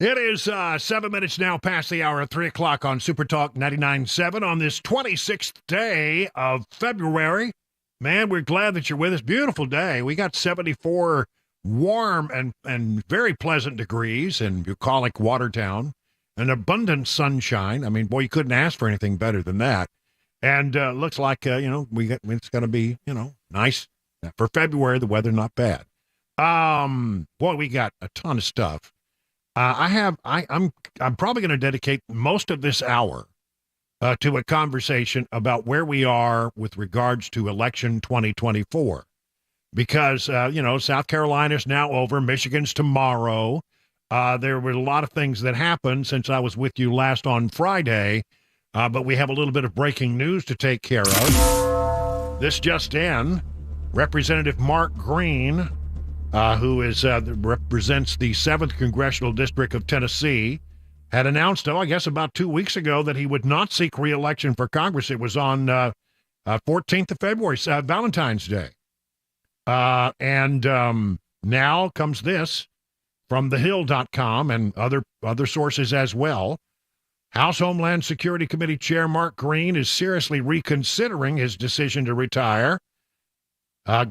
It is 7 minutes now past the hour of 3 o'clock on Super Talk 99.7 on this 26th day of February. Man, we're glad that you're with us. Beautiful day. We got 74 warm and very pleasant degrees in bucolic Watertown. An abundant sunshine. I mean, boy, you couldn't ask for anything better than that. And looks like, it's going to be, nice. For February, the weather not bad. Boy, we got a ton of stuff. I'm probably going to dedicate most of this hour to a conversation about where we are with regards to election 2024, because South Carolina's now over, Michigan's tomorrow. There were a lot of things that happened since I was with you last on Friday, but we have a little bit of breaking news to take care of. This just in: Representative Mark Green, who represents the 7th Congressional District of Tennessee, had announced, I guess about 2 weeks ago, that he would not seek re-election for Congress. It was on 14th of February, Valentine's Day. And now comes this from thehill.com and other sources as well. House Homeland Security Committee Chair Mark Green is seriously reconsidering his decision to retire.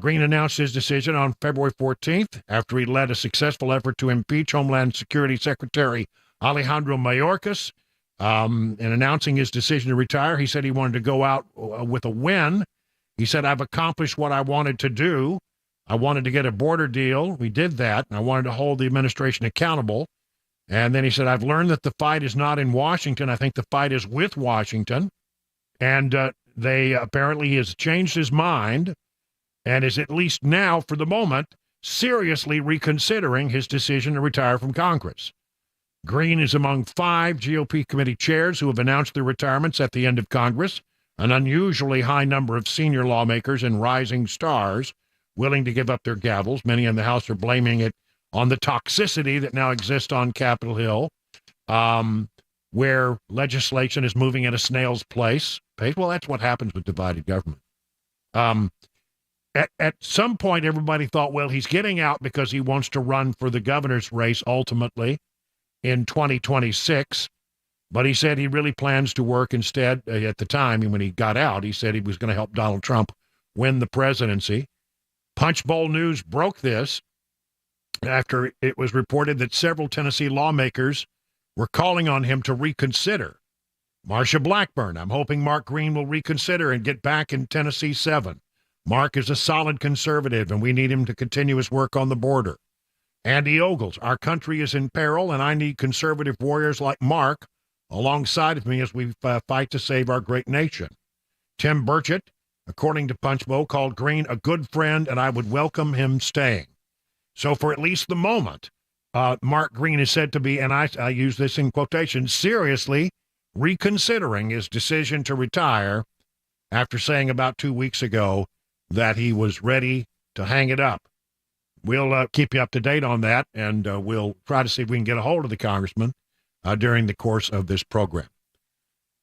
Green announced his decision on February 14th after he led a successful effort to impeach Homeland Security Secretary Alejandro Mayorkas. In announcing his decision to retire, he said he wanted to go out with a win. He said, "I've accomplished what I wanted to do. I wanted to get a border deal. We did that, and I wanted to hold the administration accountable." And then he said, "I've learned that the fight is not in Washington. I think the fight is with Washington." And apparently he has changed his mind and is, at least now for the moment, seriously reconsidering his decision to retire from Congress. Green is among 5 GOP committee chairs who have announced their retirements at the end of Congress, an unusually high number of senior lawmakers and rising stars willing to give up their gavels. Many in the House are blaming it on the toxicity that now exists on Capitol Hill, where legislation is moving at a snail's pace. Well, that's what happens with divided government. At some point, everybody thought, well, he's getting out because he wants to run for the governor's race ultimately in 2026. But he said he really plans to work instead. At the time when he got out, he said he was going to help Donald Trump win the presidency. Punchbowl News broke this after it was reported that several Tennessee lawmakers were calling on him to reconsider. Marsha Blackburn: "I'm hoping Mark Green will reconsider and get back in Tennessee 7. Mark is a solid conservative, and we need him to continue his work on the border." Andy Ogles: "Our country is in peril, and I need conservative warriors like Mark alongside of me as we fight to save our great nation." Tim Burchett, according to Punchbowl, called Green a good friend, and I would welcome him staying. So for at least the moment, Mark Green is said to be, and I use this in quotation, seriously reconsidering his decision to retire after saying about 2 weeks ago that he was ready to hang it up. We'll keep you up to date on that, and we'll try to see if we can get a hold of the congressman during the course of this program.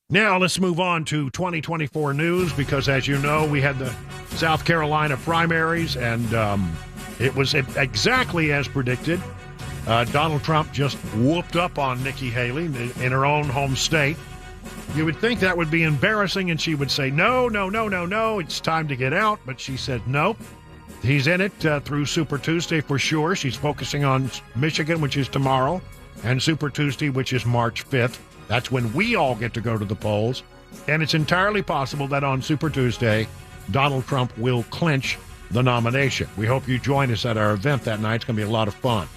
Now let's move on to 2024 news, because as you know, we had the South Carolina primaries, and it was exactly as predicted. Donald Trump just whooped up on Nikki Haley in her own home state. You would think that would be embarrassing, and she would say, no, it's time to get out. But she said, nope, he's in it through Super Tuesday for sure. She's focusing on Michigan, which is tomorrow, and Super Tuesday, which is March 5th. That's when we all get to go to the polls. And it's entirely possible that on Super Tuesday, Donald Trump will clinch the nomination. We hope you join us at our event that night. It's going to be a lot of fun.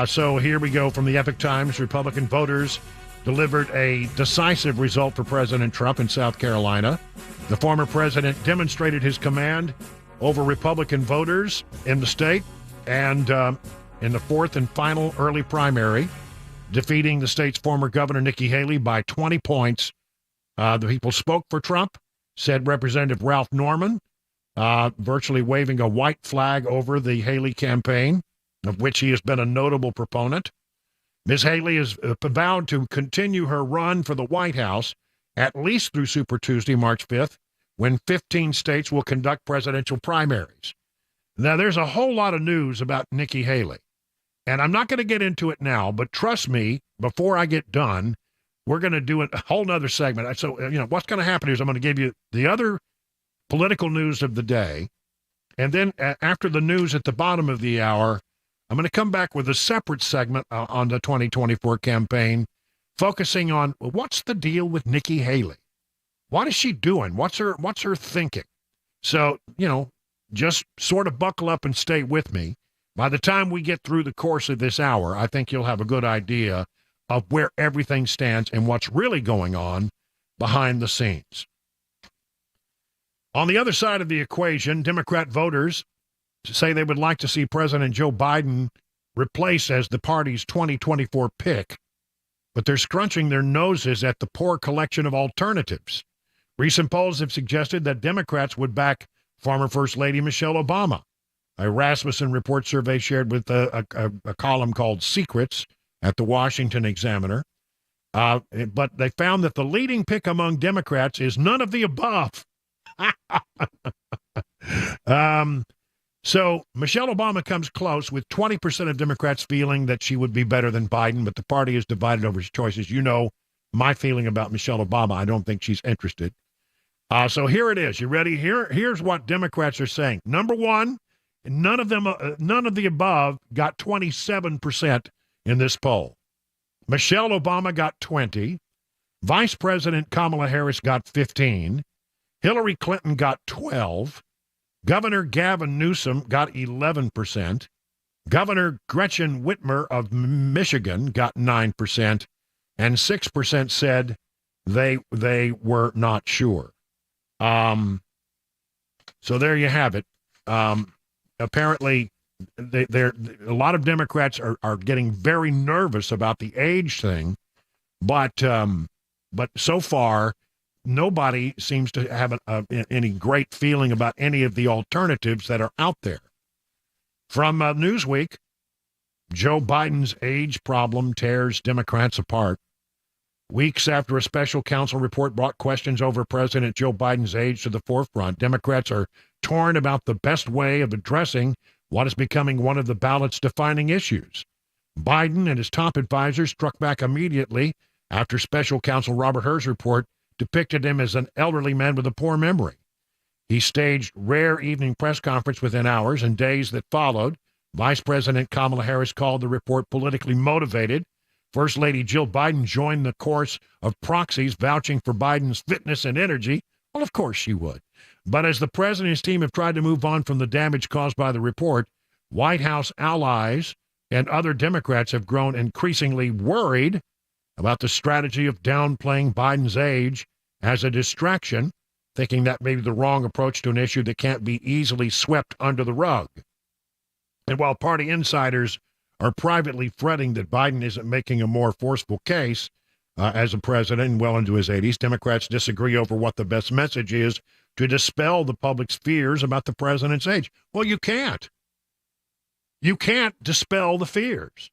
So here we go from the Epoch Times. Republican voters delivered a decisive result for President Trump in South Carolina. The former president demonstrated his command over Republican voters in the state and in the 4th and final early primary, defeating the state's former governor, Nikki Haley, by 20 points. The people spoke for Trump, said Representative Ralph Norman, virtually waving a white flag over the Haley campaign, of which he has been a notable proponent. Ms. Haley is vowed to continue her run for the White House at least through Super Tuesday, March 5th, when 15 states will conduct presidential primaries. Now, there's a whole lot of news about Nikki Haley. And I'm not going to get into it now, but trust me, before I get done, we're going to do a whole nother segment. So, what's going to happen is I'm going to give you the other political news of the day. And then after the news at the bottom of the hour, I'm going to come back with a separate segment on the 2024 campaign, focusing on what's the deal with Nikki Haley? What is she doing? What's her thinking? So, just sort of buckle up and stay with me. By the time we get through the course of this hour, I think you'll have a good idea of where everything stands and what's really going on behind the scenes. On the other side of the equation, Democrat voters say they would like to see President Joe Biden replaced as the party's 2024 pick, but they're scrunching their noses at the poor collection of alternatives. Recent polls have suggested that Democrats would back former First Lady Michelle Obama. A Rasmussen report survey shared with a column called Secrets at the Washington Examiner. But they found that the leading pick among Democrats is none of the above. So Michelle Obama comes close, with 20% of Democrats feeling that she would be better than Biden, but the party is divided over his choices. You know my feeling about Michelle Obama. I don't think she's interested. So here it is. You ready? Here's what Democrats are saying. Number one, none of the above got 27% in this poll. Michelle Obama got 20. Vice President Kamala Harris got 15. Hillary Clinton got 12. Governor Gavin Newsom got 11%. Governor Gretchen Whitmer of Michigan got 9%. And 6% said they were not sure. So there you have it. Apparently, a lot of Democrats are getting very nervous about the age thing, but so far, nobody seems to have any great feeling about any of the alternatives that are out there. From Newsweek, Joe Biden's age problem tears Democrats apart. Weeks after a special counsel report brought questions over President Joe Biden's age to the forefront, Democrats are torn about the best way of addressing what is becoming one of the ballot's defining issues. Biden and his top advisors struck back immediately after special counsel Robert Hur's report depicted him as an elderly man with a poor memory. He staged rare evening press conference within hours and days that followed. Vice President Kamala Harris called the report politically motivated. First Lady Jill Biden joined the chorus of proxies vouching for Biden's fitness and energy. Well, of course she would. But as the president and his team have tried to move on from the damage caused by the report, White House allies and other Democrats have grown increasingly worried about the strategy of downplaying Biden's age as a distraction, thinking that may be the wrong approach to an issue that can't be easily swept under the rug. And while party insiders are privately fretting that Biden isn't making a more forceful case as a president and well into his 80s, Democrats disagree over what the best message is to dispel the public's fears about the president's age. Well, you can't. You can't dispel the fears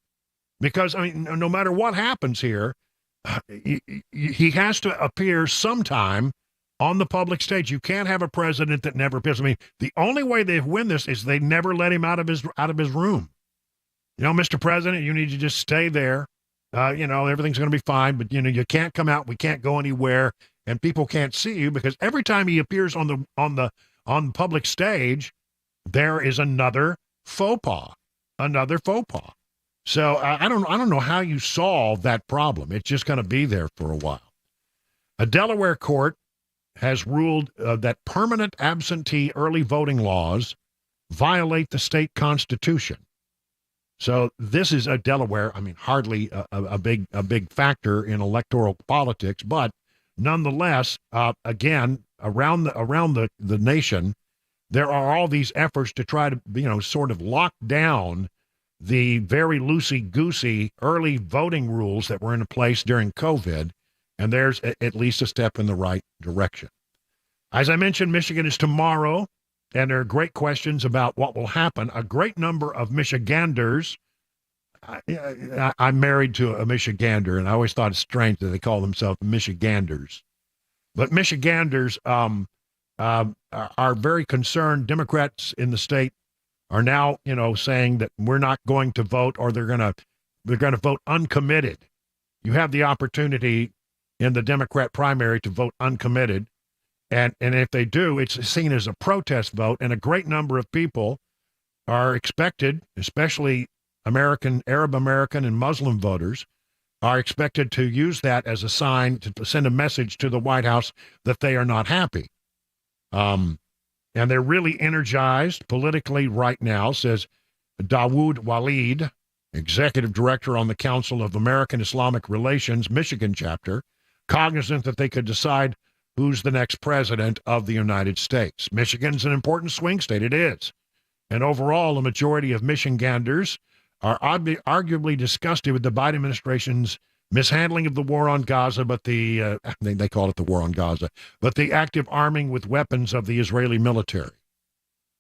because, no matter what happens here, he has to appear sometime on the public stage. You can't have a president that never appears. The only way they win this is they never let him out of his room. Mr. President, you need to just stay there. Everything's going to be fine, but you can't come out. We can't go anywhere, and people can't see you because every time he appears on the public stage, there is another faux pas. So I don't know how you solve that problem. It's just going to be there for a while. A Delaware court has ruled that permanent absentee early voting laws violate the state constitution. So this is a Delaware, hardly a big factor in electoral politics, but nonetheless, again, around the nation, there are all these efforts to try to, sort of lock down the very loosey-goosey early voting rules that were in place during COVID, and there's at least a step in the right direction. As I mentioned, Michigan is tomorrow, and there are great questions about what will happen. A great number of Michiganders, I'm married to a Michigander, and I always thought it's strange that they call themselves Michiganders. But Michiganders are very concerned. Democrats in the state are now, saying that we're not going to vote, or they're going to vote uncommitted. You have the opportunity in the Democrat primary to vote uncommitted. And if they do, it's seen as a protest vote. And a great number of people are expected, especially Arab American and Muslim voters, are expected to use that as a sign to send a message to the White House that they are not happy. And they're really energized politically right now, says Dawood Walid, executive director on the Council of American Islamic Relations, Michigan chapter, cognizant that they could decide who's the next president of the United States. Michigan's an important swing state. It is. And overall, a majority of Michiganders are arguably disgusted with the Biden administration's mishandling of the war on Gaza, but they call it the war on Gaza, but the active arming with weapons of the Israeli military.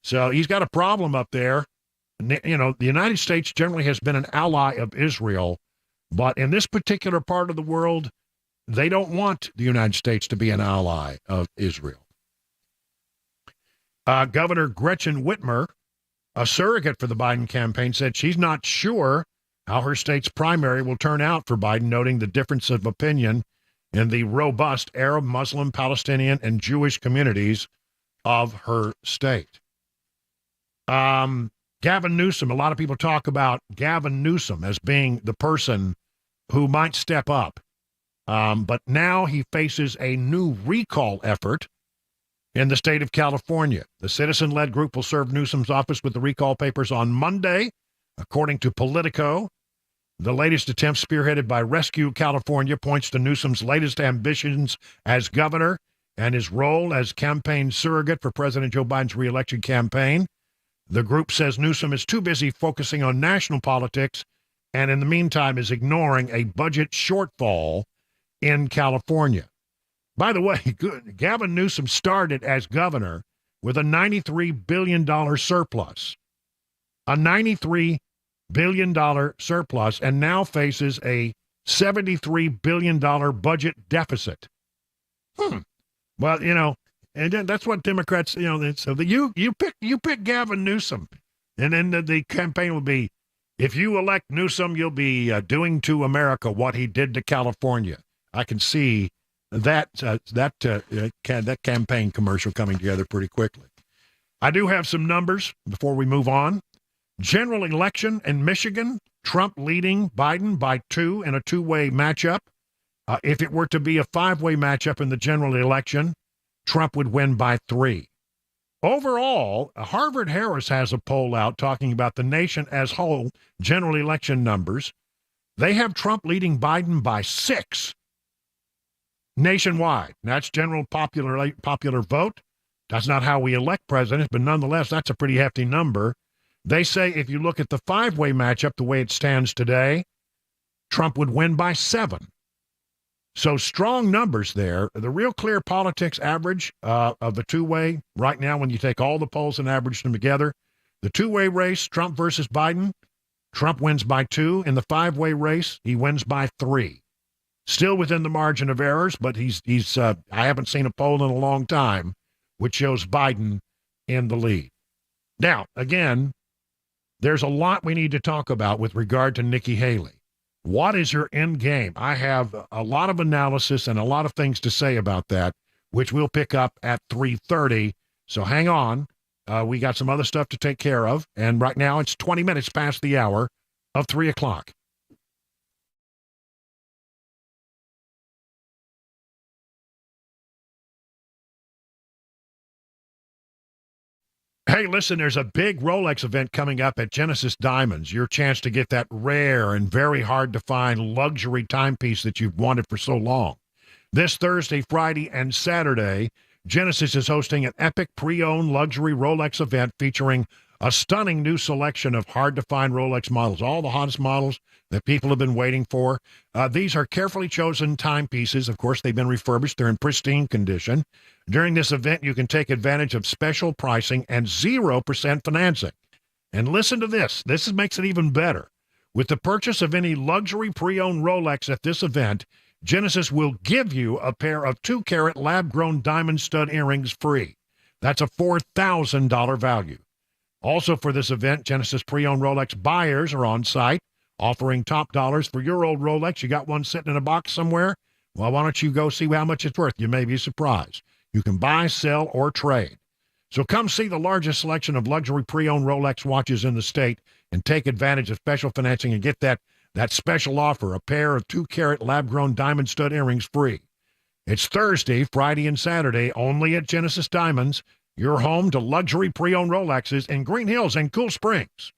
So he's got a problem up there. The United States generally has been an ally of Israel, but in this particular part of the world, they don't want the United States to be an ally of Israel. Governor Gretchen Whitmer, a surrogate for the Biden campaign, said she's not sure how her state's primary will turn out for Biden, noting the difference of opinion in the robust Arab, Muslim, Palestinian, and Jewish communities of her state. Gavin Newsom, a lot of people talk about Gavin Newsom as being the person who might step up. But now he faces a new recall effort in the state of California. The citizen-led group will serve Newsom's office with the recall papers on Monday, according to Politico. The latest attempt, spearheaded by Rescue California, points to Newsom's latest ambitions as governor and his role as campaign surrogate for President Joe Biden's reelection campaign. The group says Newsom is too busy focusing on national politics and in the meantime is ignoring a budget shortfall in California. By the way, Gavin Newsom started as governor with a $93 billion surplus. A $93 billion surplus, and now faces a $73 billion budget deficit. Well, and that's what Democrats, so you pick Gavin Newsom, and then the campaign will be, if you elect Newsom, you'll be doing to America what he did to California. I can see that campaign commercial coming together pretty quickly. I do have some numbers before we move on. General election in Michigan, Trump leading Biden by 2 in a two-way matchup. If it were to be a 5-way matchup in the general election, Trump would win by 3. Overall, Harvard-Harris has a poll out talking about the nation as whole general election numbers. They have Trump leading Biden by 6 nationwide. That's general popular vote. That's not how we elect presidents, but nonetheless, that's a pretty hefty number. They say if you look at the 5-way matchup, the way it stands today, Trump would win by 7. So strong numbers there. The Real Clear Politics average of the 2-way right now, when you take all the polls and average them together, the 2-way race, Trump versus Biden, Trump wins by 2. In the 5-way race, he wins by 3. Still within the margin of errors, but he's I haven't seen a poll in a long time which shows Biden in the lead. Now, again, there's a lot we need to talk about with regard to Nikki Haley. What is her end game? I have a lot of analysis and a lot of things to say about that, which we'll pick up at 3:30. So hang on. We got some other stuff to take care of. And right now it's 20 minutes past the hour of 3 o'clock. Hey, listen, there's a big Rolex event coming up at Genesis Diamonds. Your chance to get that rare and very hard to find luxury timepiece that you've wanted for so long. This Thursday, Friday, and Saturday, Genesis is hosting an epic pre-owned luxury Rolex event featuring a stunning new selection of hard-to-find Rolex models, all the hottest models that people have been waiting for. These are carefully chosen timepieces. Of course, they've been refurbished. They're in pristine condition. During this event, you can take advantage of special pricing and 0% financing. And listen to this. This makes it even better. With the purchase of any luxury pre-owned Rolex at this event, Genesis will give you a pair of 2-carat lab-grown diamond stud earrings free. That's a $4,000 value. Also for this event, Genesis pre-owned Rolex buyers are on site, offering top dollars for your old Rolex. You got one sitting in a box somewhere? Well, why don't you go see how much it's worth? You may be surprised. You can buy, sell, or trade. So come see the largest selection of luxury pre-owned Rolex watches in the state and take advantage of special financing and get that special offer, a pair of 2-carat lab-grown diamond stud earrings free. It's Thursday, Friday, and Saturday only at Genesis Diamonds, your home to luxury pre-owned Rolexes in Green Hills and Cool Springs.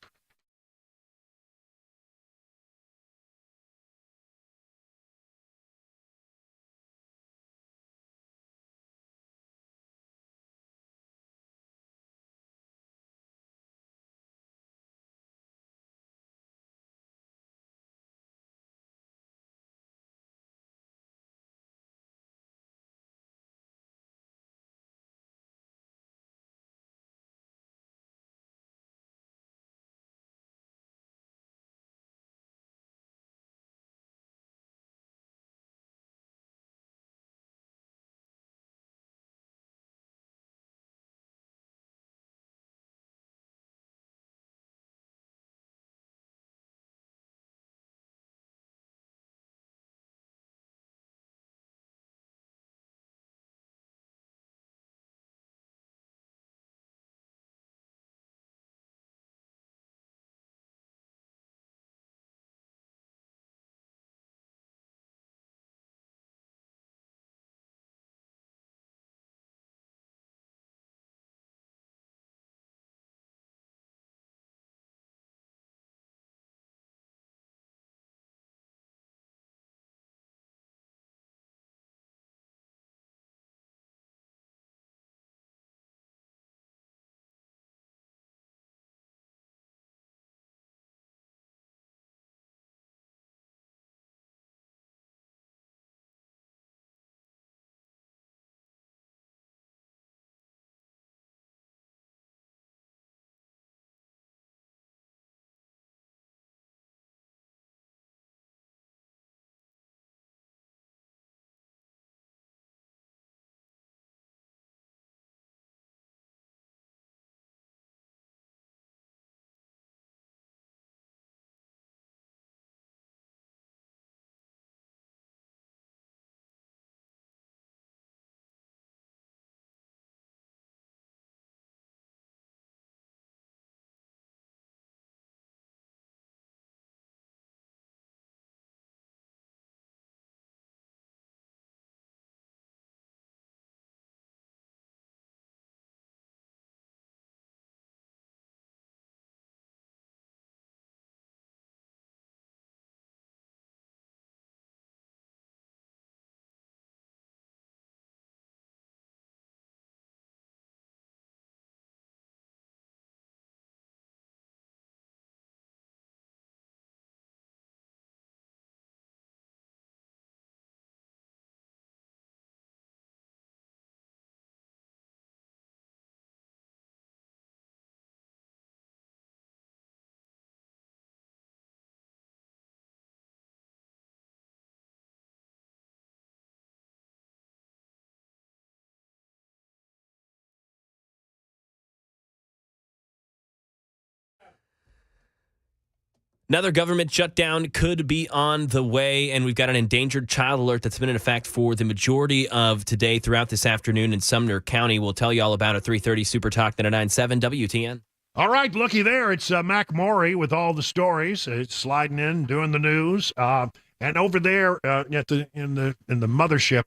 Another government shutdown could be on the way, and we've got an endangered child alert that's been in effect for the majority of today throughout this afternoon in Sumner County. We'll tell you all about it 3:30 Super Talk 99.7 WTN. All right, looky there. It's Mac Morey with all the stories. It's sliding in, doing the news. And over there in the mothership,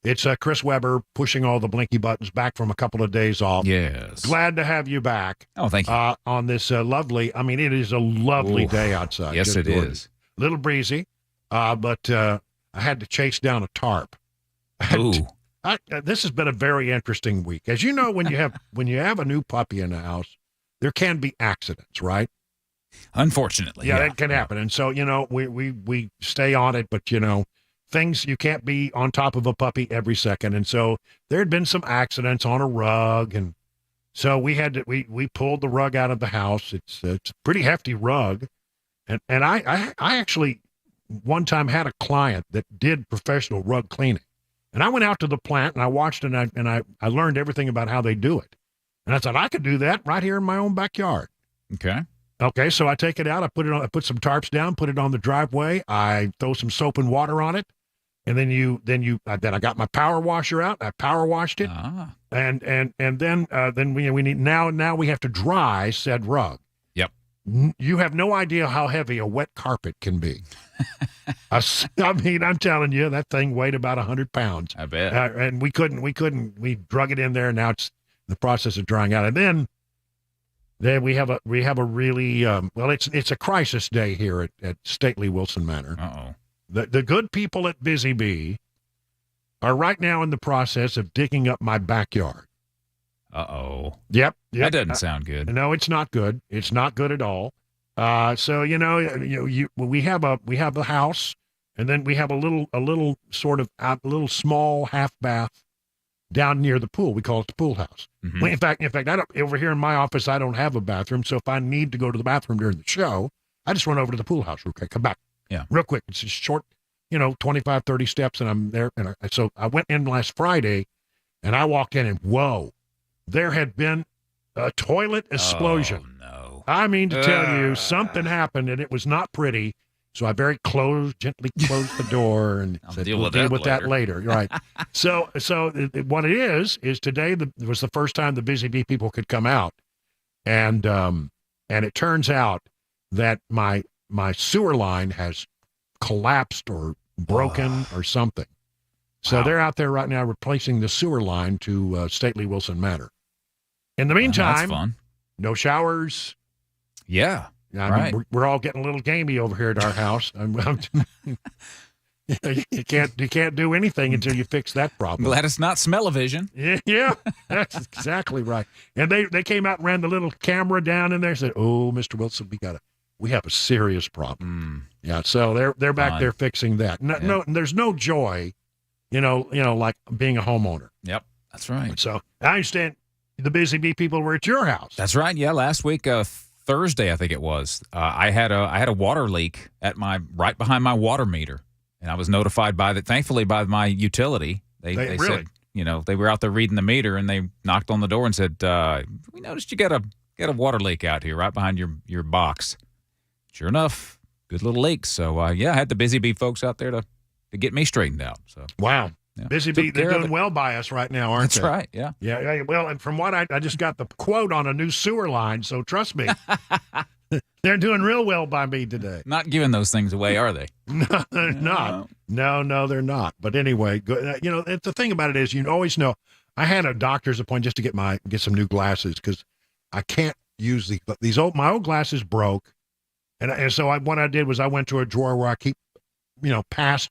it's Chris Webber pushing all the blinky buttons back from a couple of days off. Yes. Glad to have you back. Oh, thank you. On this lovely, I mean, it is a lovely day outside. Yes, it is. Little breezy, but I had to chase down a tarp. Ooh. This has been a very interesting week. As you know, when you have a new puppy in the house, there can be accidents, right? Unfortunately. Yeah, that can happen. And so, we stay on it, but, things, you can't be on top of a puppy every second. And so there had been some accidents on a rug. And so we pulled the rug out of the house. It's a pretty hefty rug. And I actually one time had a client that did professional rug cleaning. And I went out to the plant and I watched and I learned everything about how they do it. And I thought, I could do that right here in my own backyard. Okay. Okay, so I take it out. I put some tarps down, put it on the driveway. I throw some soap and water on it. And then I got my power washer out. I power washed it. Ah. And then we need now we have to dry said rug. Yep. You have no idea how heavy a wet carpet can be. I mean, I'm telling you, that thing weighed about 100 pounds. I bet. And we drug it in there, and now it's in the process of drying out. And then we have a really it's a crisis day here at Stately Wilson Manor. Uh-oh. The good people at Busy Bee are right now in the process of digging up my backyard. Uh-oh. Yep. That doesn't sound good. No, it's not good. It's not good at all. So we have a house, and then we have a little small half bath down near the pool. We call it the pool house. Mhm. Well, in fact, over here in my office, I don't have a bathroom. So if I need to go to the bathroom during the show, I just run over to the pool house real quick, come back. Yeah. Real quick. It's just short, 25, 30 steps, and I'm there. And so I went in last Friday, and I walked in, and whoa, there had been a toilet explosion. Oh, no. I mean to tell you, something happened, and it was not pretty. So I gently closed the door and said, deal we'll with deal that with that later. Right. So what it is today was the first time the Busy Bee people could come out. And it turns out that my sewer line has collapsed or broken or something. So Wow. they're out there right now replacing the sewer line to Stately Wilson Manor. In the meantime, That's fun. no showers. Yeah. I mean, we're all getting a little gamey over here at our house. You can't do anything until you fix that problem. Glad it's not smell-o-vision. Yeah, that's exactly right. And they came out and ran the little camera down in there and said, "Oh, Mr. Wilson, we have a serious problem." Yeah, so they're back there fixing that. No, there's no joy, like being a homeowner. Yep, that's right. So I understand the Busy Bee people were at your house. That's right. Yeah, last week, Thursday, I think it was. I had a water leak at right behind my water meter, and I was notified thankfully by my utility. They really? said, they were out there reading the meter, and they knocked on the door and said, "We noticed you got a water leak out here right behind your box." Sure enough, good little leak. So I had the Busy Bee folks out there to get me straightened out. So wow. yeah. Busy Bee, they're doing well by us right now, aren't That's they? right, yeah. Yeah, well, and from what I just got the quote on a new sewer line, so trust me, they're doing real well by me today. Not giving those things away, are they? No, they're not. No, they're not. But anyway, the thing about it is, you always know. I had a doctor's appointment just to get some new glasses because I can't use my old glasses broke, and so what I did was I went to a drawer where I keep, past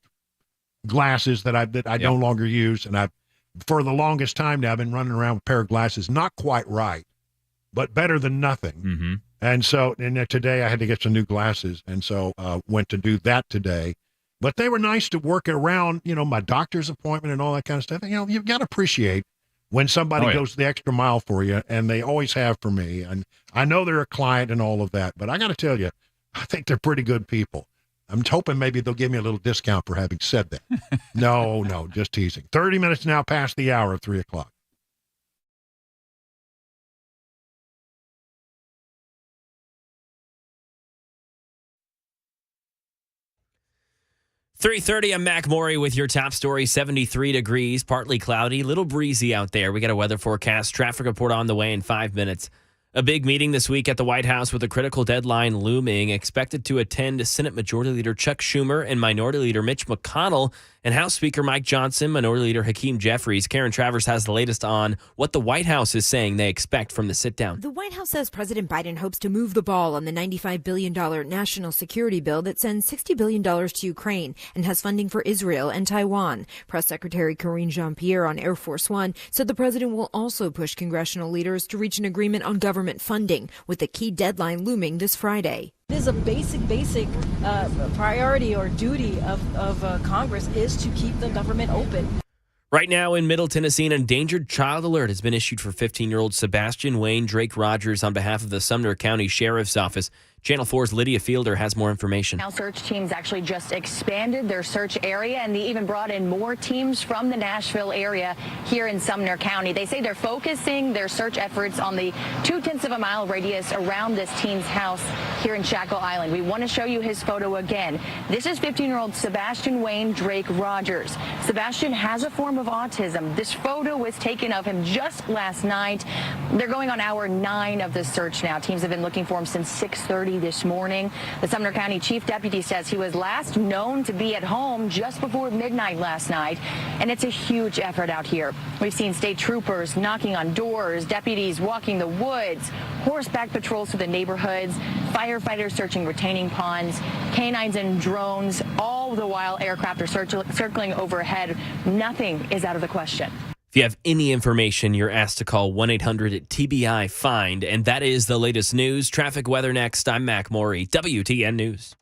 glasses that I no longer use, and for the longest time now I've been running around with a pair of glasses, not quite right, but better than nothing. Mm-hmm. And so, today I had to get some new glasses, and so went to do that today. But they were nice to work around, my doctor's appointment and all that kind of stuff. You've got to appreciate when somebody goes the extra mile for you, and they always have for me. And I know they're a client and all of that, but I got to tell you, I think they're pretty good people. I'm hoping maybe they'll give me a little discount for having said that. No, just teasing. 30 minutes now past the hour of 3 o'clock. .30, I'm Mac Maury with your top story. 73 degrees, partly cloudy, little breezy out there. We got a weather forecast, traffic report on the way in 5 minutes. A big meeting this week at the White House with a critical deadline looming. Expected to attend Senate Majority Leader Chuck Schumer and Minority Leader Mitch McConnell and House Speaker Mike Johnson, Minority Leader Hakeem Jeffries. Karen Travers has the latest on what the White House is saying they expect from the sit-down. The White House says President Biden hopes to move the ball on the $95 billion national security bill that sends $60 billion to Ukraine and has funding for Israel and Taiwan. Press Secretary Karine Jean-Pierre on Air Force One said the president will also push congressional leaders to reach an agreement on government funding, with a key deadline looming this Friday. It is a basic priority or duty of Congress is to keep the government open. Right now in Middle Tennessee, an endangered child alert has been issued for 15-year-old Sebastian Wayne Drake Rogers on behalf of the Sumner County Sheriff's Office. Channel 4's Lydia Fielder has more information. Now search teams actually just expanded their search area, and they even brought in more teams from the Nashville area here in Sumner County. They say they're focusing their search efforts on the 0.2 of a mile radius around this teen's house here in Shackle Island. We want to show you his photo again. This is 15-year-old Sebastian Wayne Drake Rogers. Sebastian has a form of autism. This photo was taken of him just last night. They're going on hour 9 of the search now. Teams have been looking for him since 6:30 this morning. The Sumner County Chief Deputy says he was last known to be at home just before midnight last night, and it's a huge effort out here. We've seen state troopers knocking on doors, deputies walking the woods, horseback patrols through the neighborhoods, firefighters searching retaining ponds, canines and drones, all the while aircraft are circling overhead. Nothing is out of the question. If you have any information, you're asked to call 1-800-TBI-FIND. And that is the latest news. Traffic weather next. I'm Mac Morey, WTN News.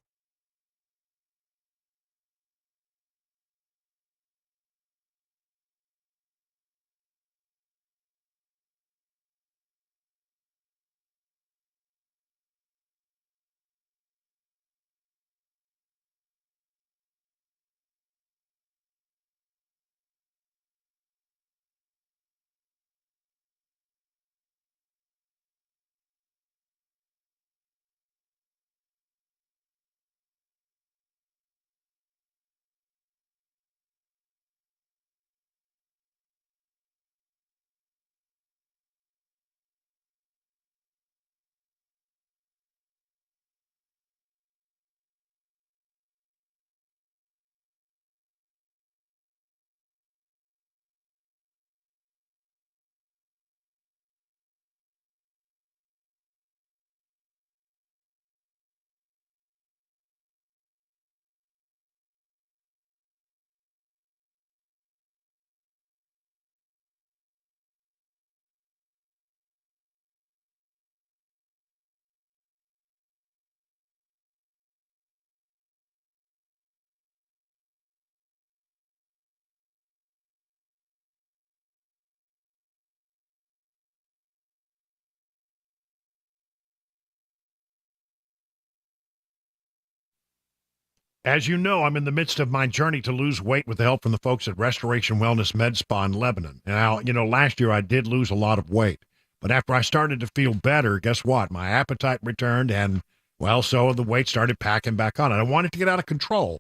As you know, I'm in the midst of my journey to lose weight with the help from the folks at Restoration Wellness Med Spa in Lebanon. Now, last year I did lose a lot of weight, but after I started to feel better, guess what? My appetite returned and, well, so the weight started packing back on. And I wanted to get out of control.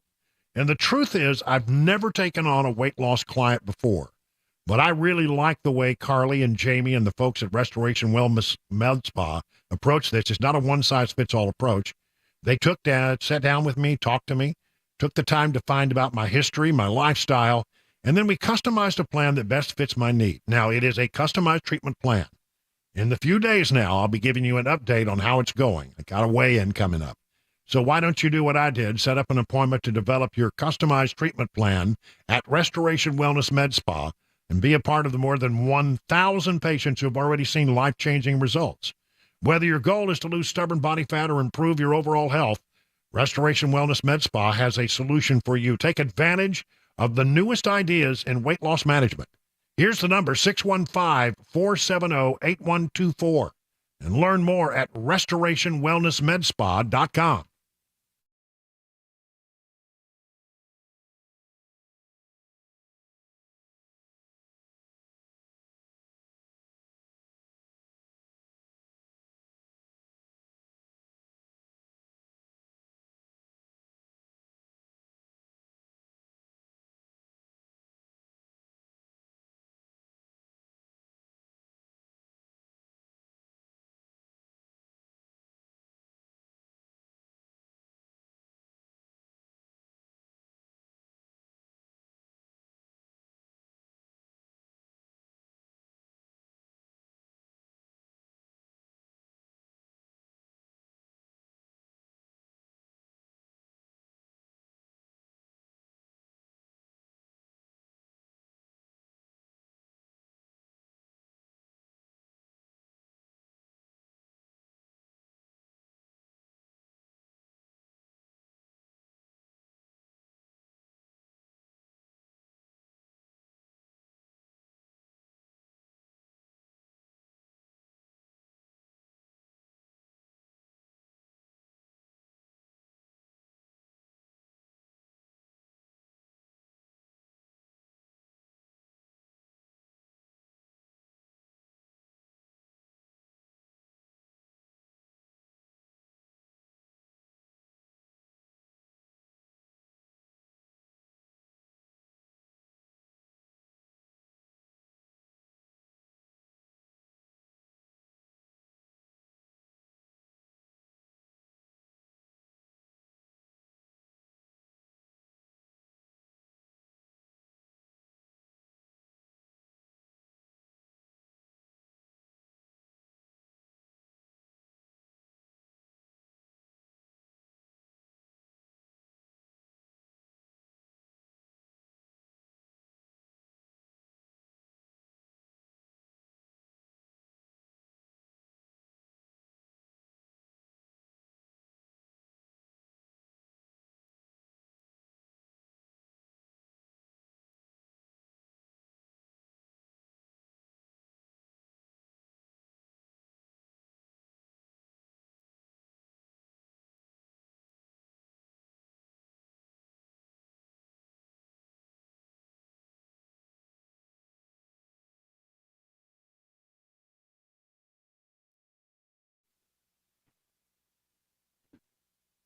And the truth is, I've never taken on a weight loss client before, but I really like the way Carly and Jamie and the folks at Restoration Wellness Med Spa approach this. It's not a one-size-fits-all approach. They sat down with me, talked to me, took the time to find about my history, my lifestyle, and then we customized a plan that best fits my need. Now, it is a customized treatment plan. In the few days now, I'll be giving you an update on how it's going. I got a weigh-in coming up. So why don't you do what I did, set up an appointment to develop your customized treatment plan at Restoration Wellness Med Spa and be a part of the more than 1,000 patients who have already seen life-changing results. Whether your goal is to lose stubborn body fat or improve your overall health, Restoration Wellness Med Spa has a solution for you. Take advantage of the newest ideas in weight loss management. Here's the number, 615-470-8124, and learn more at restorationwellnessmedspa.com.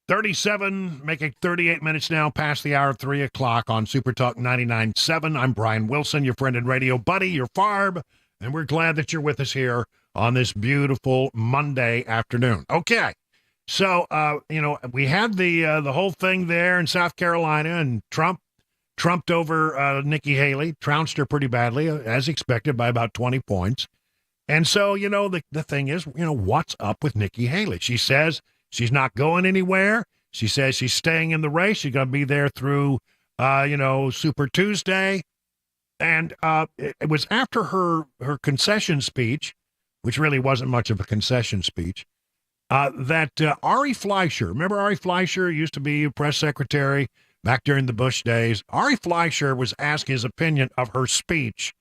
37, making 38 minutes now past the hour of 3 o'clock on Super Talk 99.7. I'm Brian Wilson, your friend and radio buddy, your Farb, and we're glad that you're with us here on this beautiful Monday afternoon. Okay, so, we had the whole thing there in South Carolina, and Trump trumped over Nikki Haley, trounced her pretty badly, as expected, by about 20 points. And so, the thing is, what's up with Nikki Haley? She says she's not going anywhere. She says she's staying in the race. She's going to be there through, Super Tuesday. And it was after her concession speech, which really wasn't much of a concession speech, that Ari Fleischer, remember Ari Fleischer used to be a press secretary back during the Bush days? Ari Fleischer was asked his opinion of her speech.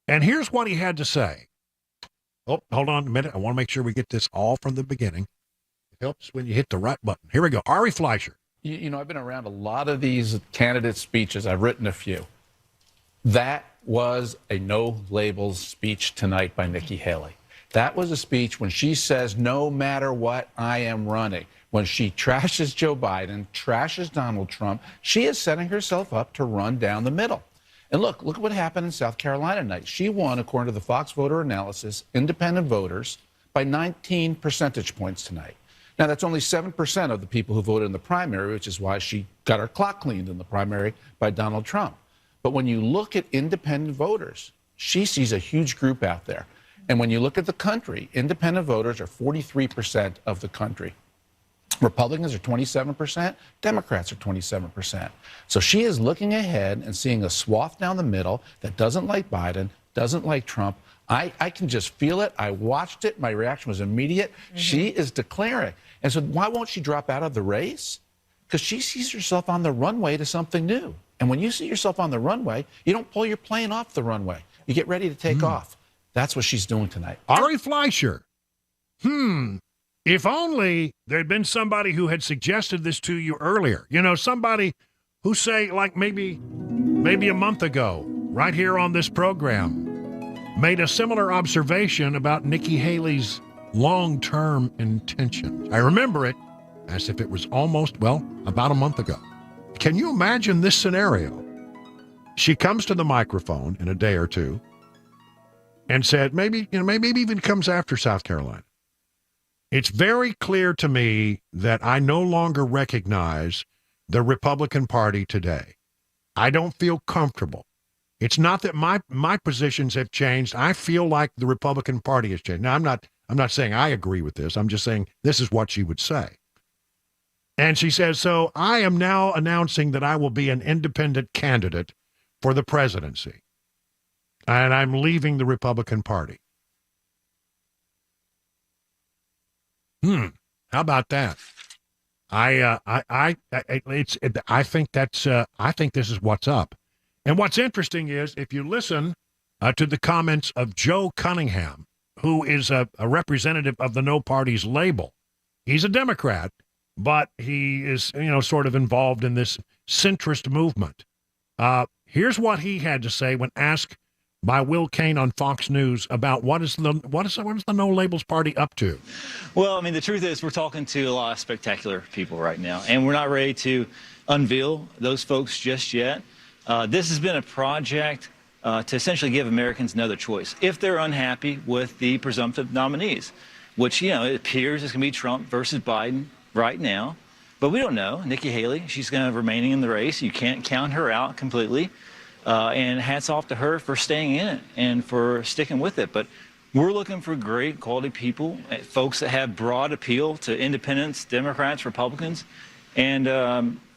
And here's what he had to say. Oh, hold on a minute. I want to make sure we get this all from the beginning. It helps when you hit the right button. Here we go. Ari Fleischer. I've been around a lot of these candidate speeches. I've written a few. That was a no-labels speech tonight by Nikki Haley. That was a speech when she says, no matter what, I am running. When she trashes Joe Biden, trashes Donald Trump, she is setting herself up to run down the middle. And look what happened in South Carolina tonight. She won, according to the Fox voter analysis, independent voters by 19 percentage points tonight. Now, that's only 7% of the people who voted in the primary, which is why she got her clock cleaned in the primary by Donald Trump. But when you look at independent voters, she sees a huge group out there. And when you look at the country, independent voters are 43% of the country. Republicans are 27%, Democrats are 27%. So she is looking ahead and seeing a swath down the middle that doesn't like Biden, doesn't like Trump. I can just feel it. I watched it. My reaction was immediate. Mm-hmm. She is declaring. And so why won't she drop out of the race? Because she sees herself on the runway to something new. And when you see yourself on the runway, you don't pull your plane off the runway. You get ready to take off. That's what she's doing tonight. Ari Fleischer. If only there'd been somebody who had suggested this to you earlier. Somebody who, say, like maybe a month ago, right here on this program, made a similar observation about Nikki Haley's long-term intentions. I remember it as if it was about a month ago. Can you imagine this scenario? She comes to the microphone in a day or two and said, maybe even comes after South Carolina. It's very clear to me that I no longer recognize the Republican Party today. I don't feel comfortable. It's not that my positions have changed. I feel like the Republican Party has changed. Now, I'm not saying I agree with this. I'm just saying this is what she would say. And she says, so I am now announcing that I will be an independent candidate for the presidency. And I'm leaving the Republican Party. How about that? I think this is what's up. And what's interesting is if you listen to the comments of Joe Cunningham, who is a representative of the No Parties label. He's a Democrat, but he is, sort of involved in this centrist movement. Here's what he had to say when asked by Will Cain on Fox News about what is the No Labels Party up to? Well, the truth is we're talking to a lot of spectacular people right now, and we're not ready to unveil those folks just yet. This has been a project to essentially give Americans another choice if they're unhappy with the presumptive nominees, which, it appears is going to be Trump versus Biden right now. But we don't know. Nikki Haley, she's going to remain in the race. You can't count her out completely. And hats off to her for staying in it and for sticking with it. But we're looking for great quality people, folks that have broad appeal to independents, Democrats, Republicans. And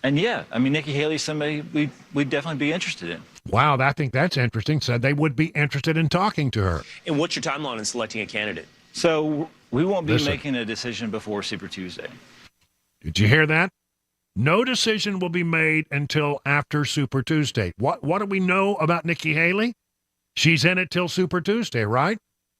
yeah, Nikki Haley is somebody we'd definitely be interested in. Wow, I think that's interesting. Said they would be interested in talking to her. And what's your timeline in selecting a candidate? So we won't be making a decision before Super Tuesday. Did you hear that? No decision will be made until after Super Tuesday. What do we know about Nikki Haley? She's in it till Super Tuesday, right?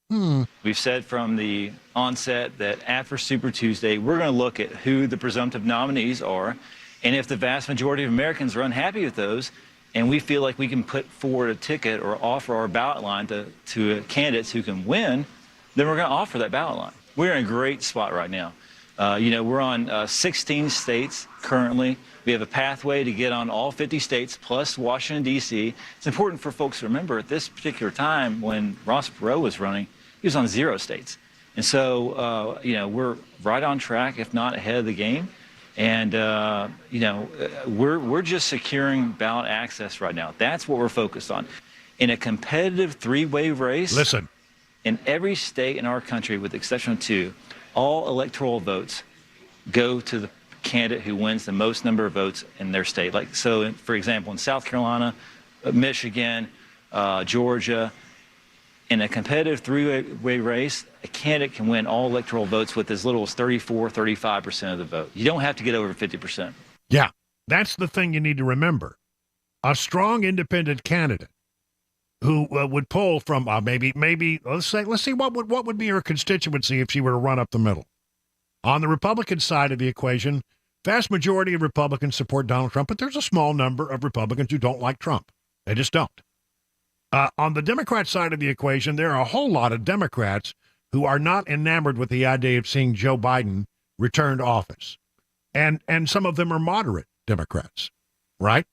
We've said from the onset that after Super Tuesday, we're going to look at who the presumptive nominees are. And if the vast majority of Americans are unhappy with those, and we feel like we can put forward a ticket or offer our ballot line to candidates who can win, then we're going to offer that ballot line. We're in a great spot right now. We're on 16 states currently. We have a pathway to get on all 50 states plus Washington, D.C. It's important for folks to remember at this particular time when Ross Perot was running, he was on 0 states. And so, we're right on track, if not ahead of the game. And, we're just securing ballot access right now. That's what we're focused on. In a competitive 3-way race. Listen. In every state in our country, with the exception of 2, all electoral votes go to the candidate who wins the most number of votes in their state. So, for example, in South Carolina, Michigan, Georgia, in a competitive 3-way race, a candidate can win all electoral votes with as little as 34, 35% of the vote. You don't have to get over 50%. Yeah, that's the thing you need to remember. A strong independent candidate who would pull from maybe let's see what would be her constituency if she were to run up the middle. On the Republican side of the equation, vast majority of Republicans support Donald Trump, but there's a small number of Republicans who don't like Trump. They just don't. On the Democrat side of the equation, there are a whole lot of Democrats who are not enamored with the idea of seeing Joe Biden return to office. And some of them are moderate Democrats, right?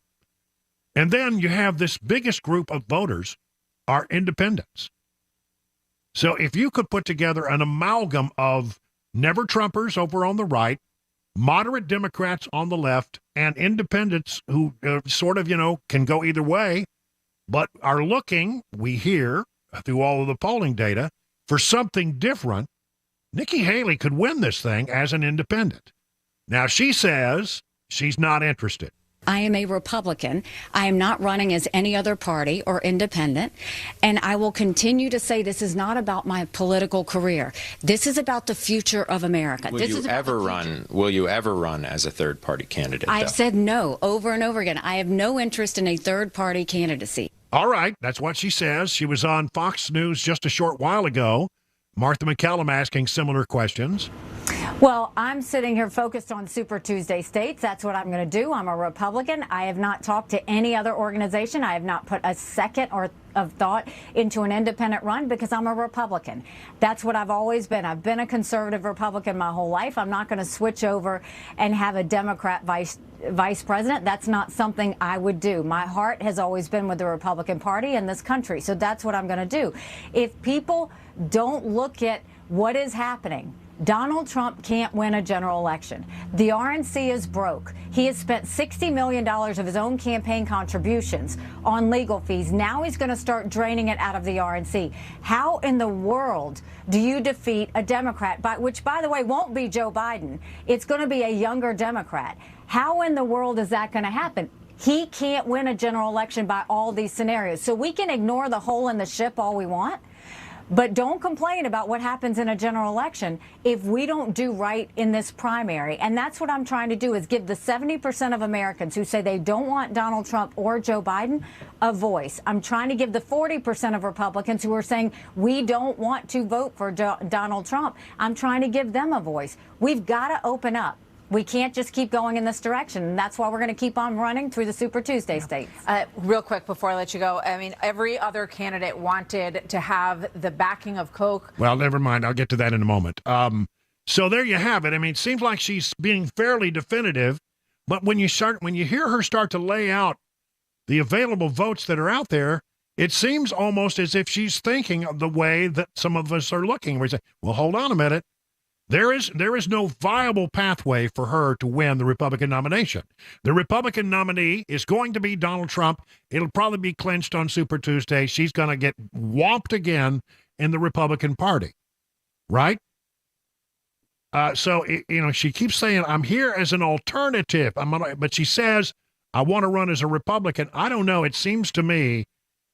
And then you have this biggest group of voters are independents. So if you could put together an amalgam of never Trumpers over on the right, moderate Democrats on the left, and independents who can go either way, but are looking, we hear through all of the polling data, for something different, Nikki Haley could win this thing as an independent. Now, she says she's not interested. I am a Republican. I am not running as any other party or independent. And I will continue to say this is not about my political career. This is about the future of America. Will you ever run as a third-party candidate? I've said no over and over again. I have no interest in a third-party candidacy. All right, that's what she says. She was on Fox News just a short while ago. Martha McCallum asking similar questions. Well, I'm sitting here focused on Super Tuesday states. That's what I'm going to do. I'm a Republican. I have not talked to any other organization. I have not put a second of thought into an independent run because I'm a Republican. That's what I've always been. I've been a conservative Republican my whole life. I'm not going to switch over and have a Democrat vice president. That's not something I would do. My heart has always been with the Republican Party in this country. So that's what I'm going to do. If people don't look at what is happening, Donald Trump can't win a general election. The RNC is broke. He has spent $60 million of his own campaign contributions on legal fees. Now he's going to start draining it out of the RNC. How in the world do you defeat a Democrat, which, by the way, won't be Joe Biden? It's going to be a younger Democrat. How in the world is that going to happen? He can't win a general election by all these scenarios. So we can ignore the hole in the ship all we want, but don't complain about what happens in a general election if we don't do right in this primary. And that's what I'm trying to do, is give the 70% of Americans who say they don't want Donald Trump or Joe Biden a voice. I'm trying to give the 40% of Republicans who are saying we don't want to vote for Donald Trump, I'm trying to give them a voice. We've got to open up. We can't just keep going in this direction. And that's why we're going to keep on running through the Super Tuesday states. Real quick before I let you go, I mean, every other candidate wanted to have the backing of Koch. Well, never mind. I'll get to that in a moment. So there you have it. I mean, it seems like she's being fairly definitive, but when you hear her start to lay out the available votes that are out there, it seems almost as if she's thinking of the way that some of us are looking. We say, well, hold on a minute. There is no viable pathway for her to win the Republican nomination. The Republican nominee is going to be Donald Trump. It'll probably be clinched on Super Tuesday. She's going to get whomped again in the Republican Party, right? So she keeps saying, I'm here as an alternative. But she says, I want to run as a Republican. I don't know. It seems to me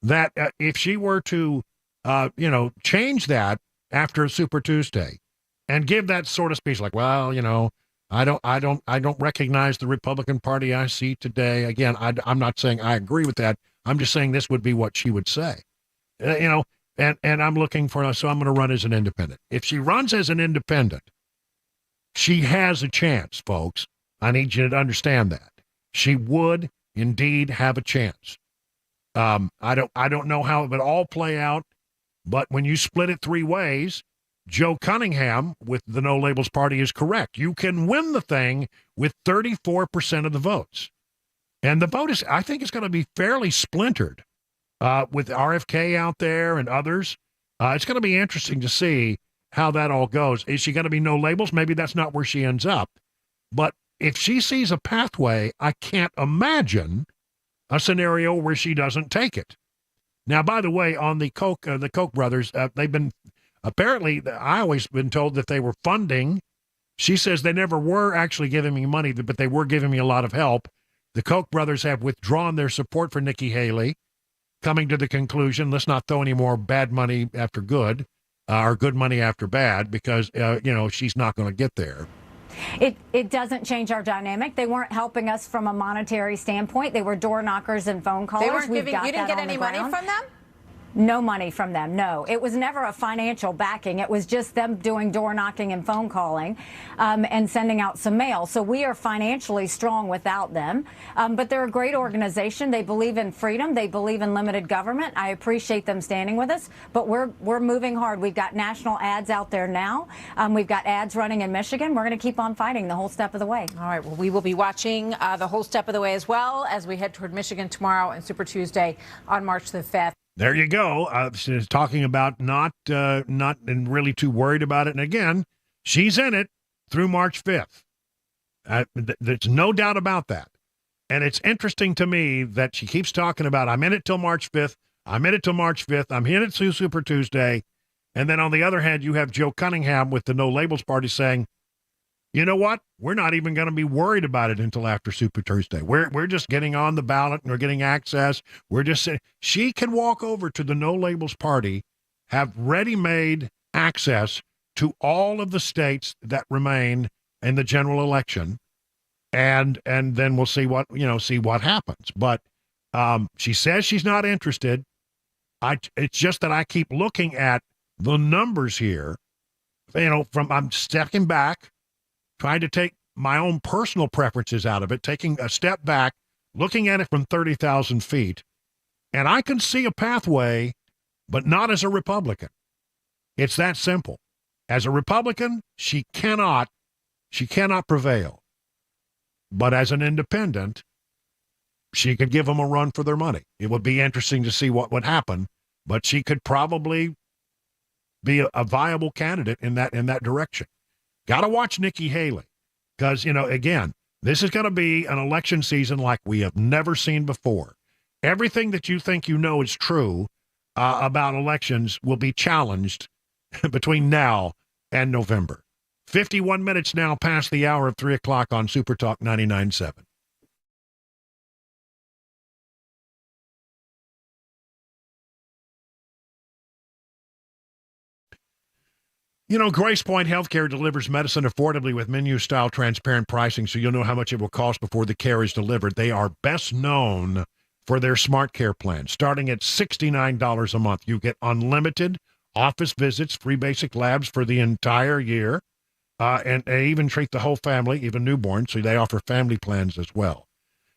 that if she were to, change that after Super Tuesday, and give that sort of speech like, well, I don't recognize the Republican Party I see today. Again, I'm not saying I agree with that. I'm just saying this would be what she would say, and I'm looking for, so I'm going to run as an independent. If she runs as an independent, she has a chance, folks. I need you to understand that. She would indeed have a chance. I don't know how it would all play out, but when you split it three ways, Joe Cunningham with the No Labels Party is correct. You can win the thing with 34% of the votes. And the vote is, I think, it's going to be fairly splintered with RFK out there and others. It's going to be interesting to see how that all goes. Is she going to be no labels? Maybe that's not where she ends up. But if she sees a pathway, I can't imagine a scenario where she doesn't take it. Now, by the way, on the Koch brothers, they've been apparently, I always been told that they were funding. She says they never were actually giving me money, but they were giving me a lot of help. The Koch brothers have withdrawn their support for Nikki Haley, coming to the conclusion, let's not throw any more bad money after good, or good money after bad, because, she's not going to get there. It doesn't change our dynamic. They weren't helping us from a monetary standpoint. They were door knockers and phone callers. They weren't giving, you didn't get any money from them? No money from them, no. It was never a financial backing. It was just them doing door knocking and phone calling and sending out some mail. So we are financially strong without them. But they're a great organization. They believe in freedom. They believe in limited government. I appreciate them standing with us. But we're moving hard. We've got national ads out there now. We've got ads running in Michigan. We're going to keep on fighting the whole step of the way. All right. Well, we will be watching the whole step of the way as well as we head toward Michigan tomorrow and Super Tuesday on March the 5th. There you go. She's talking about not and really too worried about it. And again, she's in it through March 5th. There's no doubt about that. And it's interesting to me that she keeps talking about, I'm in it till March 5th. I'm in it till March 5th. I'm in it through Super Tuesday. And then on the other hand, you have Joe Cunningham with the No Labels Party saying, you know what? We're not even going to be worried about it until after Super Tuesday. We're just getting on the ballot and we're getting access. We're just saying she can walk over to the No Labels Party, have ready-made access to all of the states that remain in the general election, and then we'll see what happens. But she says she's not interested. It's just that I keep looking at the numbers here. I'm stepping back, trying to take my own personal preferences out of it, taking a step back, looking at it from 30,000 feet, and I can see a pathway, but not as a Republican. It's that simple. As a Republican, she cannot prevail. But as an independent, she could give them a run for their money. It would be interesting to see what would happen, but she could probably be a viable candidate in that direction. Got to watch Nikki Haley because, again, this is going to be an election season like we have never seen before. Everything that you think is true about elections will be challenged between now and November. 51 minutes now past the hour of 3 o'clock on Super Talk 99.7. Grace Point Healthcare delivers medicine affordably with menu-style transparent pricing, so you'll know how much it will cost before the care is delivered. They are best known for their Smart Care plan. Starting at $69 a month, you get unlimited office visits, free basic labs for the entire year, and they even treat the whole family, even newborns, so they offer family plans as well.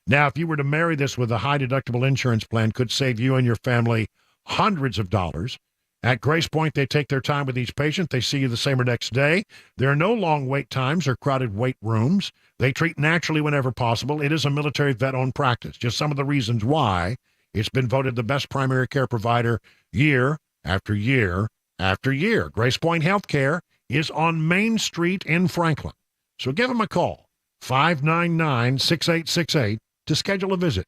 Now, if you were to marry this with a high-deductible insurance plan, could save you and your family hundreds of dollars. At Grace Point, they take their time with each patient. They see you the same or next day. There are no long wait times or crowded wait rooms. They treat naturally whenever possible. It is a military vet-owned practice. Just some of the reasons why it's been voted the best primary care provider year after year after year. Grace Point Healthcare is on Main Street in Franklin. So give them a call, 599-6868, to schedule a visit.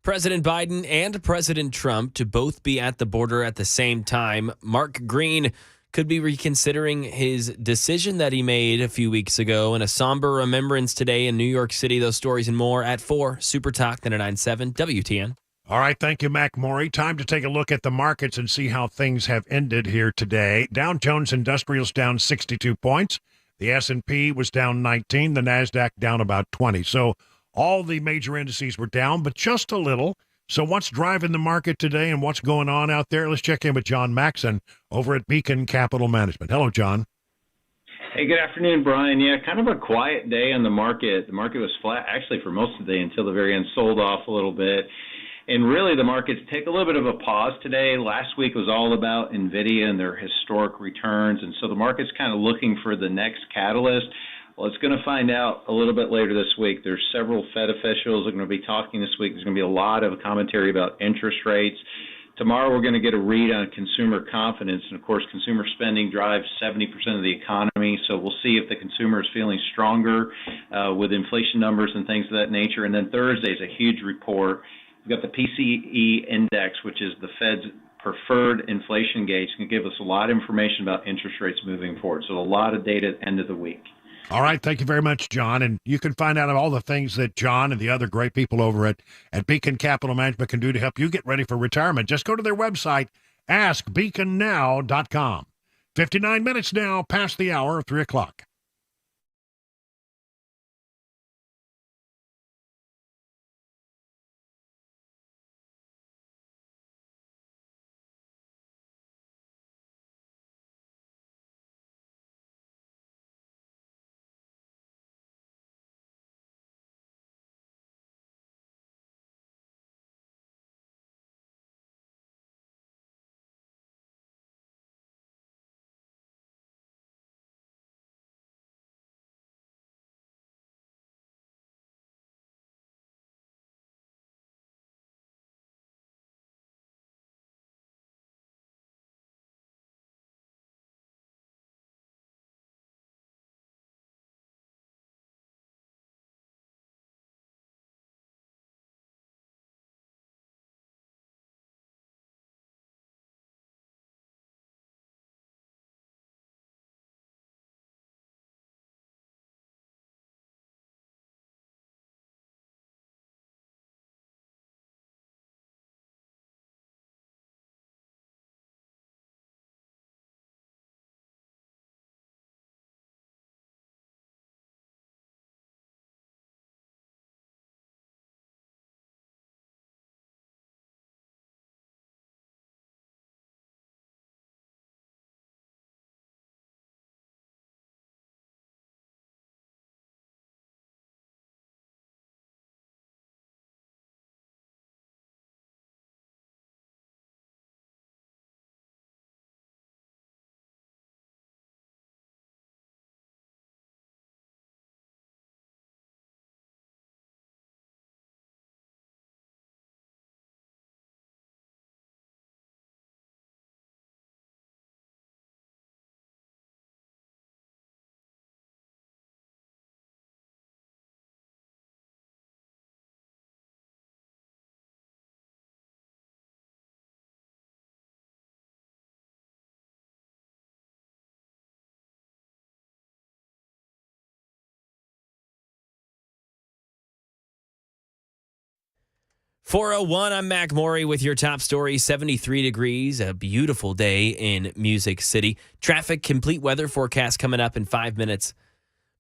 President Biden and President Trump to both be at the border at the same time. Mark Green could be reconsidering his decision that he made a few weeks ago, and a somber remembrance today in New York City. Those stories and more at 4. Super Talk 99.7 WTN. All right, thank you, Mac Morey. Time to take a look at the markets and see how things have ended here today. Dow Jones Industrials down 62 points. The S&P was down 19. The NASDAQ down about 20. So all the major indices were down, but just a little. So what's driving the market today and what's going on out there? Let's check in with John Maxon over at Beacon Capital Management. Hello, John. Hey, good afternoon, Brian. Yeah, kind of a quiet day on the market. The market was flat actually for most of the day until the very end, sold off a little bit. And really the markets take a little bit of a pause today. Last week was all about NVIDIA and their historic returns. And so the market's kind of looking for the next catalyst. Well, it's going to find out a little bit later this week. There's several Fed officials that are going to be talking this week. There's going to be a lot of commentary about interest rates. Tomorrow we're going to get a read on consumer confidence. And, of course, consumer spending drives 70% of the economy. So we'll see if the consumer is feeling stronger with inflation numbers and things of that nature. And then Thursday is a huge report. We've got the PCE index, which is the Fed's preferred inflation gauge. It's going to give us a lot of information about interest rates moving forward. So a lot of data at the end of the week. All right. Thank you very much, John. And you can find out all the things that John and the other great people over at Beacon Capital Management can do to help you get ready for retirement. Just go to their website, askbeaconnow.com. 59 minutes now past the hour of 3 o'clock. .401, I'm Mac Morey with your top story. 73 degrees, a beautiful day in Music City. Traffic, complete weather forecast coming up in 5 minutes.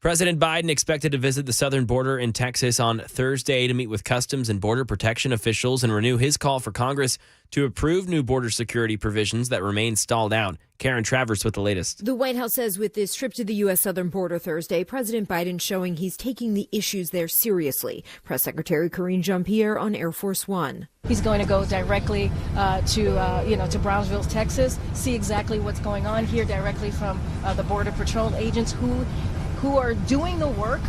President Biden expected to visit the southern border in Texas on Thursday to meet with Customs and Border Protection officials and renew his call for Congress to approve new border security provisions that remain stalled out. Karen Travers with the latest. The White House says with this trip to the U.S. southern border Thursday, President Biden showing he's taking the issues there seriously. Press Secretary Karine Jean-Pierre on Air Force One. He's going to go directly to Brownsville, Texas, see exactly what's going on here directly from the Border Patrol agents who are doing the work,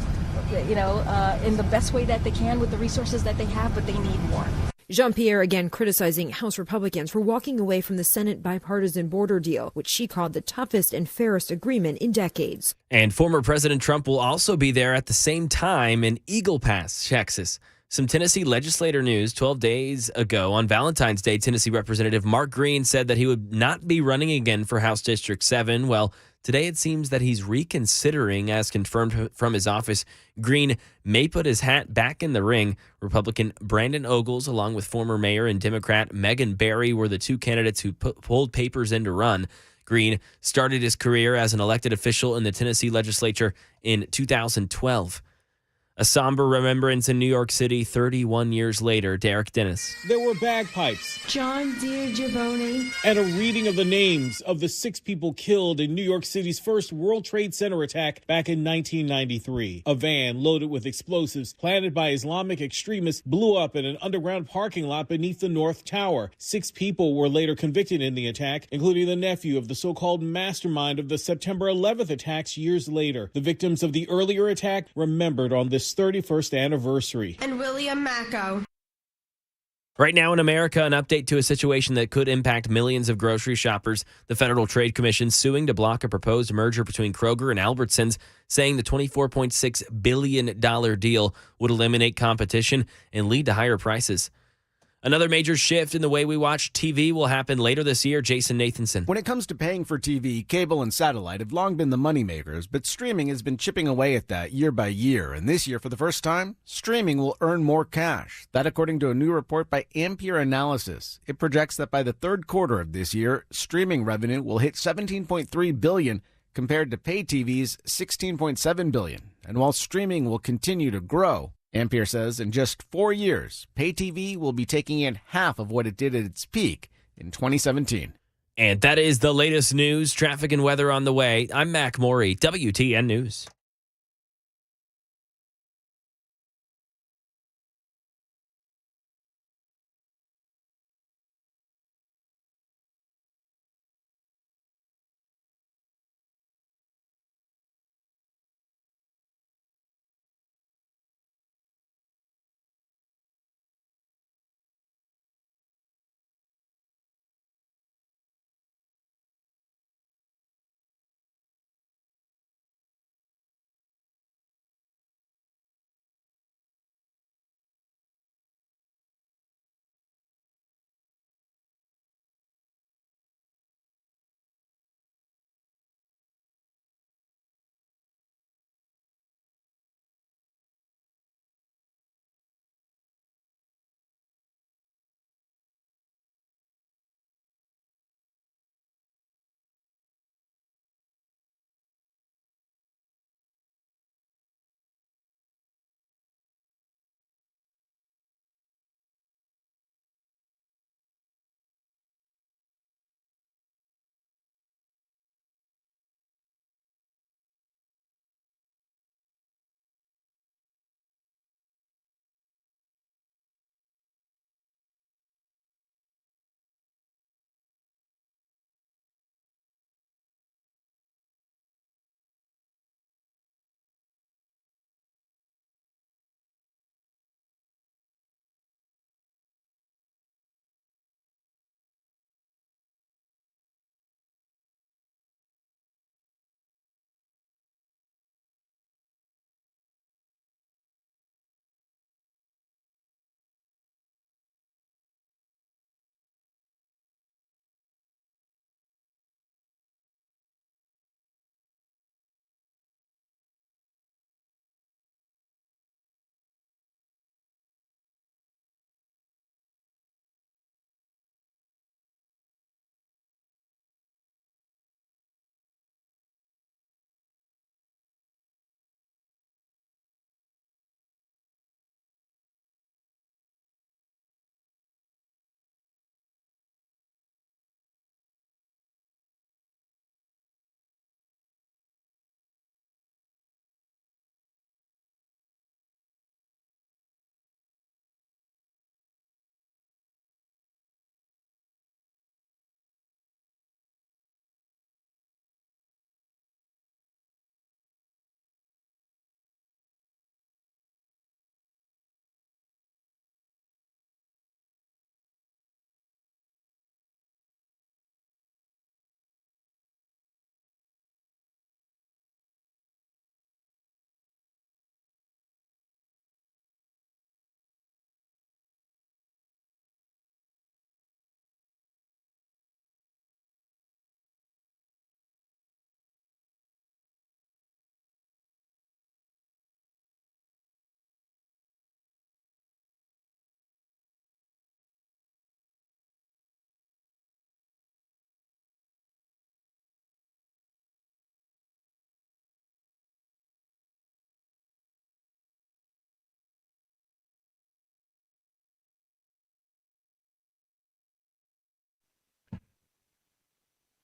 in the best way that they can with the resources that they have, but they need more. Jean-Pierre again criticizing House Republicans for walking away from the Senate bipartisan border deal, which she called the toughest and fairest agreement in decades. And former President Trump will also be there at the same time in Eagle Pass, Texas. Some Tennessee legislator news. 12 days ago on Valentine's Day, Tennessee Representative Mark Green said that he would not be running again for House District 7. Well, today it seems that he's reconsidering, as confirmed from his office. Green may put his hat back in the ring. Republican Brandon Ogles, along with former mayor and Democrat Megan Barry, were the two candidates who pulled papers in to run. Green started his career as an elected official in the Tennessee legislature in 2012. A somber remembrance in New York City 31 years later. Derek Dennis. There were bagpipes, John Deere Giovanni, and a reading of the names of the 6 people killed in New York City's first World Trade Center attack back in 1993. A van loaded with explosives planted by Islamic extremists blew up in an underground parking lot beneath the North Tower. 6 people were later convicted in the attack, including the nephew of the so-called mastermind of the September 11th attacks years later. The victims of the earlier attack remembered on this 31st anniversary. and William Macco. Right now in America, an update to a situation that could impact millions of grocery shoppers. The Federal Trade Commission suing to block a proposed merger between Kroger and Albertsons, saying the $24.6 billion deal would eliminate competition and lead to higher prices. Another major shift in the way we watch TV will happen later this year. Jason Nathanson. When it comes to paying for TV, cable and satellite have long been the moneymakers, but streaming has been chipping away at that year by year. And this year, for the first time, streaming will earn more cash. That according to a new report by Ampere Analysis. It projects that by the third quarter of this year, streaming revenue will hit $17.3 billion compared to pay TV's $16.7 billion. And while streaming will continue to grow, Ampere says in just 4 years, pay TV will be taking in half of what it did at its peak in 2017. And that is the latest news, traffic, and weather on the way. I'm Mac Morey, WTN News.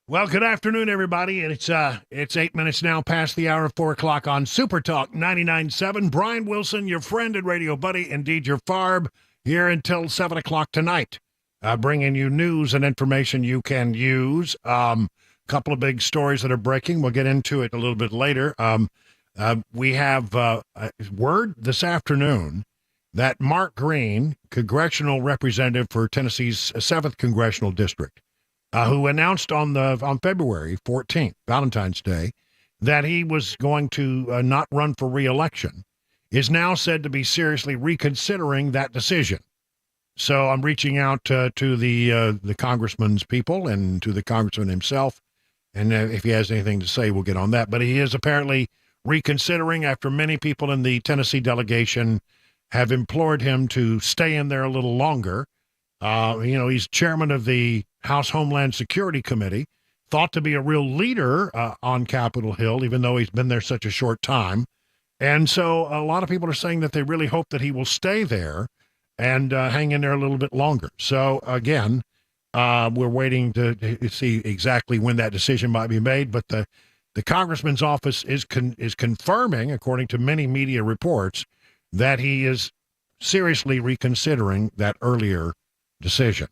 Well, good afternoon, everybody. It's 8 minutes now past the hour of 4 o'clock on Super Talk 99.7. Brian Wilson, your friend and radio buddy, indeed your farb, here until 7 o'clock tonight, bringing you news and information you can use. Couple of big stories that are breaking. We'll get into it a little bit later. We have word this afternoon that Mark Green, congressional representative for Tennessee's 7th Congressional District, who announced on February 14th, Valentine's Day, that he was going to not run for re-election, is now said to be seriously reconsidering that decision. So I'm reaching out to the congressman's people and to the congressman himself, and if he has anything to say, we'll get on that. But he is apparently reconsidering after many people in the Tennessee delegation have implored him to stay in there a little longer. He's chairman of the House Homeland Security Committee, thought to be a real leader on Capitol Hill, even though he's been there such a short time. And so a lot of people are saying that they really hope that he will stay there and hang in there a little bit longer. So, again, we're waiting to see exactly when that decision might be made. But the congressman's office is confirming, according to many media reports, that he is seriously reconsidering that earlier decision.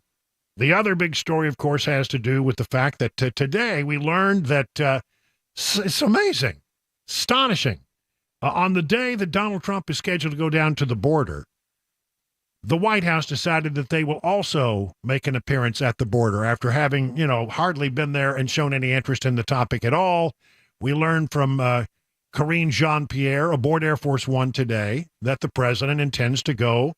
The other big story, of course, has to do with the fact that today we learned that it's amazing, astonishing. On the day that Donald Trump is scheduled to go down to the border, the White House decided that they will also make an appearance at the border after having, hardly been there and shown any interest in the topic at all. We learned from Karine Jean-Pierre aboard Air Force One today that the president intends to go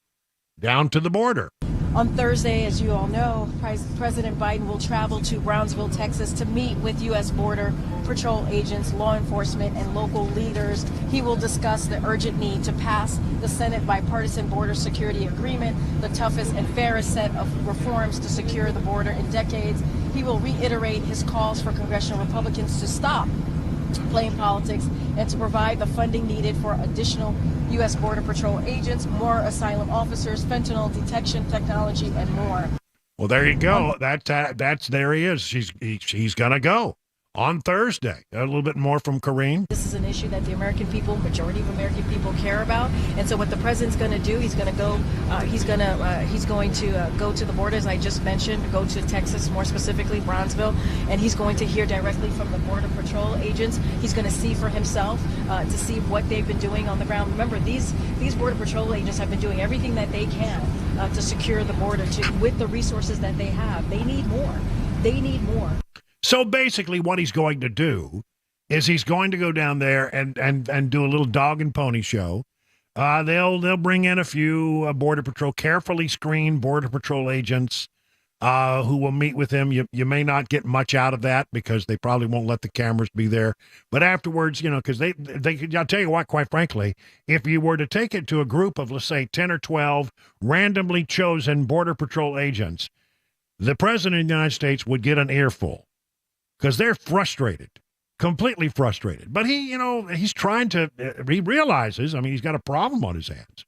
down to the border. On Thursday, as you all know, President Biden will travel to Brownsville, Texas to meet with U.S. Border Patrol agents, law enforcement, and local leaders. He will discuss the urgent need to pass the Senate bipartisan border security agreement, the toughest and fairest set of reforms to secure the border in decades. He will reiterate his calls for congressional Republicans to stop playing politics and to provide the funding needed for additional U.S. Border Patrol agents, more asylum officers, fentanyl detection technology, and more. Well, there you go. That's there he is. He's going to go on Thursday. A little bit more from Karine. This is an issue that the American people, majority of American people, care about. And so what the president's going to do, he's going to go to the border, as I just mentioned, go to Texas, more specifically Brownsville, and he's going to hear directly from the Border Patrol agents. He's going to see for himself to see what they've been doing on the ground. Remember, these Border Patrol agents have been doing everything that they can to secure the border with the resources that they have. They need more. They need more. So basically what he's going to do is he's going to go down there and do a little dog and pony show. They'll bring in a few Border Patrol, carefully screened Border Patrol agents who will meet with him. You may not get much out of that because they probably won't let the cameras be there. But afterwards, because they I'll tell you what, quite frankly, if you were to take it to a group of, let's say, 10 or 12 randomly chosen Border Patrol agents, the president of the United States would get an earful. Because they're frustrated, completely frustrated. But he's trying to, he realizes, he's got a problem on his hands.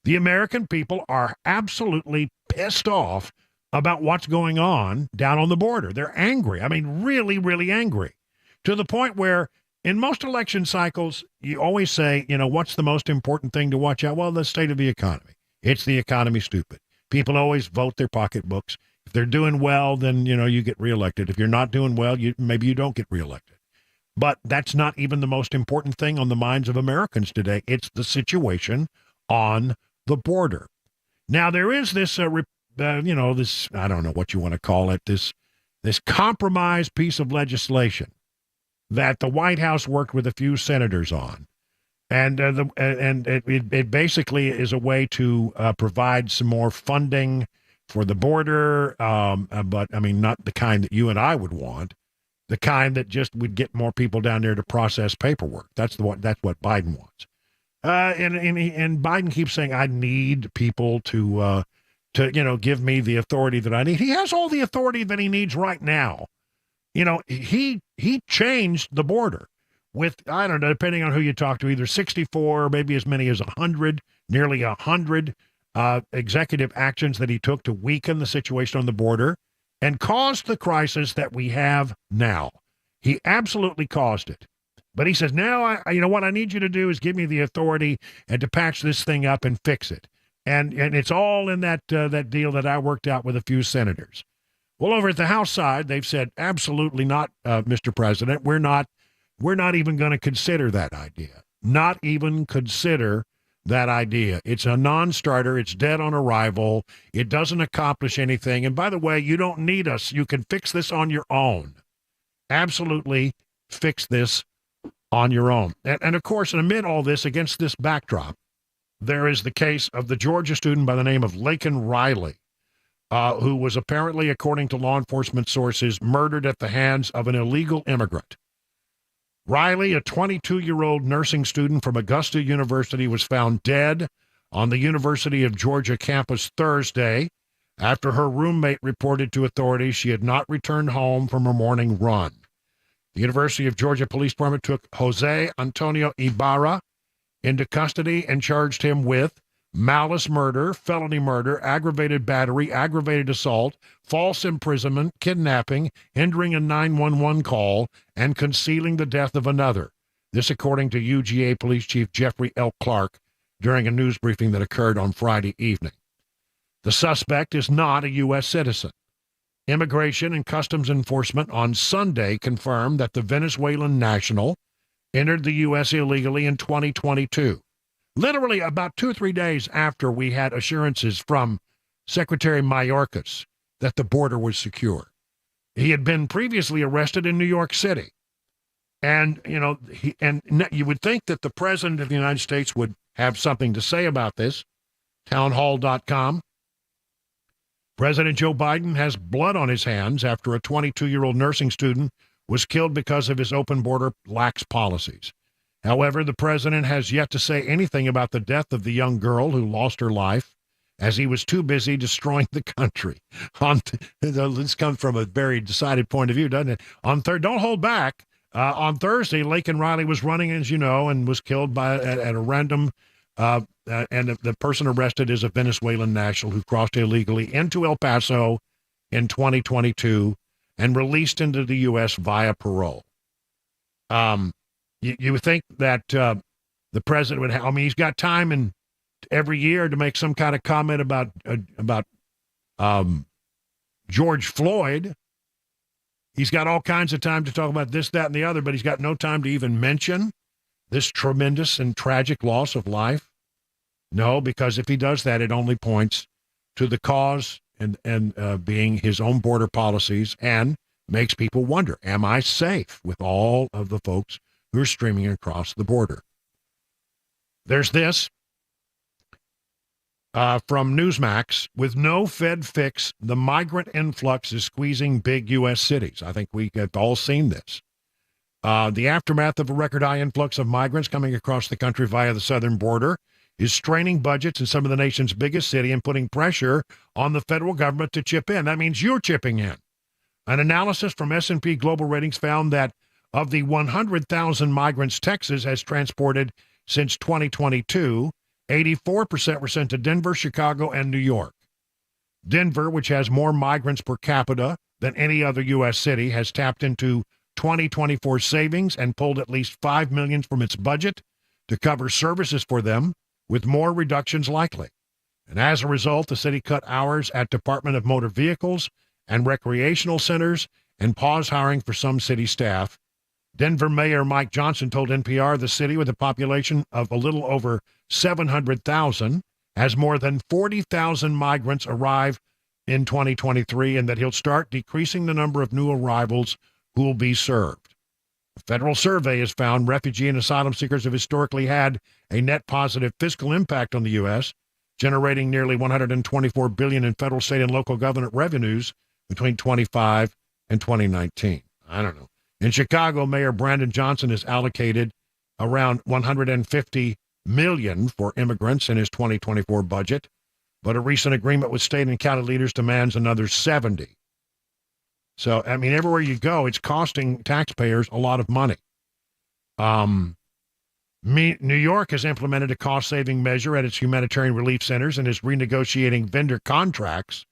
The American people are absolutely pissed off about what's going on down on the border. They're angry. Really, really angry. To the point where in most election cycles, you always say, what's the most important thing to watch out? Well, the state of the economy. It's the economy, stupid. People always vote their pocketbooks. If they're doing well, then, you get reelected. If you're not doing well, maybe you don't get reelected. But that's not even the most important thing on the minds of Americans today. It's the situation on the border. Now, there is this, this, I don't know what you want to call it, this compromise piece of legislation that the White House worked with a few senators on. And it basically is a way to provide some more funding for the border, but not the kind that you and I would want, the kind that just would get more people down there to process paperwork. That's what Biden wants. And Biden keeps saying, I need people to give me the authority that I need. He has all the authority that he needs right now. He changed the border with, I don't know, depending on who you talk to, either 64 or maybe as many as 100, nearly 100 executive actions that he took to weaken the situation on the border. and caused the crisis that we have now. He absolutely caused it. But he says, now, you know, what I need you to do is give me the authority and to patch this thing up and fix it. And it's all in that deal that I worked out with a few senators. Well, over at the House side, they've said, absolutely not, Mr. President. We're not even going to consider that idea. Not even consider that idea. It's a non-starter. It's dead on arrival. It doesn't accomplish anything. And by the way, you don't need us. You can fix this on your own. Absolutely fix this on your own. And of course, amid all this, against this backdrop, there is the case of the Georgia student by the name of Laken Riley, who was apparently, according to law enforcement sources, murdered at the hands of an illegal immigrant. Riley, a 22-year-old nursing student from Augusta University, was found dead on the University of Georgia campus Thursday after her roommate reported to authorities she had not returned home from her morning run. The University of Georgia Police Department took Jose Antonio Ibarra into custody and charged him with malice murder, felony murder, aggravated battery, aggravated assault, false imprisonment, kidnapping, hindering a 911 call, and concealing the death of another. This according to UGA Police Chief Jeffrey L. Clark during a news briefing that occurred on Friday evening. The suspect is not a U.S. citizen. Immigration and Customs Enforcement on Sunday confirmed that the Venezuelan national entered the U.S. illegally in 2022. Literally about 2 or 3 days after we had assurances from Secretary Mayorkas that the border was secure. He had been previously arrested in New York City. And, you know, you would think that the President of the United States would have something to say about this. Townhall.com. President Joe Biden has blood on his hands after a 22-year-old nursing student was killed because of his open border lax policies. However, the president has yet to say anything about the death of the young girl who lost her life as he was too busy destroying the country. This comes from a very decided point of view, doesn't it? Don't hold back. On Thursday, Laken Riley was running, as you know, and was killed at a random, and the person arrested is a Venezuelan national who crossed illegally into El Paso in 2022 and released into the U.S. via parole. You would think that the president would have, I mean, he's got time in every year to make some kind of comment about George Floyd. He's got all kinds of time to talk about this, that, and the other, but he's got no time to even mention this tremendous and tragic loss of life. No, because if he does that, it only points to the cause and being his own border policies and makes people wonder, am I safe with all of the folks who are streaming across the border? There's this from Newsmax. With no Fed fix, the migrant influx is squeezing big U.S. cities. I think we have all seen this. The aftermath of a record high influx of migrants coming across the country via the southern border is straining budgets in some of the nation's biggest cities and putting pressure on the federal government to chip in. That means you're chipping in. An analysis from S&P Global Ratings found that of the 100,000 migrants Texas has transported since 2022, 84% were sent to Denver, Chicago, and New York. Denver, which has more migrants per capita than any other U.S. city, has tapped into 2024 savings and pulled at least $5 million from its budget to cover services for them, with more reductions likely. And as a result, the city cut hours at Department of Motor Vehicles and recreational centers and paused hiring for some city staff. Denver Mayor Mike Johnson told NPR the city, with a population of a little over 700,000, has more than 40,000 migrants arrive in 2023, and that he'll start decreasing the number of new arrivals who will be served. A federal survey has found refugee and asylum seekers have historically had a net positive fiscal impact on the U.S., generating nearly $124 billion in federal, state, and local government revenues between 2025 and 2019. I don't know. In Chicago, Mayor Brandon Johnson has allocated around $150 million for immigrants in his 2024 budget, but a recent agreement with state and county leaders demands another 70. So, I mean, everywhere you go, it's costing taxpayers a lot of money. New York has implemented a cost-saving measure at its humanitarian relief centers and is renegotiating vendor contracts,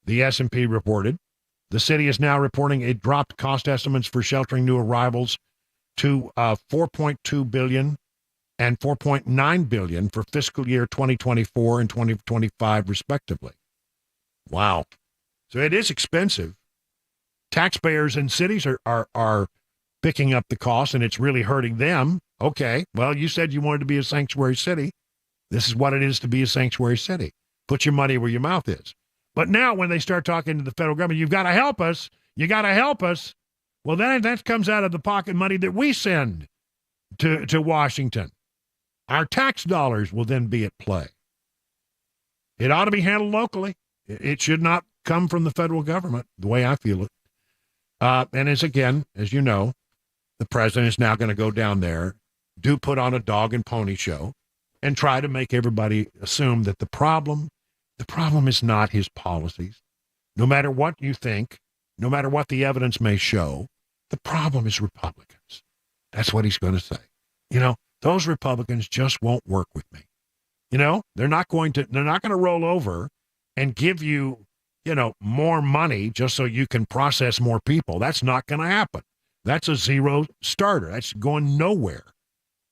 the S&P reported. The city is now reporting it dropped cost estimates for sheltering new arrivals to $4.2 billion and $4.9 billion for fiscal year 2024 and 2025, respectively. Wow. So it is expensive. Taxpayers in cities are picking up the cost, and it's really hurting them. Okay, well, you said you wanted to be a sanctuary city. This is what it is to be a sanctuary city. Put your money where your mouth is. But now when they start talking to the federal government, you've got to help us. You got to help us. Well, then that comes out of the pocket money that we send to Washington. Our tax dollars will then be at play. It ought to be handled locally. It should not come from the federal government, the way I feel it. And as you know, the president is now going to go down there, put on a dog and pony show, and try to make everybody assume that the problem is not his policies. No matter what you think, no matter what the evidence may show, the problem is Republicans. That's what he's going to say. Those Republicans just won't work with me. They're not going to roll over and give you, more money just so you can process more people. That's not going to happen. That's a zero starter. That's going nowhere.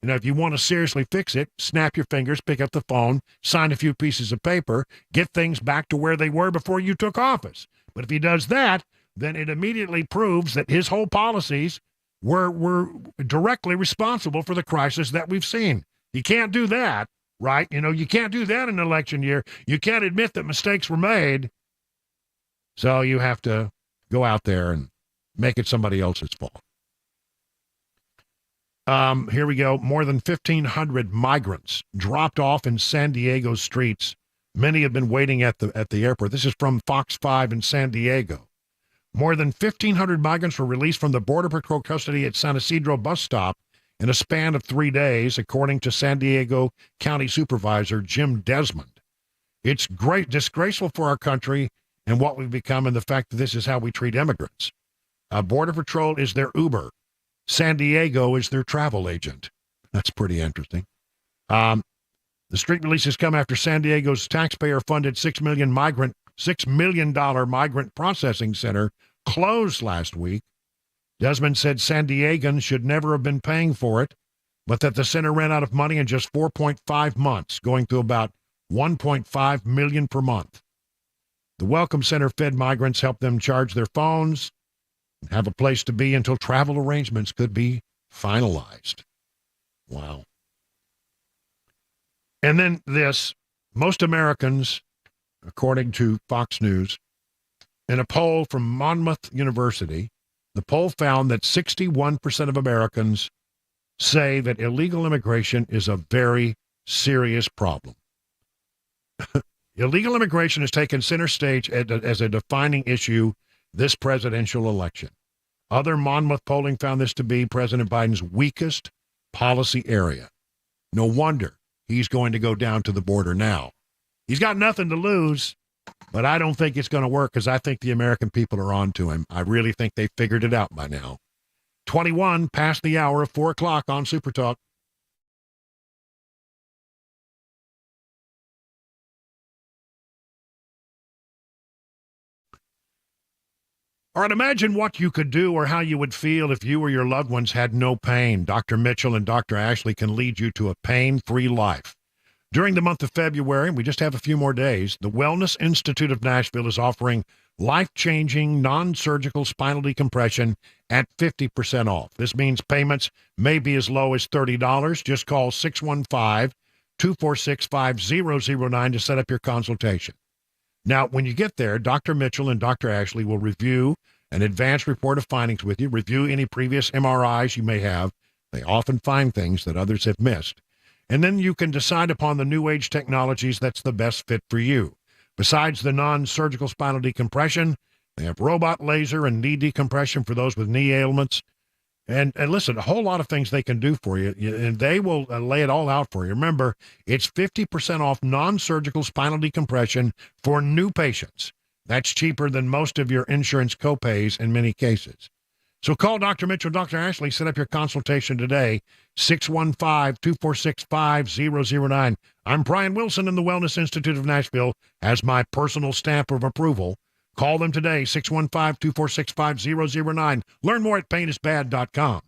If you want to seriously fix it, snap your fingers, pick up the phone, sign a few pieces of paper, get things back to where they were before you took office. But if he does that, then it immediately proves that his whole policies were directly responsible for the crisis that we've seen. You can't do that, right? You can't do that in an election year. You can't admit that mistakes were made. So you have to go out there and make it somebody else's fault. Here we go. More than 1,500 migrants dropped off in San Diego streets. Many have been waiting at the airport. This is from Fox 5 in San Diego. More than 1,500 migrants were released from the Border Patrol custody at San Isidro bus stop in a span of 3 days, according to San Diego County Supervisor Jim Desmond. It's disgraceful for our country and what we've become, and the fact that this is how we treat immigrants. Border Patrol is their Uber. San Diego is their travel agent. That's pretty interesting. The street releases come after San Diego's taxpayer-funded $6 million migrant processing center closed last week. Desmond said San Diegans should never have been paying for it, but that the center ran out of money in just 4.5 months, going to about $1.5 million per month. The Welcome Center fed migrants, helped them charge their phones, and have a place to be until travel arrangements could be finalized. Wow. And then this, most Americans, according to Fox News, in a poll from Monmouth University, the poll found that 61% of Americans say that illegal immigration is a very serious problem. Illegal immigration has taken center stage as a defining issue this presidential election. Other Monmouth polling found this to be President Biden's weakest policy area. No wonder he's going to go down to the border now. He's got nothing to lose, but I don't think it's going to work because I think the American people are on to him. I really think they figured it out by now. 21 past the hour of 4 o'clock on Super Talk. All right, imagine what you could do or how you would feel if you or your loved ones had no pain. Dr. Mitchell and Dr. Ashley can lead you to a pain-free life. During the month of February, we just have a few more days, the Wellness Institute of Nashville is offering life-changing, non-surgical spinal decompression at 50% off. This means payments may be as low as $30. Just call 615-246-5009 to set up your consultation. Now, when you get there, Dr. Mitchell and Dr. Ashley will review an advanced report of findings with you, review any previous MRIs you may have. They often find things that others have missed. And then you can decide upon the new age technologies that's the best fit for you. Besides the non-surgical spinal decompression, they have robot laser and knee decompression for those with knee ailments. And listen, a whole lot of things they can do for you, and they will lay it all out for you. Remember, it's 50% off non-surgical spinal decompression for new patients. That's cheaper than most of your insurance copays in many cases. So call Dr. Mitchell, Dr. Ashley, set up your consultation today, 615-246-5009. I'm Brian Wilson, and the Wellness Institute of Nashville has my personal stamp of approval Call them today, 615-246-5009. Learn more at painisbad.com.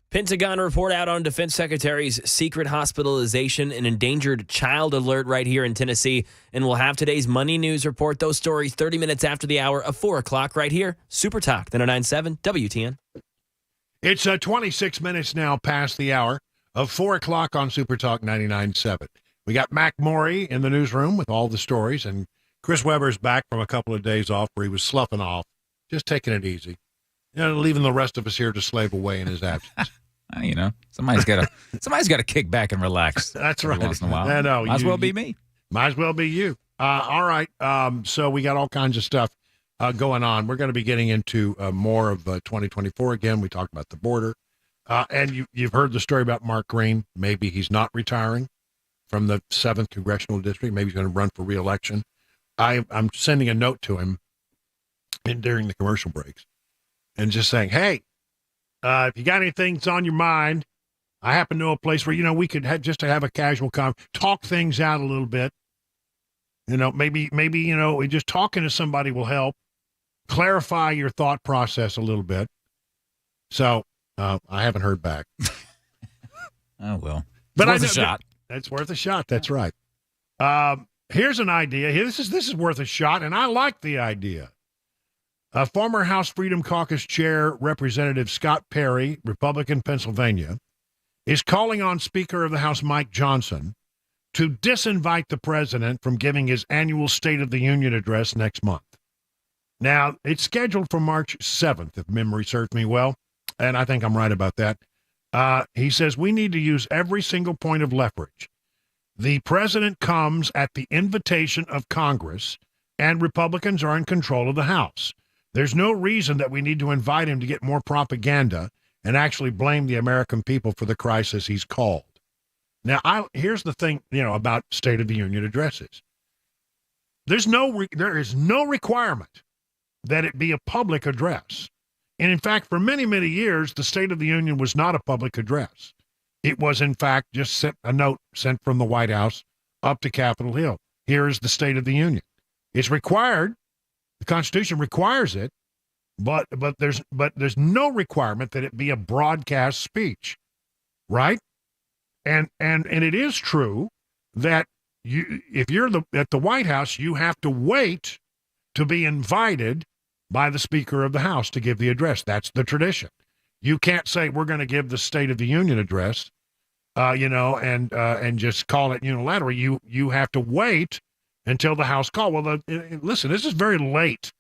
Pentagon report out on Defense Secretary's secret hospitalization and endangered child alert right here in Tennessee. And we'll have today's Money News report. Those stories 30 minutes after the hour of 4 o'clock right here. Super Talk, 997 WTN. It's 26 minutes now past the hour of 4 o'clock on Super Talk 99.7. We got Mac Morey in the newsroom with all the stories, and Chris Webber's back from a couple of days off where he was sloughing off, just taking it easy. Leaving the rest of us here to slave away in his absence. Somebody's got to kick back and relax. That's every right. Once in a while. I know. Might as well be me. Might as well be you. All right. So we got all kinds of stuff going on. We're going to be getting into more of 2024 again. We talked about the border, and you've heard the story about Mark Green. Maybe he's not retiring from the 7th Congressional District. Maybe he's going to run for re-election. I'm sending a note to him during the commercial breaks, and just saying, hey, if you got anything that's on your mind, I happen to know a place where, we could just have a casual talk things out a little bit. Maybe, just talking to somebody will help clarify your thought process a little bit. So I haven't heard back. Oh, well. But worth a shot. That's worth a shot. That's right. Here's an idea. This is worth a shot, and I like the idea. Former House Freedom Caucus Chair Representative Scott Perry, Republican, Pennsylvania, is calling on Speaker of the House Mike Johnson to disinvite the president from giving his annual State of the Union address next month. Now, it's scheduled for March 7th, if memory serves me well, and I think I'm right about that. He says we need to use every single point of leverage. The president comes at the invitation of Congress, and Republicans are in control of the House. There's no reason that we need to invite him to get more propaganda and actually blame the American people for the crisis he's called. Now, here's the thing, about State of the Union addresses. There is no requirement that it be a public address. And in fact, for many, many years, the State of the Union was not a public address. It was, in fact, just a note sent from the White House up to Capitol Hill. Here is the State of the Union. It's required. The Constitution requires it, but there's no requirement that it be a broadcast speech, right? And it is true that if you're at the White House, you have to wait to be invited by the Speaker of the House to give the address. That's the tradition. You can't say we're going to give the State of the Union address, and just call it unilaterally. You have to wait until the House call. Well, listen, this is very late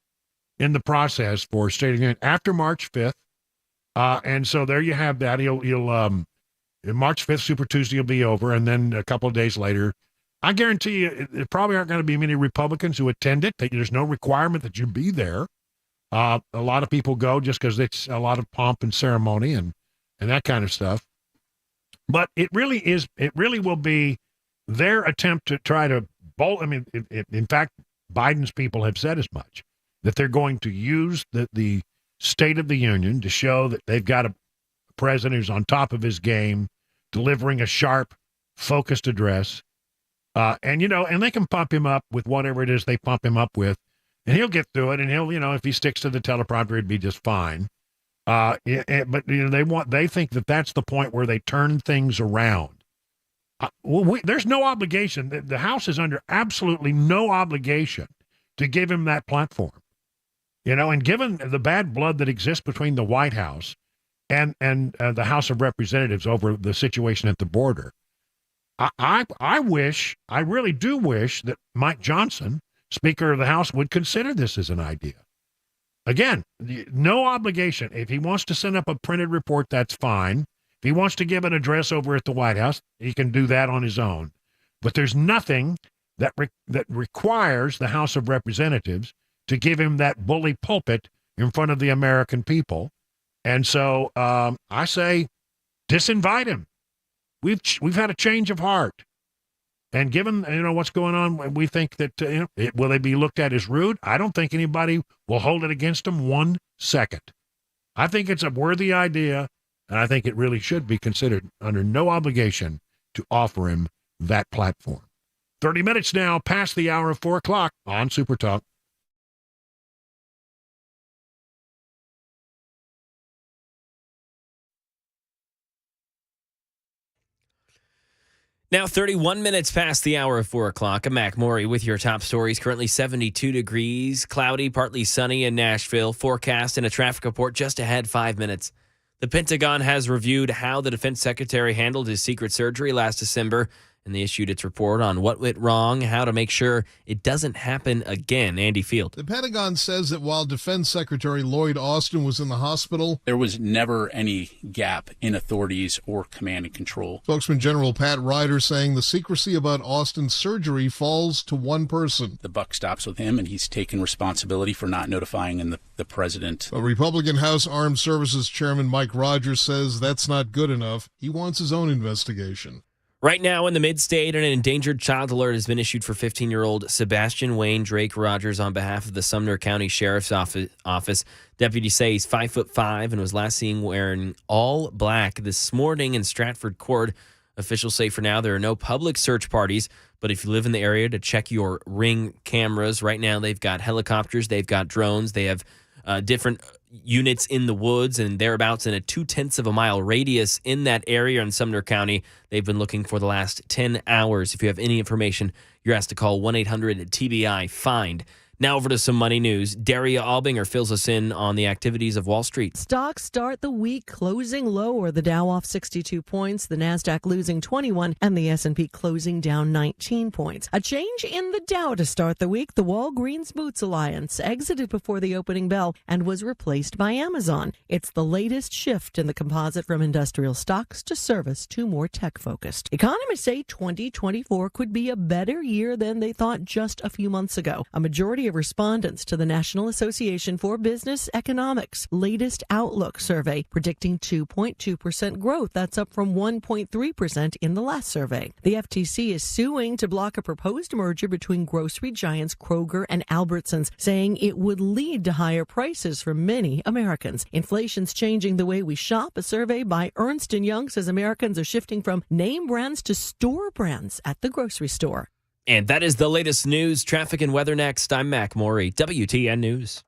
in the process for State of the Union after March 5th, and so there you have that. March 5th, Super Tuesday will be over, and then a couple of days later, I guarantee you, there probably aren't going to be many Republicans who attend it. There's no requirement that you be there. A lot of people go just because it's a lot of pomp and ceremony and that kind of stuff. But it really will be their attempt to try to in fact, Biden's people have said as much, that they're going to use the State of the Union to show that they've got a president who's on top of his game, delivering a sharp, focused address. And they can pump him up with whatever it is they pump him up with, and he'll get through it, and he'll, if he sticks to the teleprompter, it'd be just fine. But they think that that's the point where they turn things around. There's no obligation. The House is under absolutely no obligation to give him that platform. And given the bad blood that exists between the White House and the House of Representatives over the situation at the border, I really do wish that Mike Johnson, Speaker of the House, would consider this as an idea. Again, no obligation. If he wants to send up a printed report, that's fine. If he wants to give an address over at the White House, he can do that on his own. But there's nothing that requires the House of Representatives to give him that bully pulpit in front of the American people. And so I say, disinvite him. We've had a change of heart. And given, what's going on, we think that, will they be looked at as rude? I don't think anybody will hold it against them 1 second. I think it's a worthy idea, and I think it really should be considered under no obligation to offer him that platform. 30 minutes now past the hour of 4 o'clock on Super Talk. Now, 31 minutes past the hour of 4 o'clock. I'm Mac Maury with your top stories. Currently 72 degrees, cloudy, partly sunny in Nashville. Forecast and a traffic report just ahead 5 minutes. The Pentagon has reviewed how the defense secretary handled his secret surgery last December, and they issued its report on what went wrong, how to make sure it doesn't happen again. Andy Field. The Pentagon says that while Defense Secretary Lloyd Austin was in the hospital, there was never any gap in authorities or command and control. Spokesman General Pat Ryder saying the secrecy about Austin's surgery falls to one person. The buck stops with him, and he's taken responsibility for not notifying the president. A Republican House Armed Services Chairman Mike Rogers says that's not good enough. He wants his own investigation. Right now in the mid-state, an endangered child alert has been issued for 15-year-old Sebastian Wayne Drake Rogers on behalf of the Sumner County Sheriff's Office. Deputies say he's 5'5" and was last seen wearing all black this morning in Stratford Court. Officials say for now there are no public search parties, but if you live in the area, to check your Ring cameras. Right now they've got helicopters, they've got drones, they have different units in the woods and thereabouts in a 0.2 of a mile radius in that area in Sumner County. They've been looking for the last 10 hours. If you have any information, you're asked to call 1-800-TBI-FIND. Now over to some money news. Daria Albinger fills us in on the activities of Wall Street. Stocks start the week closing lower. The Dow off 62 points, the Nasdaq losing 21, and the S&P closing down 19 points. A change in the Dow to start the week. The Walgreens Boots Alliance exited before the opening bell and was replaced by Amazon. It's the latest shift in the composite from industrial stocks to service to more tech-focused. Economists say 2024 could be a better year than they thought just a few months ago. A majority of respondents to the National Association for Business Economics' latest Outlook survey predicting 2.2% growth. That's up from 1.3% in the last survey. The FTC is suing to block a proposed merger between grocery giants Kroger and Albertsons, saying it would lead to higher prices for many Americans. Inflation's changing the way we shop. A survey by Ernst & Young says Americans are shifting from name brands to store brands at the grocery store. And that is the latest news, traffic, and weather next. I'm Mac Morey, WTN News.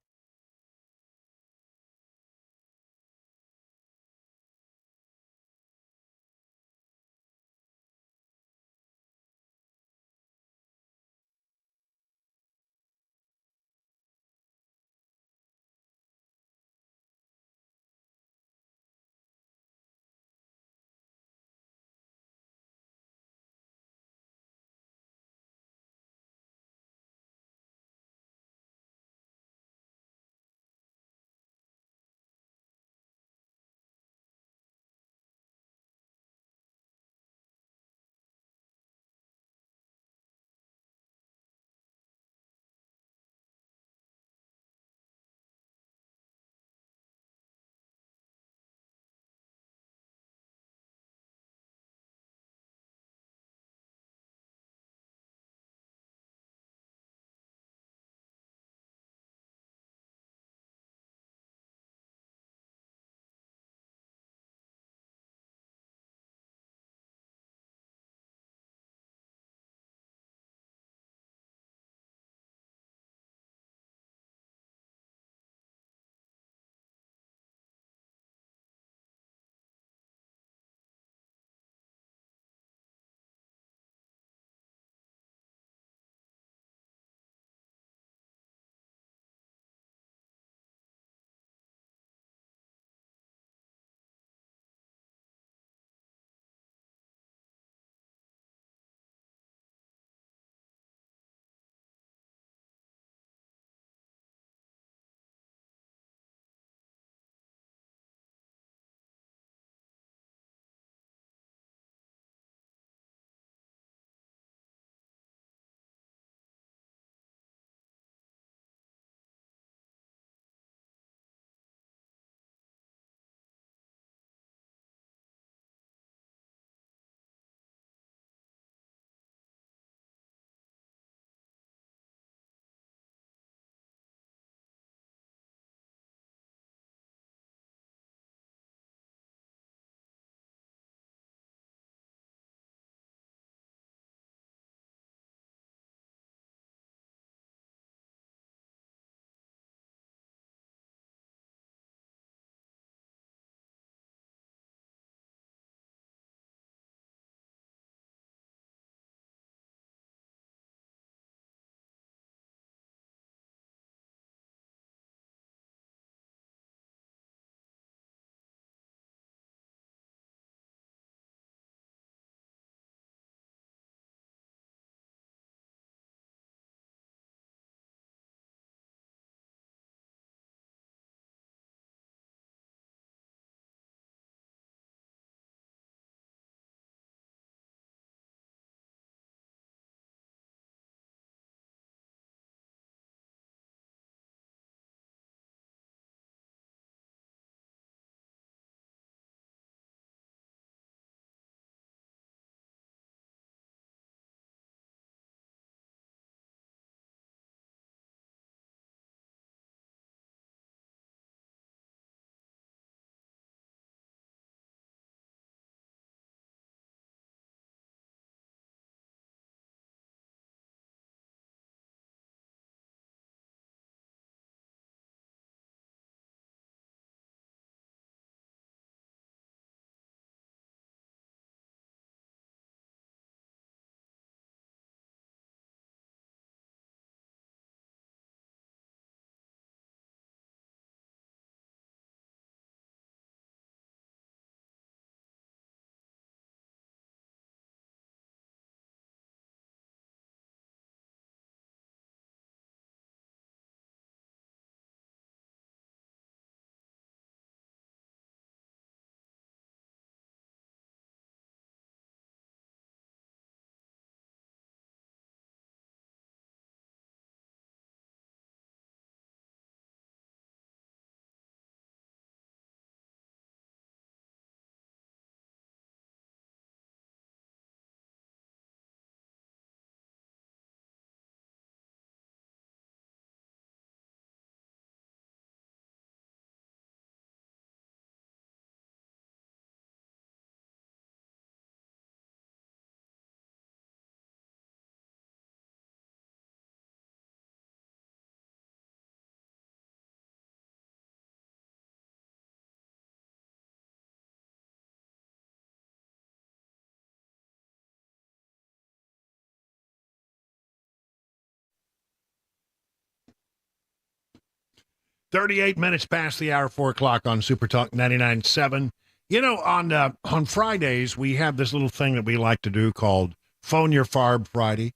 38 minutes past the hour, 4 o'clock on Super Talk 99.7. You know, on Fridays, we have this little thing that we like to do called Phone Your Farb Friday.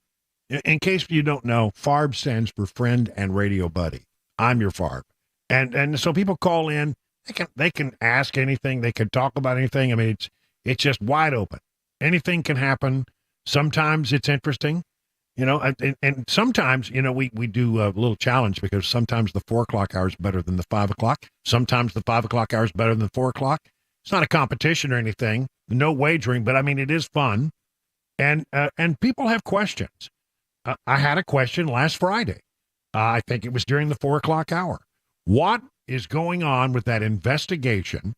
In case you don't know, FARB stands for Friend and Radio Buddy. I'm your FARB. And so people call in. They can ask anything. They can talk about anything. I mean, it's just wide open. Anything can happen. Sometimes it's interesting, you know, and sometimes, you know, we do a little challenge because sometimes the 4 o'clock hour is better than the 5 o'clock. Sometimes the 5 o'clock hour is better than the 4 o'clock. It's not a competition or anything. No wagering, but I mean, it is fun. And people have questions. I had a question last Friday. I think it was during the 4 o'clock hour. What is going on with that investigation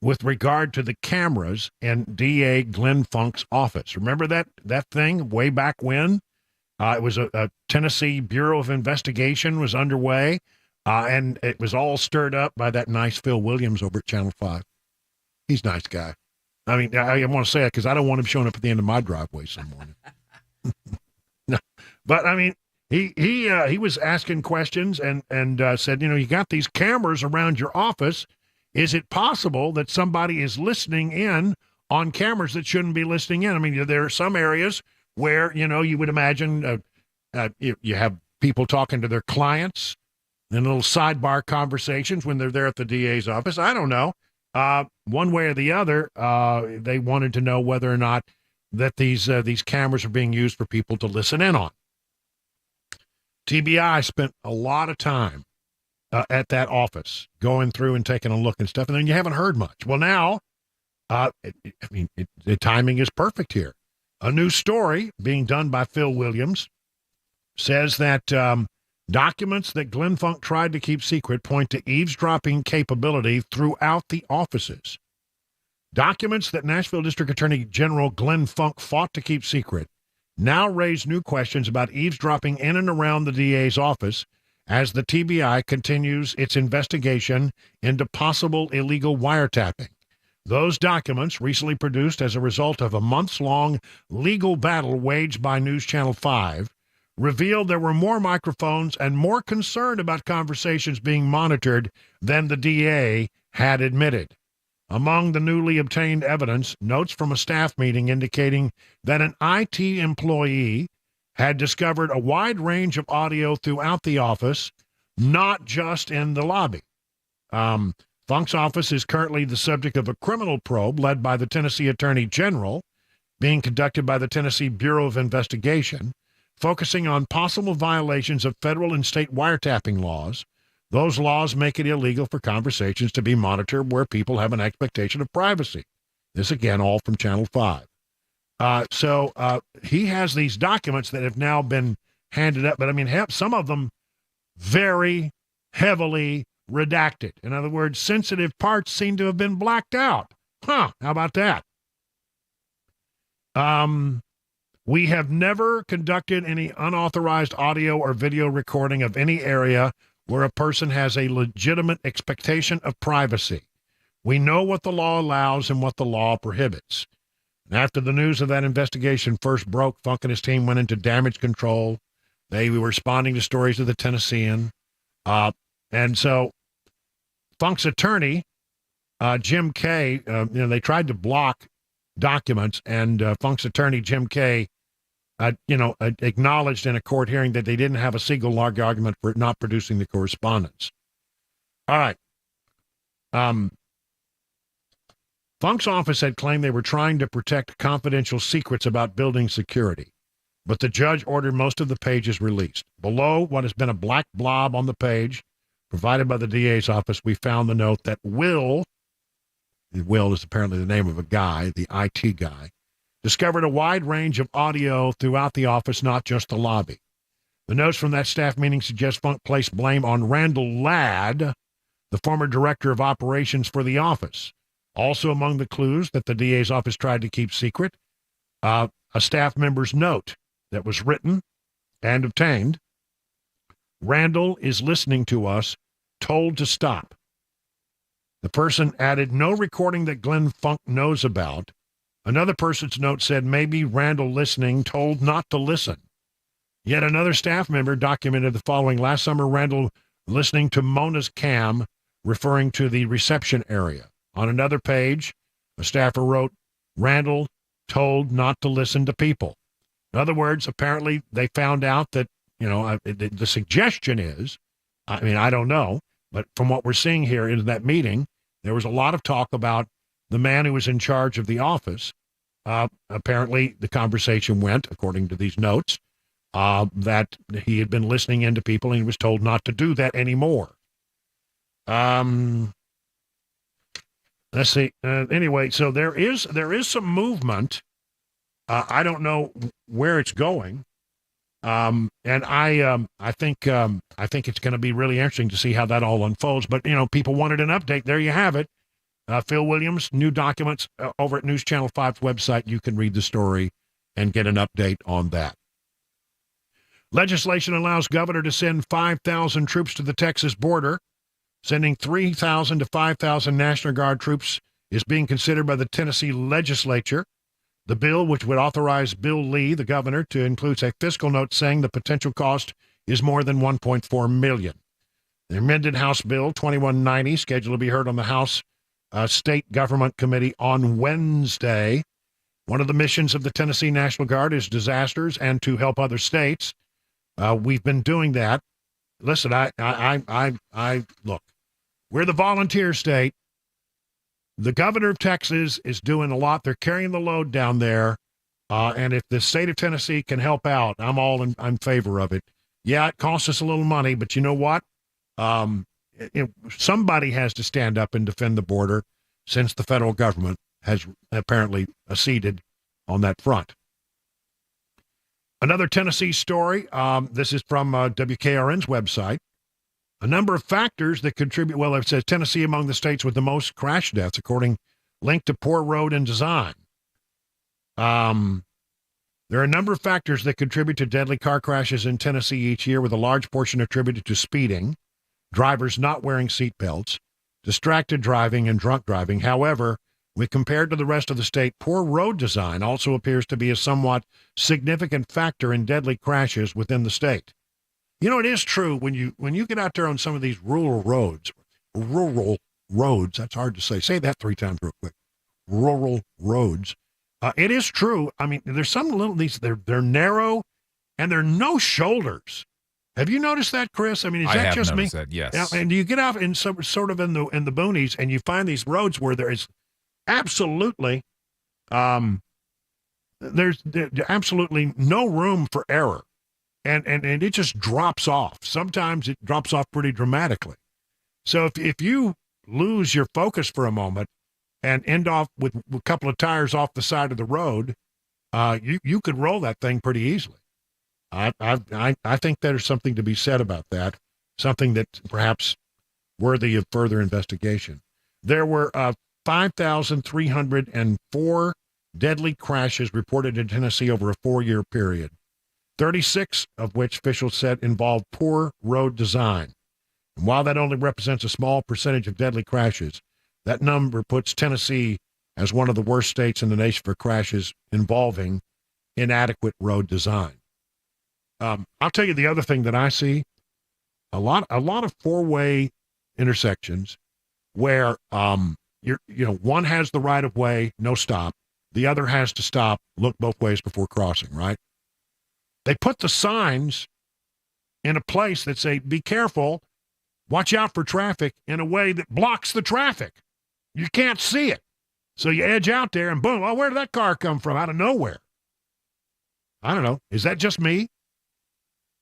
with regard to the cameras in DA Glenn Funk's office? Remember that thing way back when? It was a Tennessee Bureau of Investigation was underway, and it was all stirred up by that nice Phil Williams over at Channel 5. He's a nice guy. I mean, I want to say it because I don't want him showing up at the end of my driveway some morning. No, but I mean, he was asking questions and said, you know, you got these cameras around your office. Is it possible that somebody is listening in on cameras that shouldn't be listening in? I mean, there are some areas where, you know, you would imagine you have people talking to their clients and little sidebar conversations when they're there at the DA's office. I don't know. One way or the other, they wanted to know whether or not that these cameras are being used for people to listen in on. TBI spent a lot of time at that office going through and taking a look and stuff, and then you haven't heard much. Well, now, the timing is perfect here. A new story being done by Phil Williams says that documents that Glenn Funk tried to keep secret point to eavesdropping capability throughout the offices. Documents that Nashville District Attorney General Glenn Funk fought to keep secret now raise new questions about eavesdropping in and around the DA's office as the TBI continues its investigation into possible illegal wiretapping. Those documents, recently produced as a result of a months-long legal battle waged by News Channel 5, revealed there were more microphones and more concern about conversations being monitored than the DA had admitted. Among the newly obtained evidence, notes from a staff meeting indicating that an IT employee had discovered a wide range of audio throughout the office, not just in the lobby. Funk's office is currently the subject of a criminal probe led by the Tennessee Attorney General, being conducted by the Tennessee Bureau of Investigation, focusing on possible violations of federal and state wiretapping laws. Those laws make it illegal for conversations to be monitored where people have an expectation of privacy. This, again, all from Channel 5. So he has these documents that have now been handed up, but I mean, some of them very heavily redacted. In other words, sensitive parts seem to have been blacked out. How about that? We have never conducted any unauthorized audio or video recording of any area where a person has a legitimate expectation of privacy. We know what the law allows and what the law prohibits. After the news of that investigation first broke, Funk and his team went into damage control. They were responding to stories of the Tennessean. And so Funk's attorney, Jim Kay, they tried to block documents, and Funk's attorney, Jim Kay, acknowledged in a court hearing that they didn't have a single argument for not producing the correspondence. All right. Funk's office had claimed they were trying to protect confidential secrets about building security, but the judge ordered most of the pages released. Below what has been a black blob on the page provided by the DA's office, we found the note that Will is apparently the name of a guy, the IT guy, discovered a wide range of audio throughout the office, not just the lobby. The notes from that staff meeting suggest Funk placed blame on Randall Ladd, the former director of operations for the office. Also among the clues that the DA's office tried to keep secret, a staff member's note that was written and obtained. Randall is listening to us, told to stop. The person added no recording that Glenn Funk knows about. Another person's note said maybe Randall listening, told not to listen. Yet another staff member documented the following. Last summer, Randall listening to Mona's cam, referring to the reception area. On another page, a staffer wrote, Randall told not to listen to people. In other words, apparently they found out that, the suggestion is, I don't know, but from what we're seeing here in that meeting, there was a lot of talk about the man who was in charge of the office. Apparently the conversation went, according to these notes, that he had been listening in to people and he was told not to do that anymore. Let's see. Anyway, so there is some movement. I don't know where it's going. And I think it's going to be really interesting to see how that all unfolds. But, people wanted an update. There you have it. Phil Williams, new documents over at News Channel 5's website. You can read the story and get an update on that. Legislation allows governor to send 5,000 troops to the Texas border. Sending 3,000 to 5,000 National Guard troops is being considered by the Tennessee legislature. The bill, which would authorize Bill Lee, the governor, to include a fiscal note saying the potential cost is more than $1.4 million. The amended House Bill 2190, scheduled to be heard on the House State Government Committee on Wednesday. One of the missions of the Tennessee National Guard is disasters and to help other states. We've been doing that. Listen, I look, we're the volunteer state. The governor of Texas is doing a lot. They're carrying the load down there. And if the state of Tennessee can help out, I'm all in favor of it. Yeah, it costs us a little money, but you know what? Somebody has to stand up and defend the border since the federal government has apparently acceded on that front. Another Tennessee story. This is from WKRN's website. A number of factors that contribute. Well, it says Tennessee among the states with the most crash deaths, according linked to poor road and design. There are a number of factors that contribute to deadly car crashes in Tennessee each year, with a large portion attributed to speeding, drivers not wearing seatbelts, distracted driving, and drunk driving. However, when compared to the rest of the state, poor road design also appears to be a somewhat significant factor in deadly crashes within the state. It is true when you get out there on some of these rural roads, that's hard to say. Say that 3 times real quick. Rural roads. It is true. I mean, there's some little, they're narrow and there are no shoulders. Have you noticed that, Chris? I mean, is that just me? That, yes. Now, and you get out in sort of in the boonies and you find these roads where there is absolutely, there's absolutely no room for error. And it just drops off. Sometimes it drops off pretty dramatically. So if you lose your focus for a moment and end off with a couple of tires off the side of the road, you could roll that thing pretty easily. I think there's something to be said about that, something that's perhaps worthy of further investigation. There were 5,304 deadly crashes reported in Tennessee over a 4-year period. 36 of which officials said involved poor road design. And while that only represents a small percentage of deadly crashes, that number puts Tennessee as one of the worst states in the nation for crashes involving inadequate road design. I'll tell you the other thing that I see, a lot of 4-way intersections where one has the right of way, no stop, the other has to stop, look both ways before crossing, right? They put the signs in a place that say, be careful, watch out for traffic, in a way that blocks the traffic. You can't see it. So you edge out there and boom, oh, where did that car come from? Out of nowhere. I don't know. Is that just me?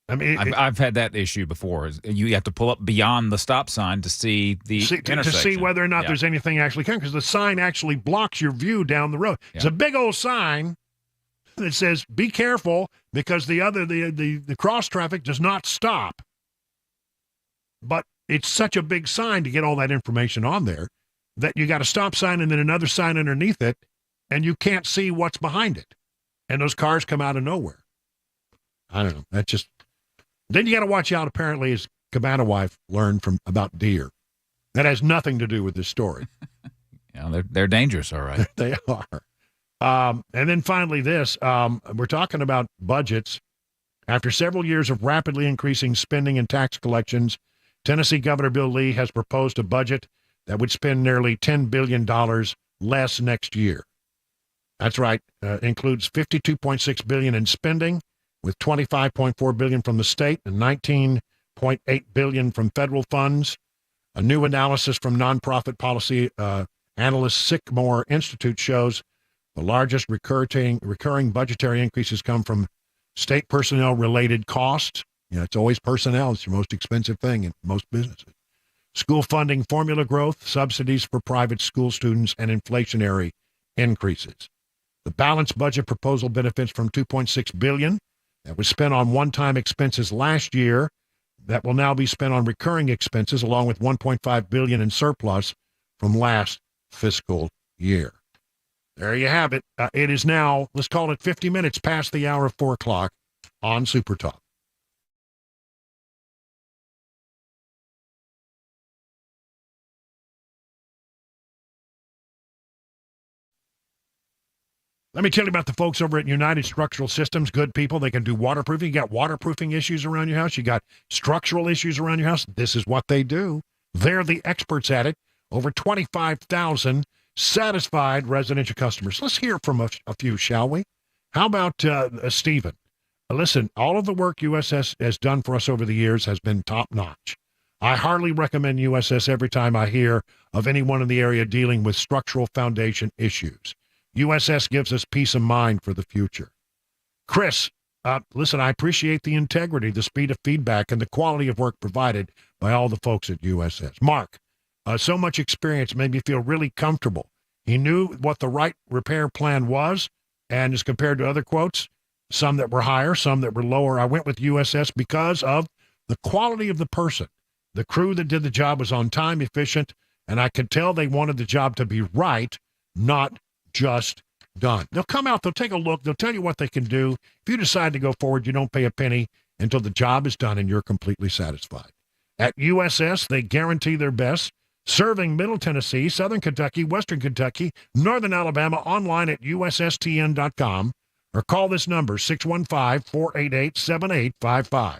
I mean, I've had that issue before. You have to pull up beyond the stop sign to see the intersection. To see whether or not there's anything actually coming, because the sign actually blocks your view down the road. Yeah. It's a big old sign that says, be careful, because the cross traffic does not stop. But it's such a big sign to get all that information on there that you got a stop sign and then another sign underneath it, and you can't see what's behind it. And those cars come out of nowhere. I don't know. Then you got to watch out, apparently, as Cabana wife learned about deer. That has nothing to do with this story. Yeah, they're dangerous, all right. They are. And then finally this, we're talking about budgets. After several years of rapidly increasing spending and tax collections, Tennessee Governor Bill Lee has proposed a budget that would spend nearly $10 billion less next year. That's right. Includes $52.6 billion in spending, with $25.4 billion from the state and $19.8 billion from federal funds. A new analysis from nonprofit policy analyst Sycamore Institute shows the largest recurring budgetary increases come from state personnel-related costs. It's always personnel. It's your most expensive thing in most businesses. School funding formula growth, subsidies for private school students, and inflationary increases. The balanced budget proposal benefits from $2.6 billion that was spent on one-time expenses last year that will now be spent on recurring expenses, along with $1.5 billion in surplus from last fiscal year. There you have it. It is now, let's call it 50 minutes past the hour of 4 o'clock on Super Talk. Let me tell you about the folks over at United Structural Systems. Good people. They can do waterproofing. You got waterproofing issues around your house. You got structural issues around your house. This is what they do. They're the experts at it. Over 25,000 satisfied residential customers. Let's hear from a few, shall we? How about Stephen? Listen, all of the work USS has done for us over the years has been top-notch. I hardly recommend USS every time I hear of anyone in the area dealing with structural foundation issues. USS gives us peace of mind for the future. Chris, listen, I appreciate the integrity, the speed of feedback, and the quality of work provided by all the folks at USS. Mark, so much experience made me feel really comfortable. He knew what the right repair plan was, and as compared to other quotes, some that were higher, some that were lower, I went with USS because of the quality of the person. The crew that did the job was on time, efficient, and I could tell they wanted the job to be right, not just done. They'll come out, they'll take a look, they'll tell you what they can do. If you decide to go forward, you don't pay a penny until the job is done and you're completely satisfied. At USS, they guarantee their best, serving Middle Tennessee, Southern Kentucky, Western Kentucky, Northern Alabama, online at USSTN.com, or call this number, 615-488-7855.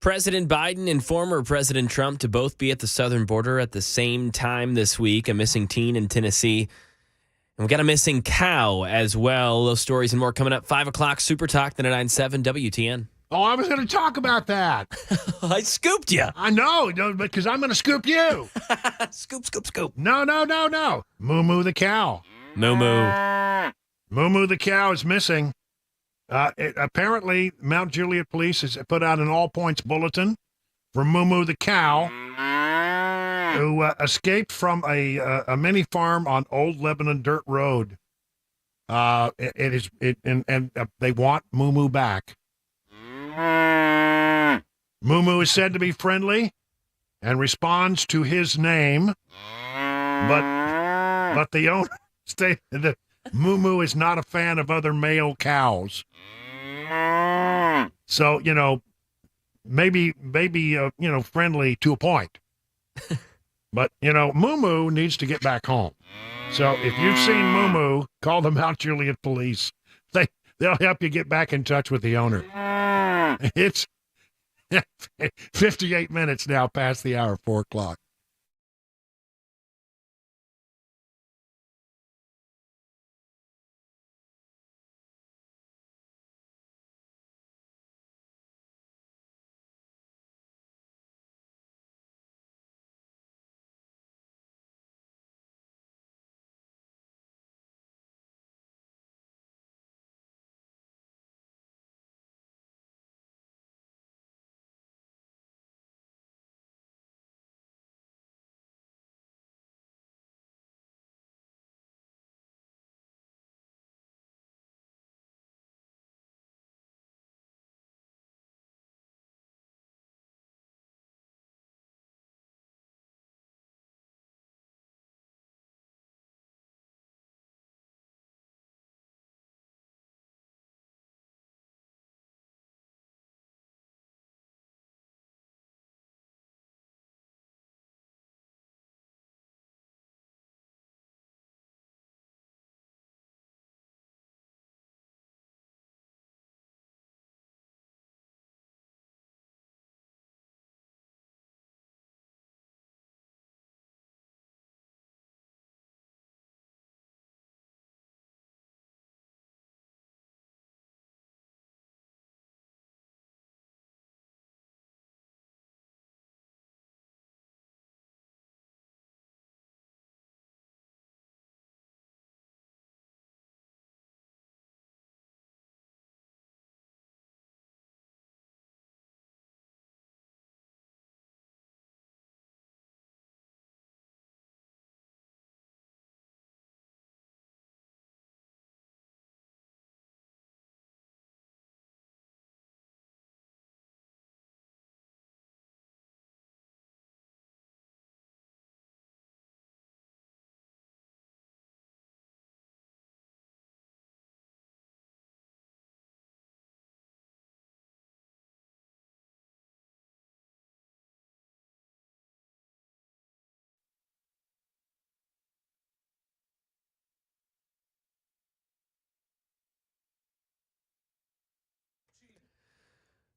President Biden and former President Trump to both be at the southern border at the same time this week. A missing teen in Tennessee. And we got a missing cow as well. Those stories and more coming up. 5 o'clock, Super Talk, 99.7 WTN. Oh, I was going to talk about that. I scooped you. I know, because I'm going to scoop you. Scoop, scoop, scoop. No. Moo the cow. Moo. Moo the cow is missing. Apparently, Mount Juliet Police has put out an all-points bulletin for Moo the cow, who escaped from a mini farm on Old Lebanon Dirt Road. And they want Moo back. Moo is said to be friendly and responds to his name, but the owner stated that Moo is not a fan of other male cows. So, maybe friendly to a point. But, Moo needs to get back home. So if you've seen Moo, call the Mount Juliet Police. They'll help you get back in touch with the owner. It's 58 minutes now past the hour, 4 o'clock.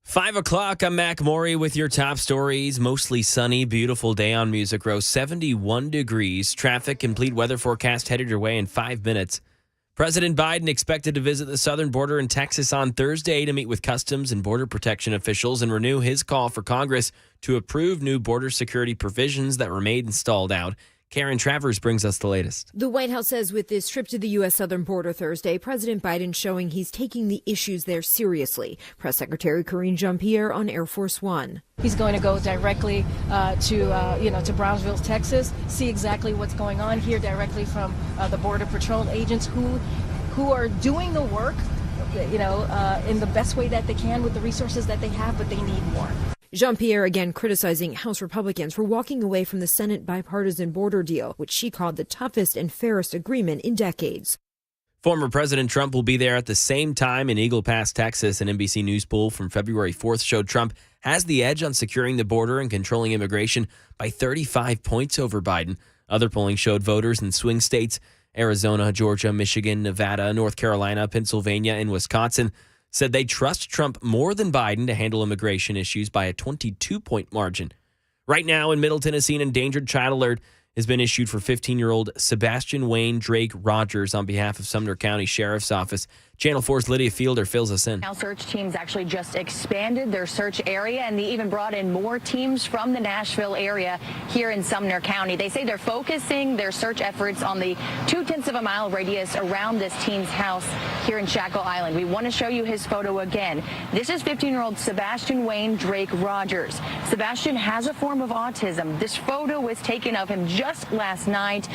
Five o'clock, I'm Mac Maury with your top stories. Mostly sunny, beautiful day on Music Row. 71 degrees. Traffic, complete weather forecast headed your way in 5 minutes. President Biden expected to visit the southern border in Texas on Thursday to meet with Customs and Border Protection officials and renew his call for Congress to approve new border security provisions that remain stalled out. Karen Travers brings us the latest. The White House says with this trip to the U.S. southern border Thursday, President Biden showing he's taking the issues there seriously. Press Secretary Karine Jean-Pierre on Air Force One. He's going to go directly to Brownsville, Texas, see exactly what's going on here directly from the Border Patrol agents who are doing the work, in the best way that they can with the resources that they have, but they need more. Jean-Pierre again criticizing House Republicans for walking away from the Senate bipartisan border deal, which she called the toughest and fairest agreement in decades. Former President Trump will be there at the same time in Eagle Pass, Texas. An NBC News poll from February 4th showed Trump has the edge on securing the border and controlling immigration by 35 points over Biden. Other polling showed voters in swing states, Arizona, Georgia, Michigan, Nevada, North Carolina, Pennsylvania, and Wisconsin, said they trust Trump more than Biden to handle immigration issues by a 22-point margin. Right now in Middle Tennessee, an endangered child alert has been issued for 15-year-old Sebastian Wayne Drake Rogers on behalf of Sumner County Sheriff's Office. Channel 4's Lydia Fielder fills us in. Now search teams actually just expanded their search area, and they even brought in more teams from the Nashville area here in Sumner County. They say they're focusing their search efforts on the 0.2 mile radius around this teen's house here in Shackle Island. We want to show you his photo again. This is 15-year-old Sebastian Wayne Drake Rogers. Sebastian has a form of autism. This photo was taken of him just last night.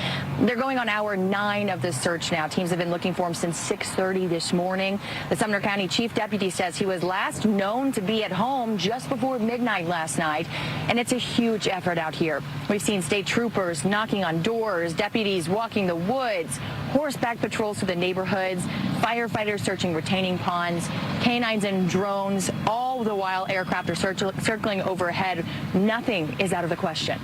They're going on hour 9 of the search now. Teams have been looking for him since 6:30 this morning. The Sumner County Chief Deputy says he was last known to be at home just before midnight last night, and it's a huge effort out here. We've seen state troopers knocking on doors, deputies walking the woods, horseback patrols through the neighborhoods, firefighters searching retaining ponds, canines and drones, all the while aircraft are circling overhead. Nothing is out of the question.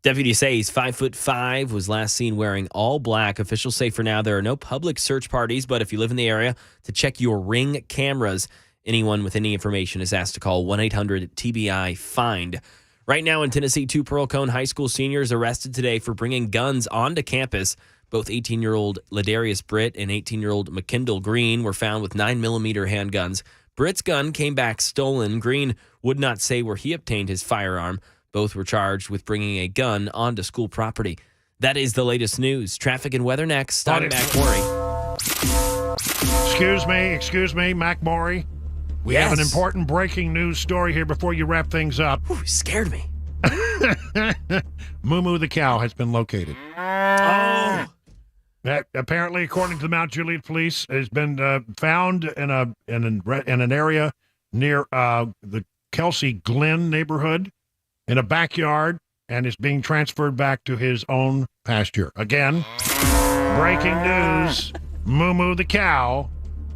Deputies say he's 5'5", was last seen wearing all black. Officials say for now there are no public search parties, but if you live in the area, to check your Ring cameras. Anyone with any information is asked to call 1-800-TBI-FIND. Right now in Tennessee, 2 Pearl Cone High School seniors arrested today for bringing guns onto campus. Both 18-year-old Ladarius Britt and 18-year-old McKendall Green were found with 9mm handguns. Britt's gun came back stolen. Green would not say where he obtained his firearm. Both were charged with bringing a gun onto school property. That is the latest news. Traffic and weather next. I'm Mac Maury. Excuse me, Mac Maury. We have an important breaking news story here before you wrap things up. Ooh, scared me. Moo Moo the cow has been located. Oh. That apparently, according to the Mount Juliet police, has been found in an area near the Kelsey Glen neighborhood in a backyard, and is being transferred back to his own pasture. Again, breaking news: Moo Moo the cow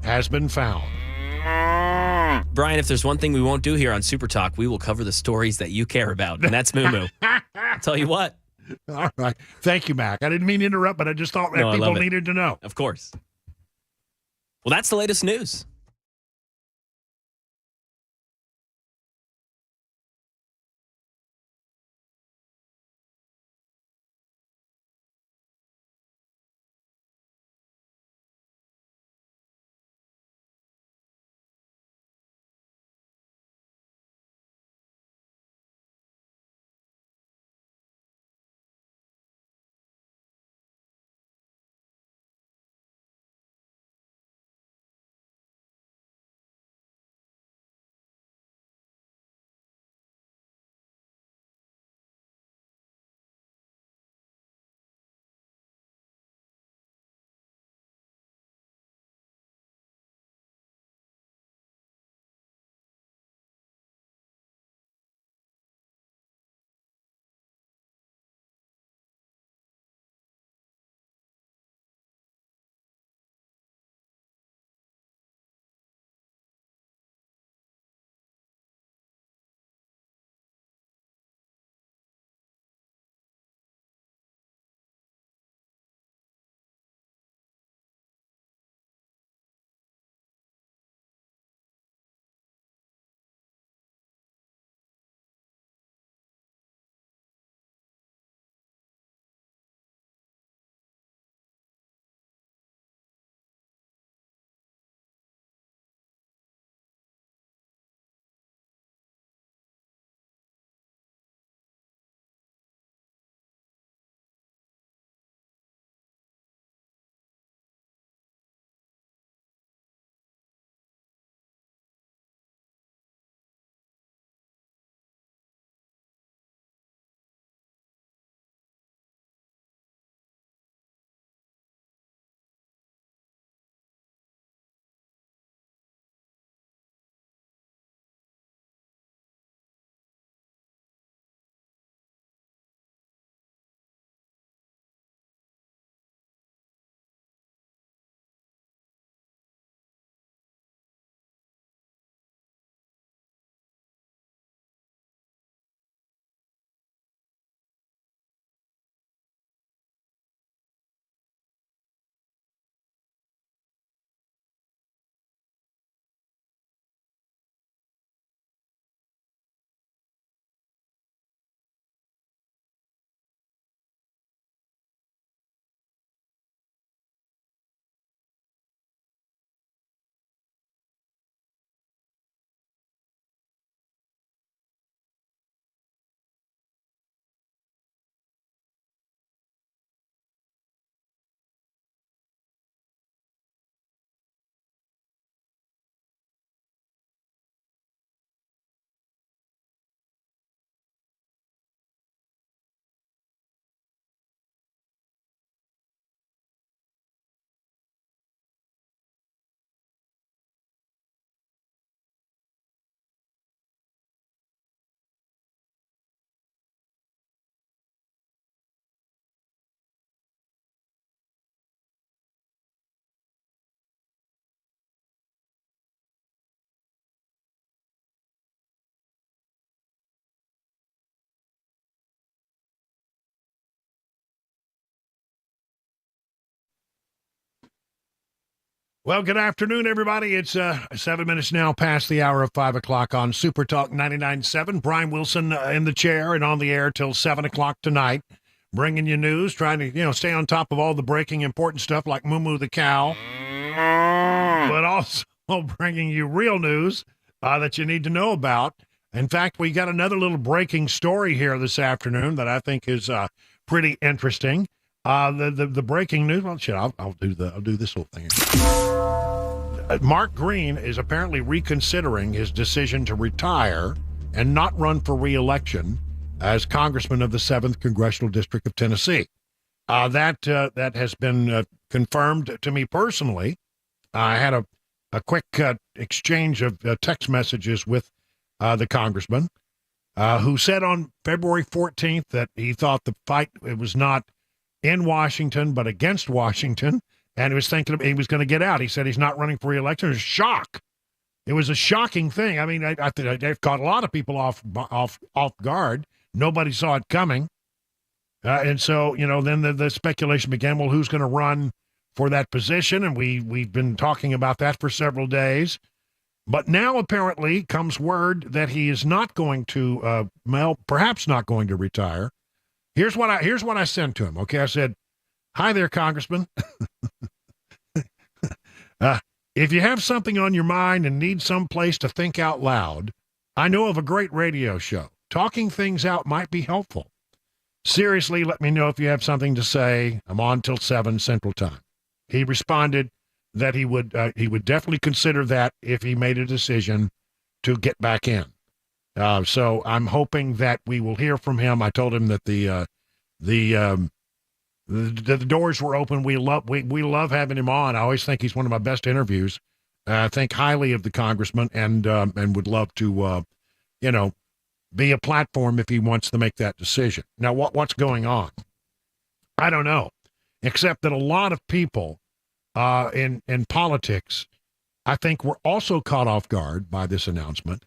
has been found. Brian, if there's one thing we won't do here on Super Talk, we will cover the stories that you care about, and that's Moo Moo. I'll tell you what. All right. Thank you, Mac. I didn't mean to interrupt, but I just thought that people needed to know. Of course. Well, that's the latest news. Well, good afternoon, everybody. It's 7 minutes now past the hour of 5 o'clock on Super Talk 99.7. Brian Wilson in the chair and on the air till 7 o'clock tonight, bringing you news, trying to, stay on top of all the breaking important stuff like Moo Moo the cow, but also bringing you real news that you need to know about. In fact, we got another little breaking story here this afternoon that I think is pretty interesting. The breaking news. Well, shit, I'll do this whole thing. Mark Green is apparently reconsidering his decision to retire and not run for re-election as congressman of the 7th Congressional District of Tennessee. That has been confirmed to me personally. I had a quick exchange of text messages with the congressman, who said on February 14th that he thought the fight was not in Washington, but against Washington, and he was thinking he was going to get out. He said he's not running for re-election. It was a shock. It was a shocking thing. I mean, I think they've caught a lot of people off guard. Nobody saw it coming. And so, then the speculation began, well, who's going to run for that position? And we've been talking about that for several days. But now apparently comes word that he is not going to, perhaps not going to retire. Here's what I sent to him. Okay, I said, "Hi there, Congressman. If you have something on your mind and need some place to think out loud, I know of a great radio show. Talking things out might be helpful. Seriously, let me know if you have something to say. I'm on till 7 Central Time." He responded that he would definitely consider that if he made a decision to get back in. So I'm hoping that we will hear from him. I told him that the doors were open. We love having him on. I always think he's one of my best interviews. I think highly of the congressman and would love to, be a platform if he wants to make that decision. Now, what's going on? I don't know, except that a lot of people in politics, I think, were also caught off guard by this announcement.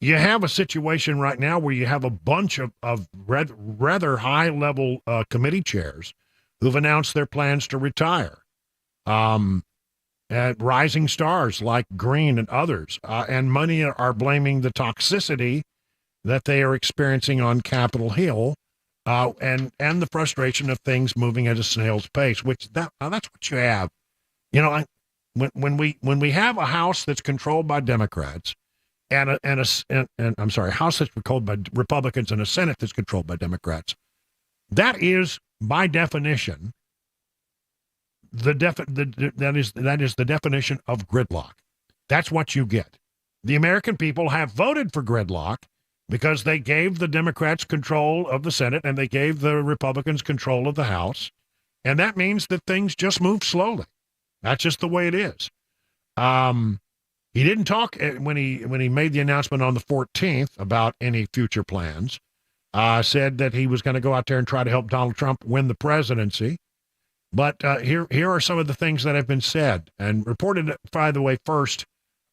You have a situation right now where you have a bunch of rather high-level committee chairs who've announced their plans to retire. Rising stars like Green and others, and many are blaming the toxicity that they are experiencing on Capitol Hill, and the frustration of things moving at a snail's pace. Which that's what you have. When we have a House that's controlled by Democrats, and I'm sorry, a House that's controlled by Republicans and a Senate that's controlled by Democrats, that is by definition that is the definition of gridlock. That's what you get. The American people have voted for gridlock because they gave the Democrats control of the Senate and they gave the Republicans control of the House, and that means that things just move slowly. That's just the way it is. He didn't talk when he made the announcement on the 14th about any future plans. Said that he was going to go out there and try to help Donald Trump win the presidency. But here are some of the things that have been said and reported, by the way, first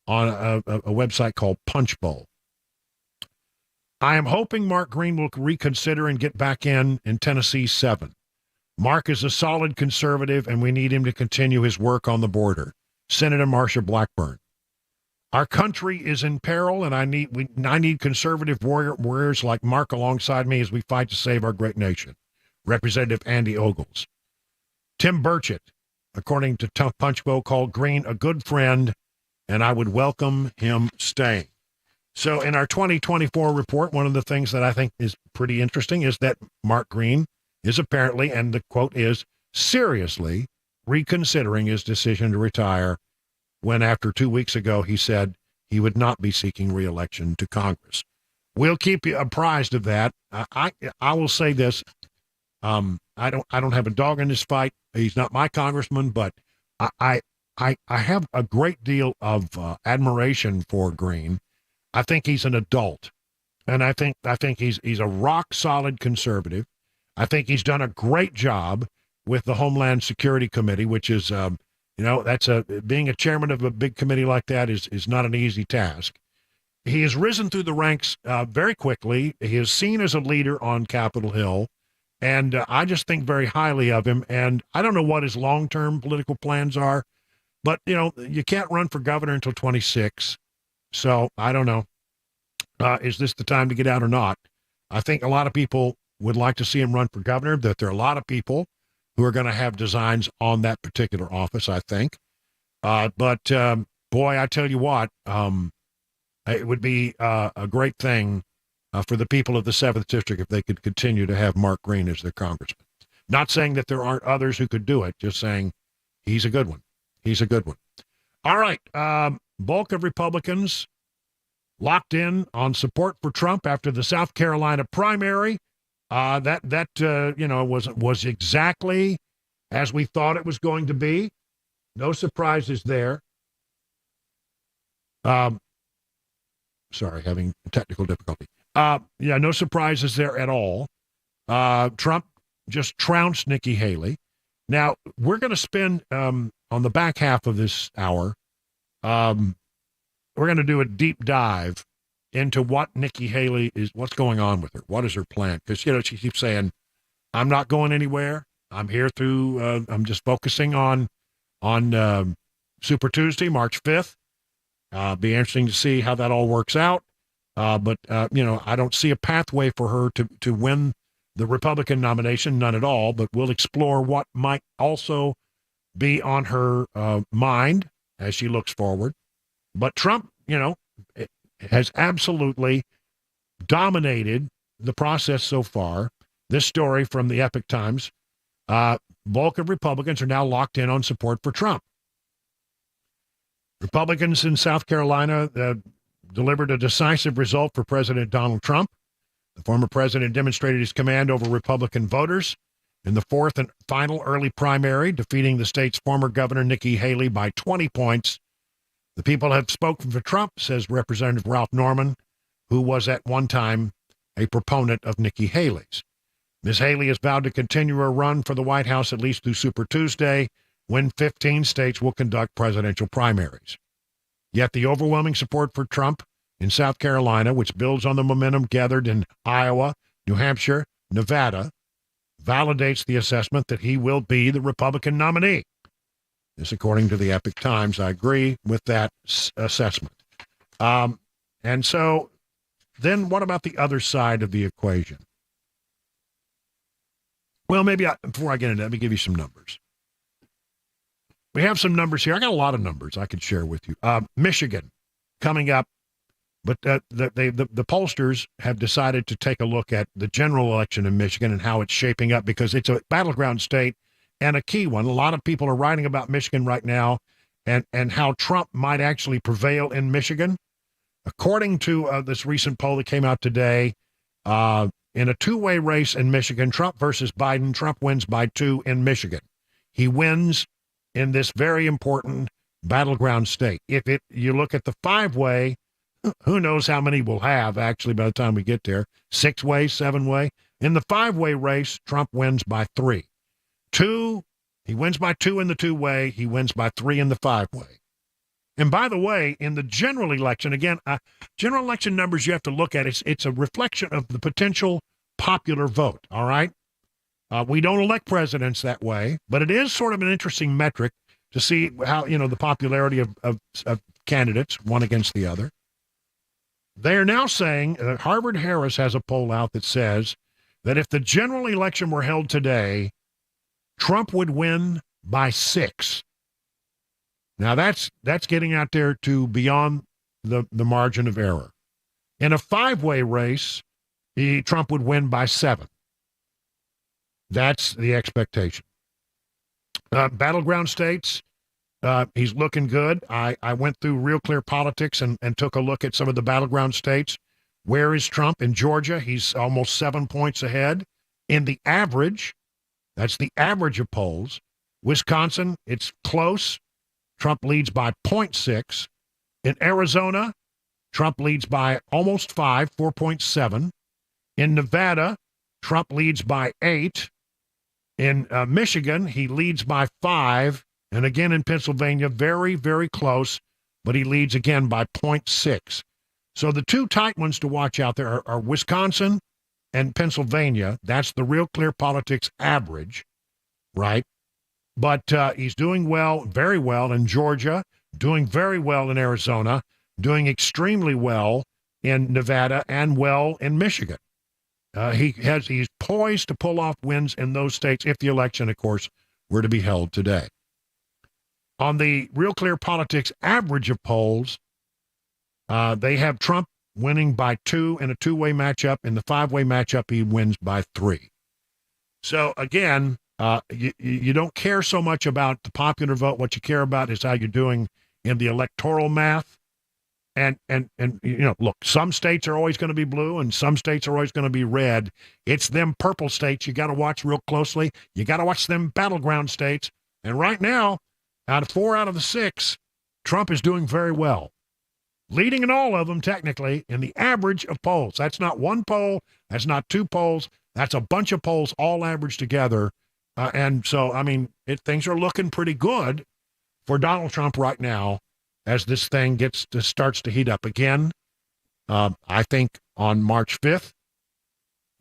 on a website called Punchbowl. I am hoping Mark Green will reconsider and get back in Tennessee 7. Mark is a solid conservative, and we need him to continue his work on the border. Senator Marsha Blackburn. Our country is in peril, and I need conservative warriors like Mark alongside me as we fight to save our great nation. Representative Andy Ogles. Tim Burchett, according to Punchbowl, called Green a good friend, and I would welcome him staying. So in our 2024 report, one of the things that I think is pretty interesting is that Mark Green is apparently, and the quote is, seriously reconsidering his decision to retire when after 2 weeks ago he said he would not be seeking re-election to Congress. We'll keep you apprised of that. I will say this. I don't have a dog in this fight. He's not my congressman, but I have a great deal of admiration for Green. I think he's an adult, and I think he's a rock solid conservative. I think he's done a great job with the Homeland Security Committee, which is being a chairman of a big committee like that is not an easy task. He has risen through the ranks very quickly. He is seen as a leader on Capitol Hill, and I just think very highly of him. And I don't know what his long-term political plans are, But, you can't run for governor until 26. So I don't know. Is this the time to get out or not? I think a lot of people would like to see him run for governor, that there are a lot of people who are going to have designs on that particular office, I think. But boy, I tell you what, it would be a great thing for the people of the 7th District if they could continue to have Mark Green as their congressman. Not saying that there aren't others who could do it, just saying he's a good one. He's a good one. All right. Bulk of Republicans locked in on support for Trump after the South Carolina primary. Was exactly as we thought it was going to be. No surprises there. Sorry, having technical difficulty. No surprises there at all. Trump just trounced Nikki Haley. Now, we're going to spend, on the back half of this hour, we're going to do a deep dive into what Nikki Haley what's going on with her. What is her plan? Because, she keeps saying, I'm not going anywhere. I'm here through, I'm just focusing on Super Tuesday, March 5th. Be interesting to see how that all works out. But I don't see a pathway for her to win the Republican nomination, none at all. But we'll explore what might also be on her mind as she looks forward. But Trump, has absolutely dominated the process so far. This story from the Epoch Times, bulk of Republicans are now locked in on support for Trump. Republicans in South Carolina delivered a decisive result for President Donald Trump. The former president demonstrated his command over Republican voters in the 4th and final early primary, defeating the state's former governor, Nikki Haley, by 20 points. The people have spoken for Trump, says Representative Ralph Norman, who was at one time a proponent of Nikki Haley's. Ms. Haley has vowed to continue her run for the White House at least through Super Tuesday, when 15 states will conduct presidential primaries. Yet the overwhelming support for Trump in South Carolina, which builds on the momentum gathered in Iowa, New Hampshire, Nevada, validates the assessment that he will be the Republican nominee. This, according to the Epoch Times. I agree with that assessment. And so then what about the other side of the equation? Well, before I get into that, let me give you some numbers. We have some numbers here. I got a lot of numbers I could share with you. Michigan coming up, but the pollsters have decided to take a look at the general election in Michigan and how it's shaping up, because it's a battleground state and a key one. A lot of people are writing about Michigan right now and how Trump might actually prevail in Michigan. According to this recent poll that came out today, in a two-way race in Michigan, Trump versus Biden, Trump wins by 2 in Michigan. He wins in this very important battleground state. If you look at the 5-way, who knows how many we'll have actually by the time we get there, 6-way, 7-way. In the 5-way race, Trump wins by 3. 2, he wins by 2 in the 2-way, he wins by 3 in the 5-way. And by the way, in the general election, again, general election numbers you have to look at, it's a reflection of the potential popular vote, all right? We don't elect presidents that way, but it is sort of an interesting metric to see how, the popularity of candidates, one against the other. They are now saying that Harvard-Harris has a poll out that says that if the general election were held today, Trump would win by 6. Now, that's getting out there to beyond the margin of error. In a 5-way race, Trump would win by 7. That's the expectation. Battleground states, he's looking good. I went through Real Clear Politics and took a look at some of the battleground states. Where is Trump? In Georgia, he's almost 7 points ahead. In the average, that's the average of polls. Wisconsin, it's close. Trump leads by 0.6. In Arizona, Trump leads by almost 5, 4.7. In Nevada, Trump leads by 8. In Michigan, he leads by 5. And again, in Pennsylvania, very, very close, but he leads again by 0.6. So the two tight ones to watch out there are Wisconsin and Pennsylvania. That's the Real Clear Politics average, right? But he's doing well, very well in Georgia, doing very well in Arizona, doing extremely well in Nevada, and well in Michigan. He's poised to pull off wins in those states if the election, of course, were to be held today. On the Real Clear Politics average of polls, they have Trump winning by 2 in a two-way matchup. In the five-way matchup, he wins by 3. So, again, you don't care so much about the popular vote. What you care about is how you're doing in the electoral math. And look, some states are always going to be blue and some states are always going to be red. It's them purple states you got to watch real closely. You got to watch them battleground states. And right now, out of 4 out of the 6, Trump is doing very well. Leading in all of them, technically, in the average of polls. That's not one poll. That's not 2 polls. That's a bunch of polls all averaged together. And so, I mean, things are looking pretty good for Donald Trump right now as this thing starts to heat up again. I think on March 5th,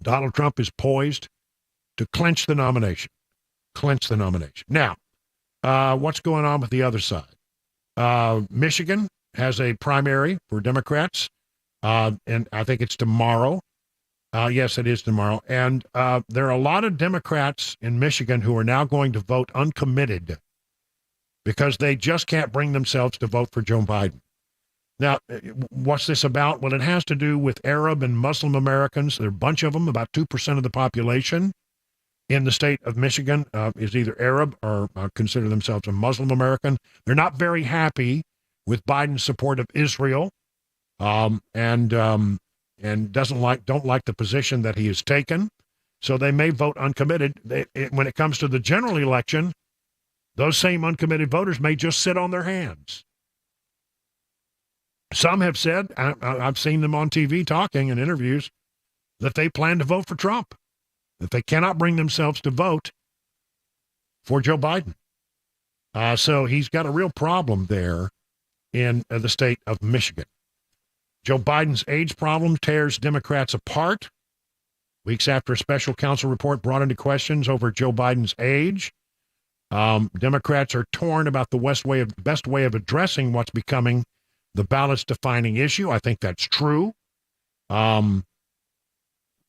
Donald Trump is poised to clinch the nomination. Now, what's going on with the other side? Michigan has a primary for Democrats, and I think it's tomorrow. Yes, it is tomorrow. And there are a lot of Democrats in Michigan who are now going to vote uncommitted because they just can't bring themselves to vote for Joe Biden. Now, what's this about? Well, it has to do with Arab and Muslim Americans. There are a bunch of them, about 2% of the population in the state of Michigan is either Arab or consider themselves a Muslim American. They're not very happy with Biden's support of Israel, and don't like the position that he has taken. So they may vote uncommitted. When it comes to the general election, those same uncommitted voters may just sit on their hands. Some have said, I've seen them on TV talking in interviews, that they plan to vote for Trump, that they cannot bring themselves to vote for Joe Biden. So he's got a real problem there in the state of Michigan. Joe Biden's age problem tears Democrats apart. Weeks after a special counsel report brought into questions over Joe Biden's age, Democrats are torn about the best way of addressing what's becoming the ballot's defining issue. I think that's true. As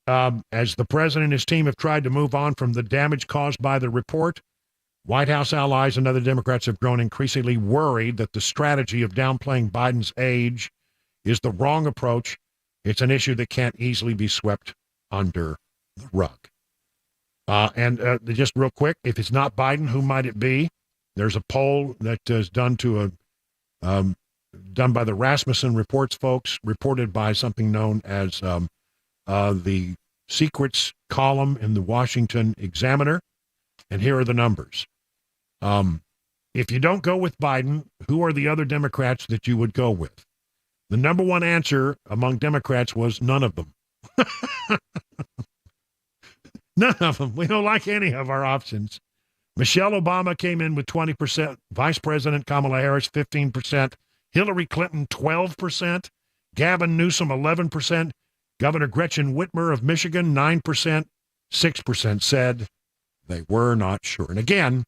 the president and his team have tried to move on from the damage caused by the report, White House allies and other Democrats have grown increasingly worried that the strategy of downplaying Biden's age is the wrong approach. It's an issue that can't easily be swept under the rug. And just real quick, if it's not Biden, who might it be? There's a poll that is done by the Rasmussen Reports folks, reported by something known as the Secrets column in the Washington Examiner. And here are the numbers. If you don't go with Biden, who are the other Democrats that you would go with? The number one answer among Democrats was none of them. None of them. We don't like any of our options. Michelle Obama came in with 20%, Vice President Kamala Harris 15%, Hillary Clinton 12%, Gavin Newsom 11%, Governor Gretchen Whitmer of Michigan 9%, 6% said they were not sure. And again,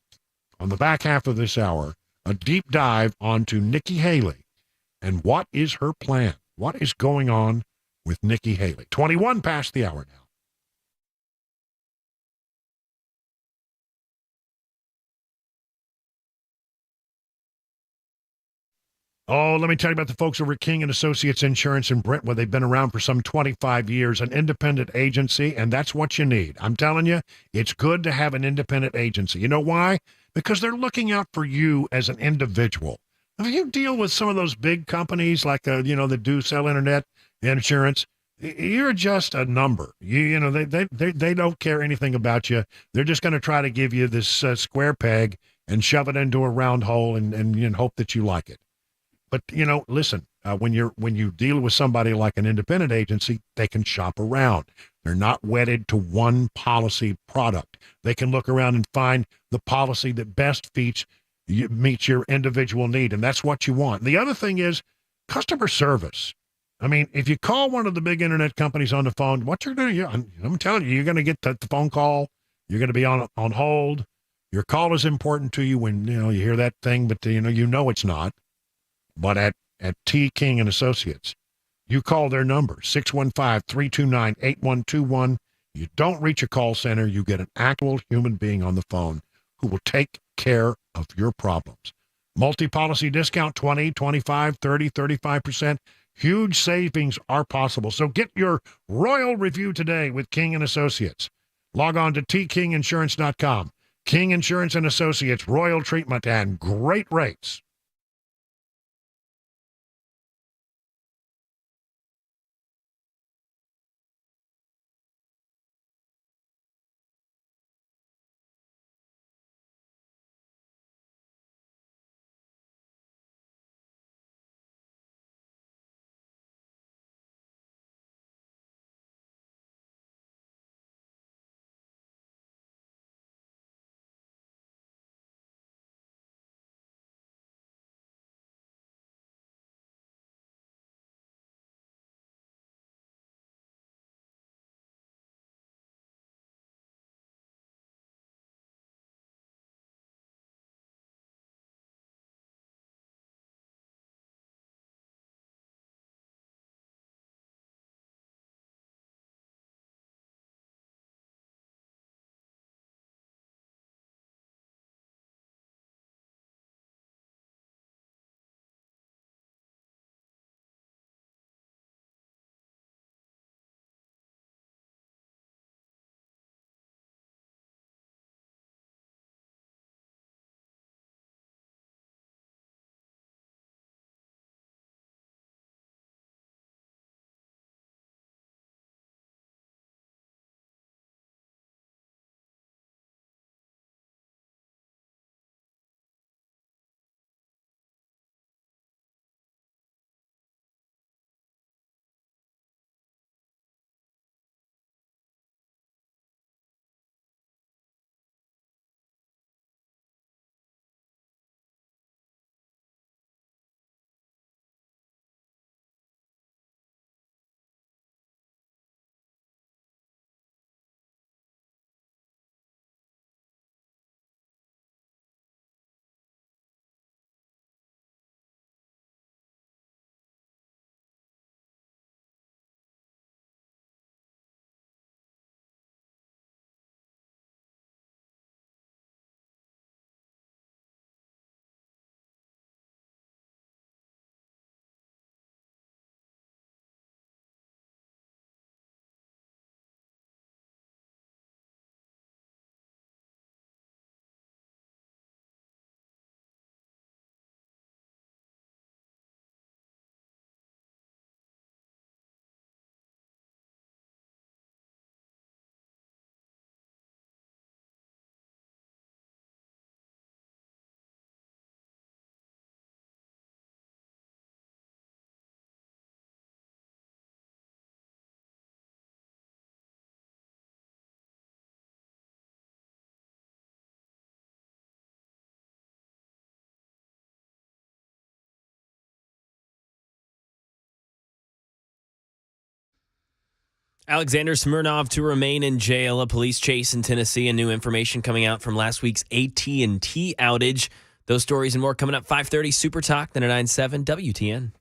on the back half of this hour, a deep dive onto Nikki Haley and what is her plan? What is going on with Nikki Haley? 21 past the hour now. Oh, let me tell you about the folks over at King and Associates Insurance in Brentwood. They've been around for some 25 years, an independent agency, and that's what you need. I'm telling you, it's good to have an independent agency. You know why? Because they're looking out for you as an individual. If you deal with some of those big companies like, that do sell internet insurance, you're just a number. They don't care anything about you. They're just going to try to give you this square peg and shove it into a round hole and hope that you like it. But, listen, when you deal with somebody like an independent agency, they can shop around. They're not wedded to one policy product. They can look around and find the policy that best meets your individual need, and that's what you want. The other thing is customer service. I mean, if you call one of the big internet companies on the phone, what you're going to do, I'm telling you, you're going to get the phone call. You're going to be on hold. Your call is important to you when you hear that thing, but you know it's not. But at T. King and Associates, you call their number, 615-329-8121. You don't reach a call center. You get an actual human being on the phone who will take care of your problems. Multi-policy discount, 20, 25, 30, 35%. Huge savings are possible. So get your royal review today with King & Associates. Log on to tkinginsurance.com. King Insurance & Associates, royal treatment and great rates. Alexander Smirnov to remain in jail, a police chase in Tennessee, and new information coming out from last week's AT&T outage. Those stories and more coming up 5:30 Super Talk, then at 9/7 WTN.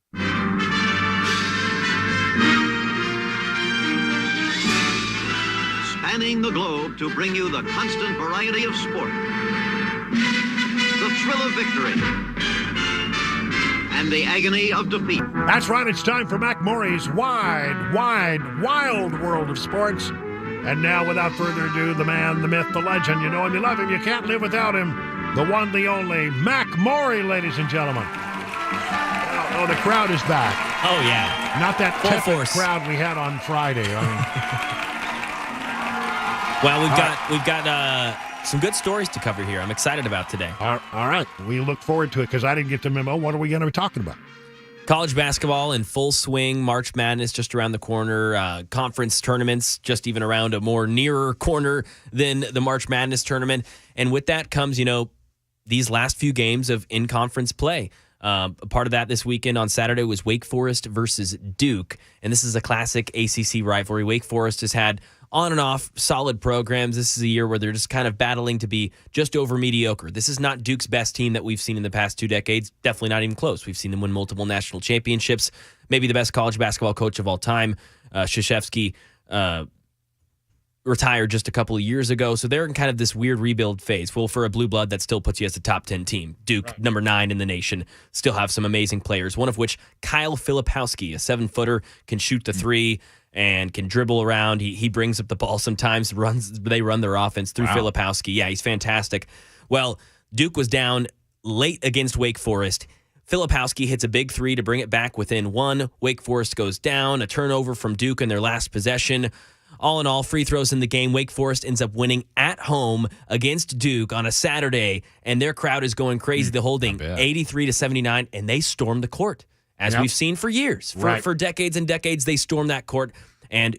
Spanning the globe to bring you the constant variety of sport, the thrill of victory, and the agony of defeat. That's right, it's time for Mac Morey's wide, wild world of sports. And now, without further ado, the man, the myth, the legend. You know him, you love him, you can't live without him. The one, the only, Mac Morey, ladies and gentlemen. Oh, the crowd is back. Oh, yeah. Not that full tepid force crowd we had on Friday. Well, we've got some good stories to cover here. I'm excited about today. All right. We look forward to it because I didn't get the memo. What are we going to be talking about? College basketball in full swing. March Madness just around the corner. Conference tournaments just even around a more nearer corner than the March Madness tournament. And with that comes, these last few games of in-conference play. A part of that this weekend on Saturday was Wake Forest versus Duke. And this is a classic ACC rivalry. Wake Forest has had on and off solid programs. This is a year where they're just kind of battling to be just over mediocre. This is not Duke's best team that we've seen in the past 2 decades. Definitely not even close. We've seen them win multiple national championships. Maybe the best college basketball coach of all time, Krzyzewski, retired just a couple of years ago. So they're in kind of this weird rebuild phase. Well, for a blue blood, that still puts you as a top 10 team. Duke, right, number 9 in the nation, still have some amazing players, one of which Kyle Filipowski, a 7-footer, can shoot the three and can dribble around. He brings up the ball sometimes. They run their offense through Filipowski. Yeah, he's fantastic. Well, Duke was down late against Wake Forest. Filipowski hits a big three to bring it back within 1. Wake Forest goes down. A turnover from Duke in their last possession. All in all, free throws in the game. Wake Forest ends up winning at home against Duke on a Saturday, and their crowd is going crazy. They're holding 83-79, and they storm the court. As we've seen for years. For decades and decades, they storm that court. And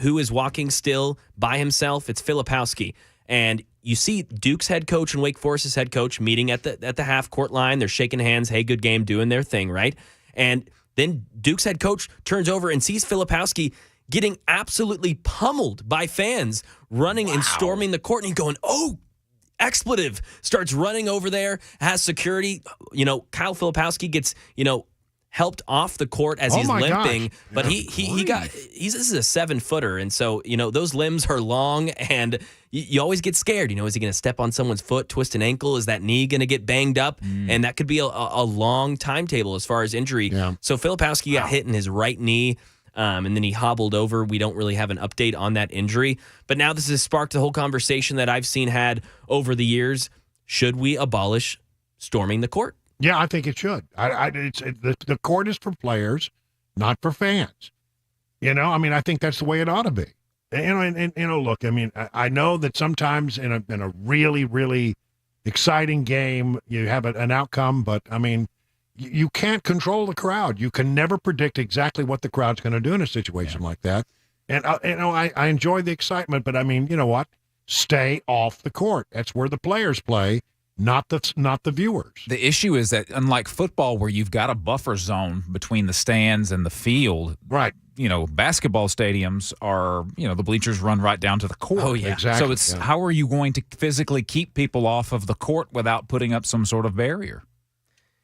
who is walking still by himself? It's Filipowski. And you see Duke's head coach and Wake Forest's head coach meeting at the half-court line. They're shaking hands, hey, good game, doing their thing, right? And then Duke's head coach turns over and sees Filipowski getting absolutely pummeled by fans running and storming the court. And he's going, oh, expletive. Starts running over there, has security. Kyle Filipowski gets, helped off the court as he's limping. Gosh. But this is a 7-footer. And so, those limbs are long and you always get scared. Is he going to step on someone's foot, twist an ankle? Is that knee going to get banged up? And that could be a long timetable as far as injury. Yeah. So Filipowski got hit in his right knee. And then he hobbled over. We don't really have an update on that injury. But now this has sparked the whole conversation that I've seen had over the years. Should we abolish storming the court? Yeah, I think it should. The court is for players, not for fans. I think that's the way it ought to be. Look, I know that sometimes in a really, really exciting game, you have an outcome, but you can't control the crowd. You can never predict exactly what the crowd's going to do in a situation like that. And I enjoy the excitement, but you know what? Stay off the court. That's where the players play, not the viewers. The issue is that unlike football, where you've got a buffer zone between the stands and the field, right? Basketball stadiums are, the bleachers run right down to the court. Oh, yeah. Exactly. So it's how are you going to physically keep people off of the court without putting up some sort of barrier?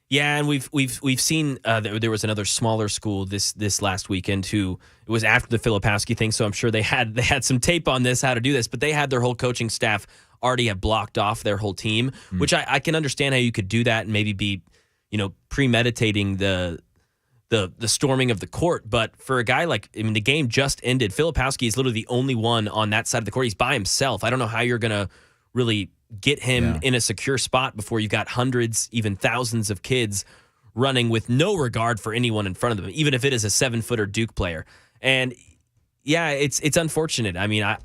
Yeah, and we've seen there was another smaller school this last weekend who it was after the Filipowski thing, so I'm sure they had some tape on this how to do this, but they had their whole coaching staff already have blocked off their whole team, which I can understand how you could do that and maybe be premeditating the storming of the court. But for a guy the game just ended. Filipowski is literally the only one on that side of the court. He's by himself. I don't know how you're gonna really get him in a secure spot before you've got hundreds, even thousands of kids running with no regard for anyone in front of them, even if it is a 7-footer Duke player. And yeah, it's unfortunate.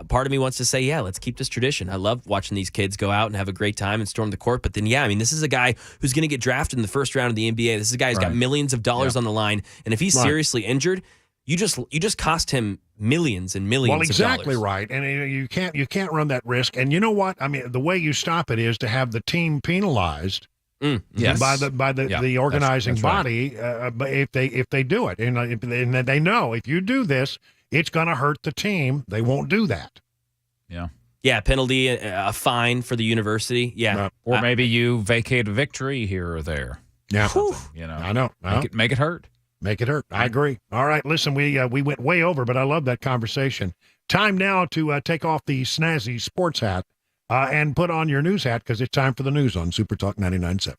Part of me wants to say, yeah, let's keep this tradition. I love watching these kids go out and have a great time and storm the court. But then, this is a guy who's going to get drafted in the first round of the NBA. This is a guy who's got millions of dollars on the line. And if he's seriously injured, you just cost him millions and millions of dollars. Well, exactly right. And you can't run that risk. And you know what? The way you stop it is to have the team penalized by the organizing body if they do it. And they know if you do this, it's going to hurt the team. They won't do that. Yeah. Yeah, penalty, a fine for the university. Yeah. Or maybe you vacate a victory here or there. Yeah. I know. Make it hurt. Make it hurt. I agree. All right, listen, we went way over, but I love that conversation. Time now to take off the snazzy sports hat and put on your news hat because it's time for the news on Super Talk 99.7.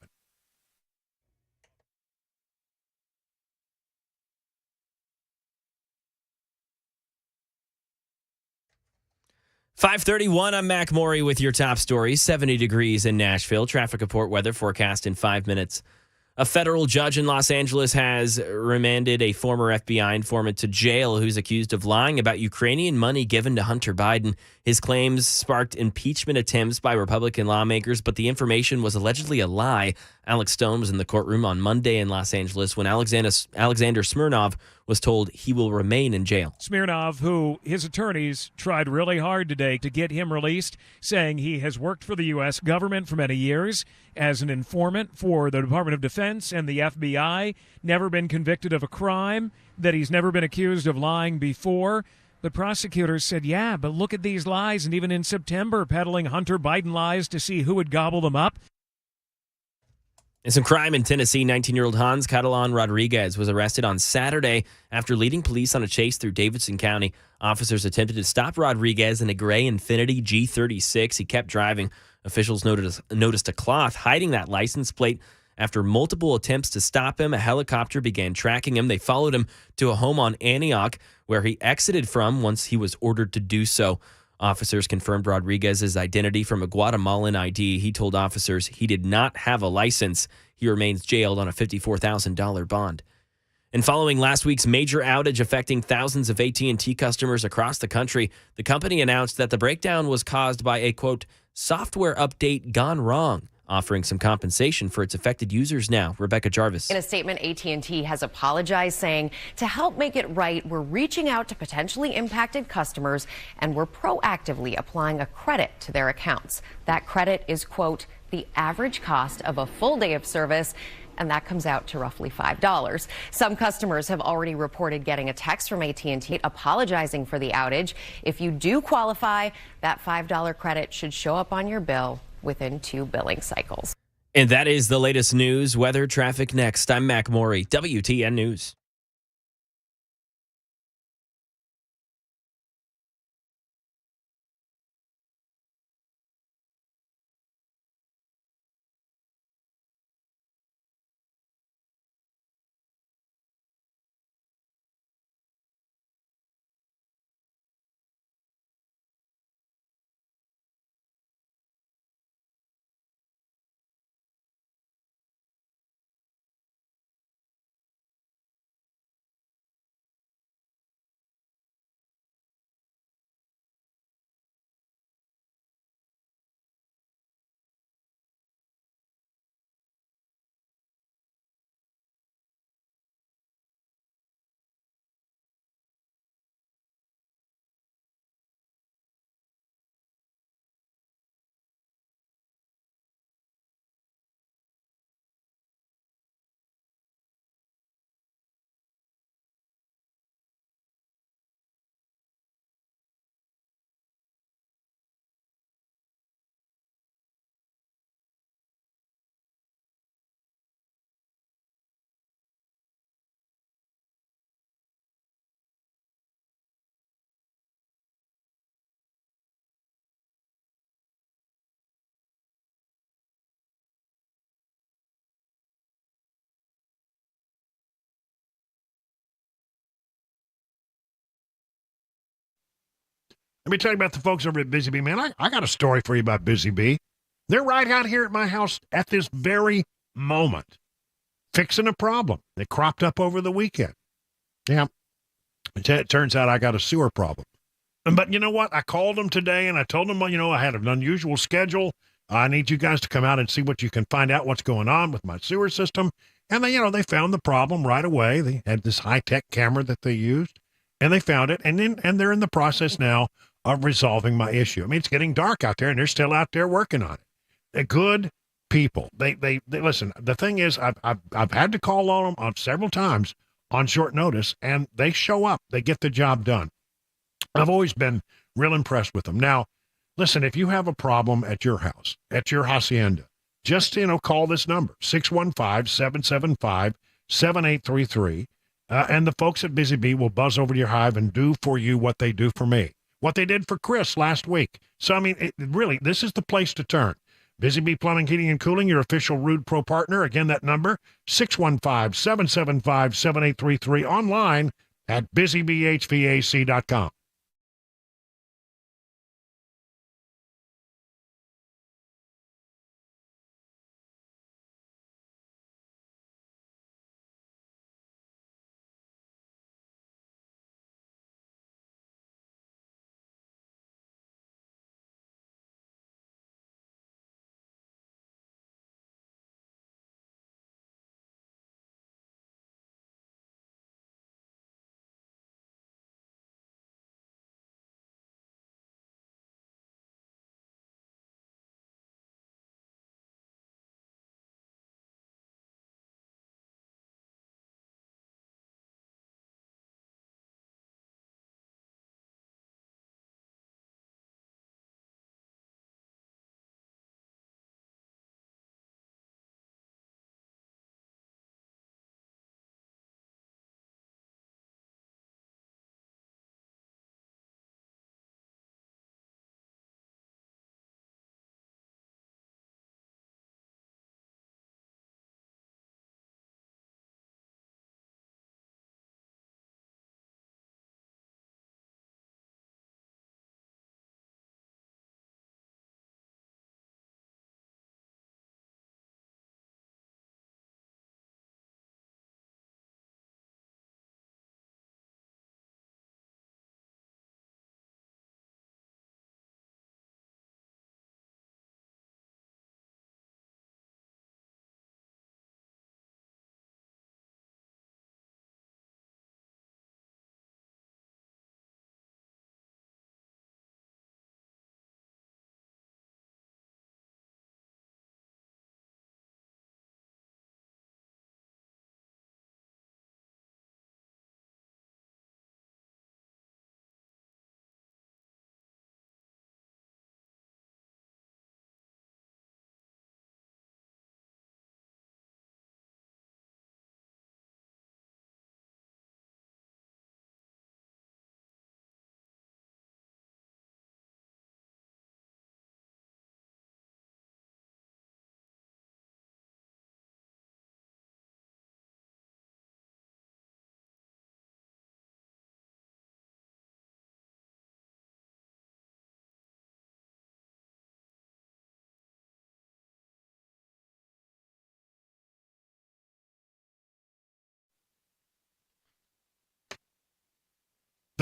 .531, I'm Mac Maury with your top stories. 70 degrees in Nashville. Traffic report, weather forecast in 5 minutes. A federal judge in Los Angeles has remanded a former FBI informant to jail who's accused of lying about Ukrainian money given to Hunter Biden. His claims sparked impeachment attempts by Republican lawmakers, but the information was allegedly a lie. Alex Stone was in the courtroom on Monday in Los Angeles when Alexander Smirnov was told he will remain in jail. Smirnov, who his attorneys tried really hard today to get him released, saying he has worked for the U.S. government for many years as an informant for the Department of Defense and the FBI, never been convicted of a crime, that he's never been accused of lying before. But prosecutors said, yeah, but look at these lies. And even in September, peddling Hunter Biden lies to see who would gobble them up. And some crime in Tennessee. 19-year-old Hans Catalan Rodriguez was arrested on Saturday after leading police on a chase through Davidson County. Officers attempted to stop Rodriguez in a gray Infiniti G36. He kept driving. Officials noticed a cloth hiding that license plate. After multiple attempts to stop him, a helicopter began tracking him. They followed him to a home on Antioch, where he exited from once he was ordered to do so. Officers confirmed Rodriguez's identity from a Guatemalan ID. He told officers he did not have a license. He remains jailed on a $54,000 bond. And following last week's major outage affecting thousands of AT&T customers across the country, the company announced that the breakdown was caused by a, quote, software update gone wrong, offering some compensation for its affected users now. Rebecca Jarvis. In a statement, AT&T has apologized, saying to help make it right, we're reaching out to potentially impacted customers and we're proactively applying a credit to their accounts. That credit is, quote, the average cost of a full day of service, and that comes out to roughly $5. Some customers have already reported getting a text from AT&T apologizing for the outage. If you do qualify, that $5 credit should show up on your bill within 2 billing cycles. And that is the latest news. Weather, traffic next. I'm Mac Morey, WTN News. Let me tell you about the folks over at Busy Bee, man. I got a story for you about Busy Bee. They're right out here at my house at this very moment, fixing a problem that cropped up over the weekend. Yeah, it turns out I got a sewer problem. But you know what? I called them today and I told them, well, you know, I had an unusual schedule. I need you guys to come out and see what you can find out what's going on with my sewer system. And they found the problem right away. They had this high-tech camera that they used, and they found it. And they're in the process now of resolving my issue. I mean, it's getting dark out there, and they're still out there working on it. They're good people. They listen. The thing is, I've had to call on them on several times on short notice, and they show up. They get the job done. I've always been real impressed with them. Now, listen, if you have a problem at your house, at your hacienda, just, call this number, 615-775-7833. And the folks at Busy Bee will buzz over to your hive and do for you what they do for me, what they did for Chris last week. So, I mean, really, this is the place to turn. Busy Bee Plumbing, Heating, and Cooling, your official Rude Pro partner. Again, that number, 615-775-7833, online at busybhvac.com.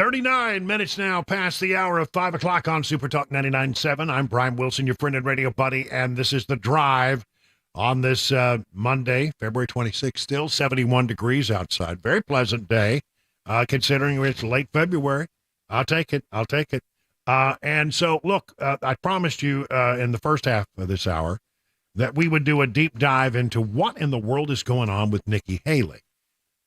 39 minutes now past the hour of 5 o'clock on Super Talk 99.7. I'm Brian Wilson, your friend and radio buddy, and this is The Drive on this Monday, February 26th, still 71 degrees outside. Very pleasant day, considering it's late February. I'll take it. And so, look, I promised you in the first half of this hour that we would do a deep dive into what in the world is going on with Nikki Haley.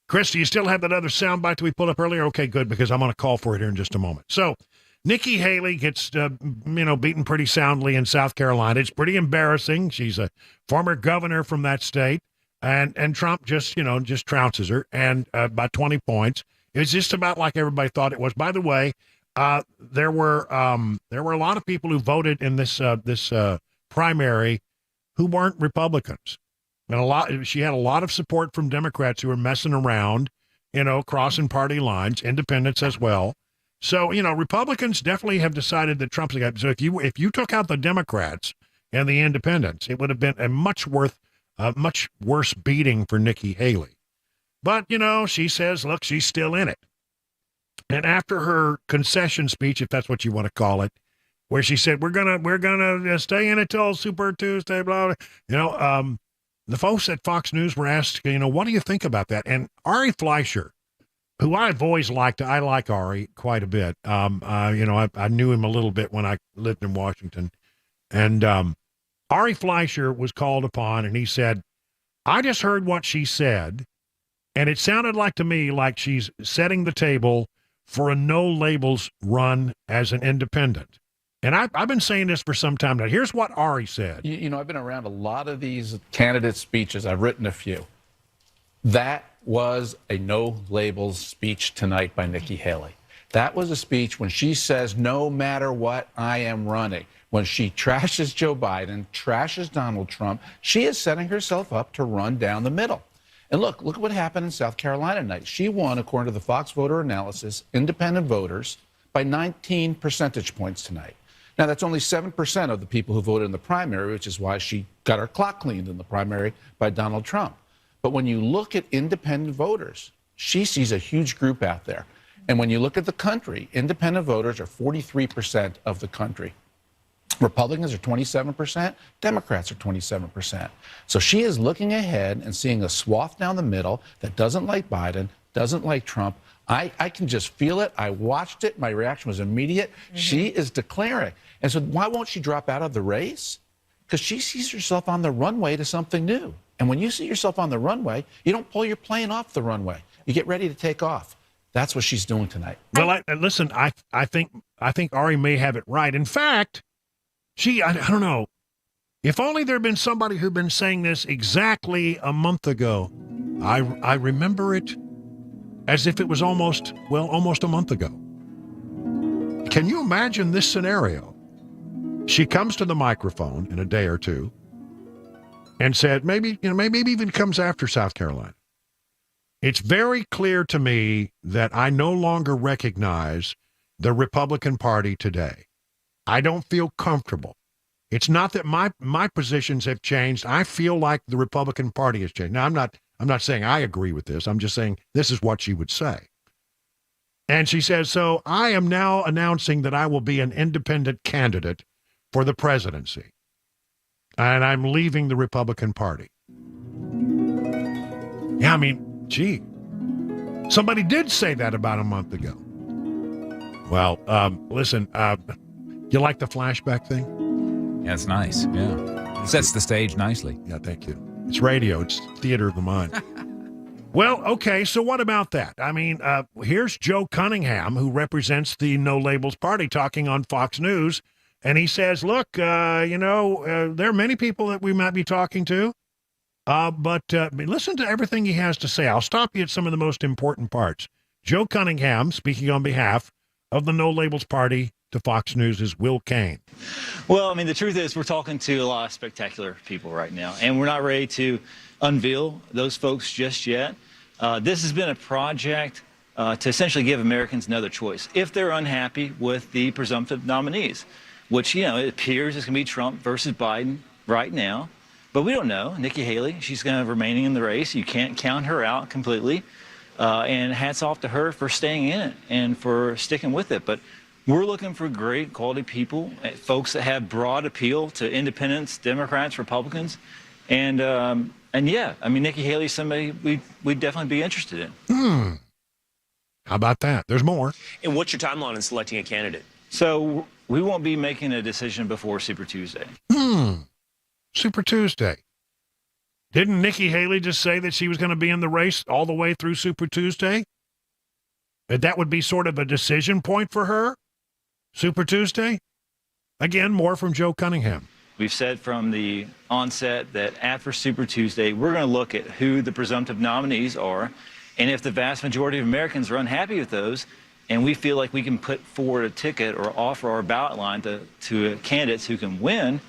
Chris, do you still have that other soundbite that we pulled up earlier? Okay, good, because I'm going to call for it here in just a moment. So, Nikki Haley gets, beaten pretty soundly in South Carolina. It's pretty embarrassing. She's a former governor from that state, and Trump just trounces her and by 20 points. It's just about like everybody thought it was. By the way, there were a lot of people who voted in this primary who weren't Republicans. And she had a lot of support from Democrats who were messing around, crossing party lines, independents as well. So, Republicans definitely have decided that Trump's the guy. So if you took out the Democrats and the independents, it would have been a much worse beating for Nikki Haley. But, she says, look, she's still in it. And after her concession speech, if that's what you want to call it, where she said, we're gonna stay in it till Super Tuesday, blah, blah, the folks at Fox News were asked, what do you think about that? And Ari Fleischer, who I've always liked, I like Ari quite a bit. I knew him a little bit when I lived in Washington. And Ari Fleischer was called upon, and he said, I just heard what she said, and it sounded like to me like she's setting the table for a no-labels run as an independent. And I've been saying this for some time now. Here's what Ari said. I've been around a lot of these candidate speeches. I've written a few. That was a no-labels speech tonight by Nikki Haley. That was a speech when she says, no matter what, I am running. When she trashes Joe Biden, trashes Donald Trump, she is setting herself up to run down the middle. And look what happened in South Carolina tonight. She won, according to the Fox voter analysis, independent voters by 19 percentage points tonight. Now, that's only 7% of the people who voted in the primary, which is why she got her clock cleaned in the primary by Donald Trump. But when you look at independent voters, she sees a huge group out there. And when you look at the country, independent voters are 43% of the country. Republicans are 27%, Democrats are 27%. So she is looking ahead and seeing a swath down the middle that doesn't like Biden, doesn't like Trump. I can just feel it. I watched it. My reaction was immediate. Mm-hmm. She is declaring. And so why won't she drop out of the race? Because she sees herself on the runway to something new. And when you see yourself on the runway, you don't pull your plane off the runway. You get ready to take off. That's what she's doing tonight. Well, listen, I think Ari may have it right. In fact, I don't know. If only there had been somebody who'd been saying this exactly a month ago. I remember it as if it was almost a month ago. Can you imagine this scenario? She comes to the microphone in a day or two and said, maybe even comes after South Carolina. It's very clear to me that I no longer recognize the Republican Party today. I don't feel comfortable. It's not that my positions have changed. I feel like the Republican Party has changed. Now, I'm not saying I agree with this. I'm just saying this is what she would say. And she says, so I am now announcing that I will be an independent candidate for the presidency. And I'm leaving the Republican Party. Yeah, I mean, gee, somebody did say that about a month ago. Well, listen, you like the flashback thing? Yeah, it's nice. Yeah. It sets the stage nicely. Yeah, thank you. It's radio. It's theater of the mind. Well, okay, so what about that? I mean, here's Joe Cunningham, who represents the No Labels Party, talking on Fox News, and he says, look, there are many people that we might be talking to, but listen to everything he has to say. I'll stop you at some of the most important parts. Joe Cunningham, speaking on behalf of the No Labels Party to Fox News' Will Cain. Well, I mean, the truth is we're talking to a lot of spectacular people right now, and we're not ready to unveil those folks just yet. This has been a project to essentially give Americans another choice if they're unhappy with the presumptive nominees, which, it appears is going to be Trump versus Biden right now. But we don't know. Nikki Haley, she's going to remain in the race. You can't count her out completely. And hats off to her for staying in it and for sticking with it. But we're looking for great quality people, folks that have broad appeal to independents, Democrats, Republicans. And yeah, I mean, Nikki Haley is somebody we'd definitely be interested in. How about that? There's more. And what's your timeline in selecting a candidate? So we won't be making a decision before Super Tuesday. Super Tuesday. Didn't Nikki Haley just say that she was going to be in the race all the way through Super Tuesday? That would be sort of a decision point for her? Super Tuesday? Again, more from Joe Cunningham. We've said from the onset that after Super Tuesday, we're going to look at who the presumptive nominees are. And if the vast majority of Americans are unhappy with those, and we feel like we can put forward a ticket or offer our ballot line to candidates who can win,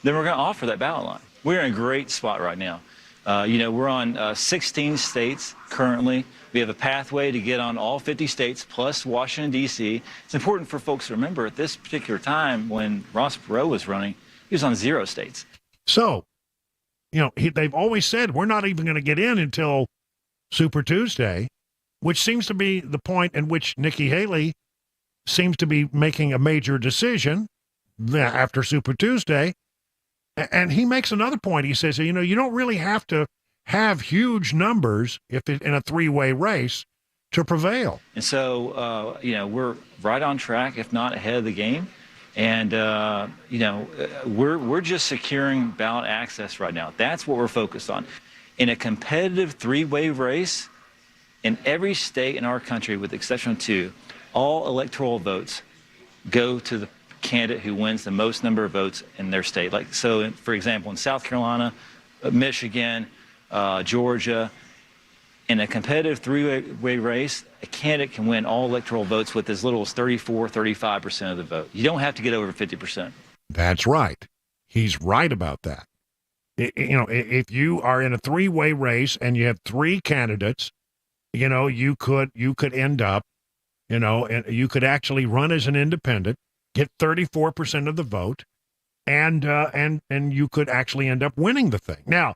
then we're going to offer that ballot line. We're in a great spot right now. We're on 16 states currently. We have a pathway to get on all 50 states plus Washington, D.C. It's important for folks to remember at this particular time when Ross Perot was running, he was on 0 states. So, they've always said we're not even going to get in until Super Tuesday, which seems to be the point in which Nikki Haley seems to be making a major decision after Super Tuesday. And he makes another point. He says, you don't really have to have huge numbers in a three-way race to prevail. And so, we're right on track, if not ahead of the game. And, we're just securing ballot access right now. That's what we're focused on. In a competitive three-way race, in every state in our country, with the exception of 2, all electoral votes go to the candidate who wins the most number of votes in their state. Like, so, for example, in South Carolina, Michigan, Georgia, in a competitive three-way race, a candidate can win all electoral votes with as little as 34, 35% of the vote. You don't have to get over 50%. That's right. He's right about that. If you are in a three-way race and you have 3 candidates, you could end up, and you could actually run as an independent, get 34% of the vote, and you could actually end up winning the thing. Now,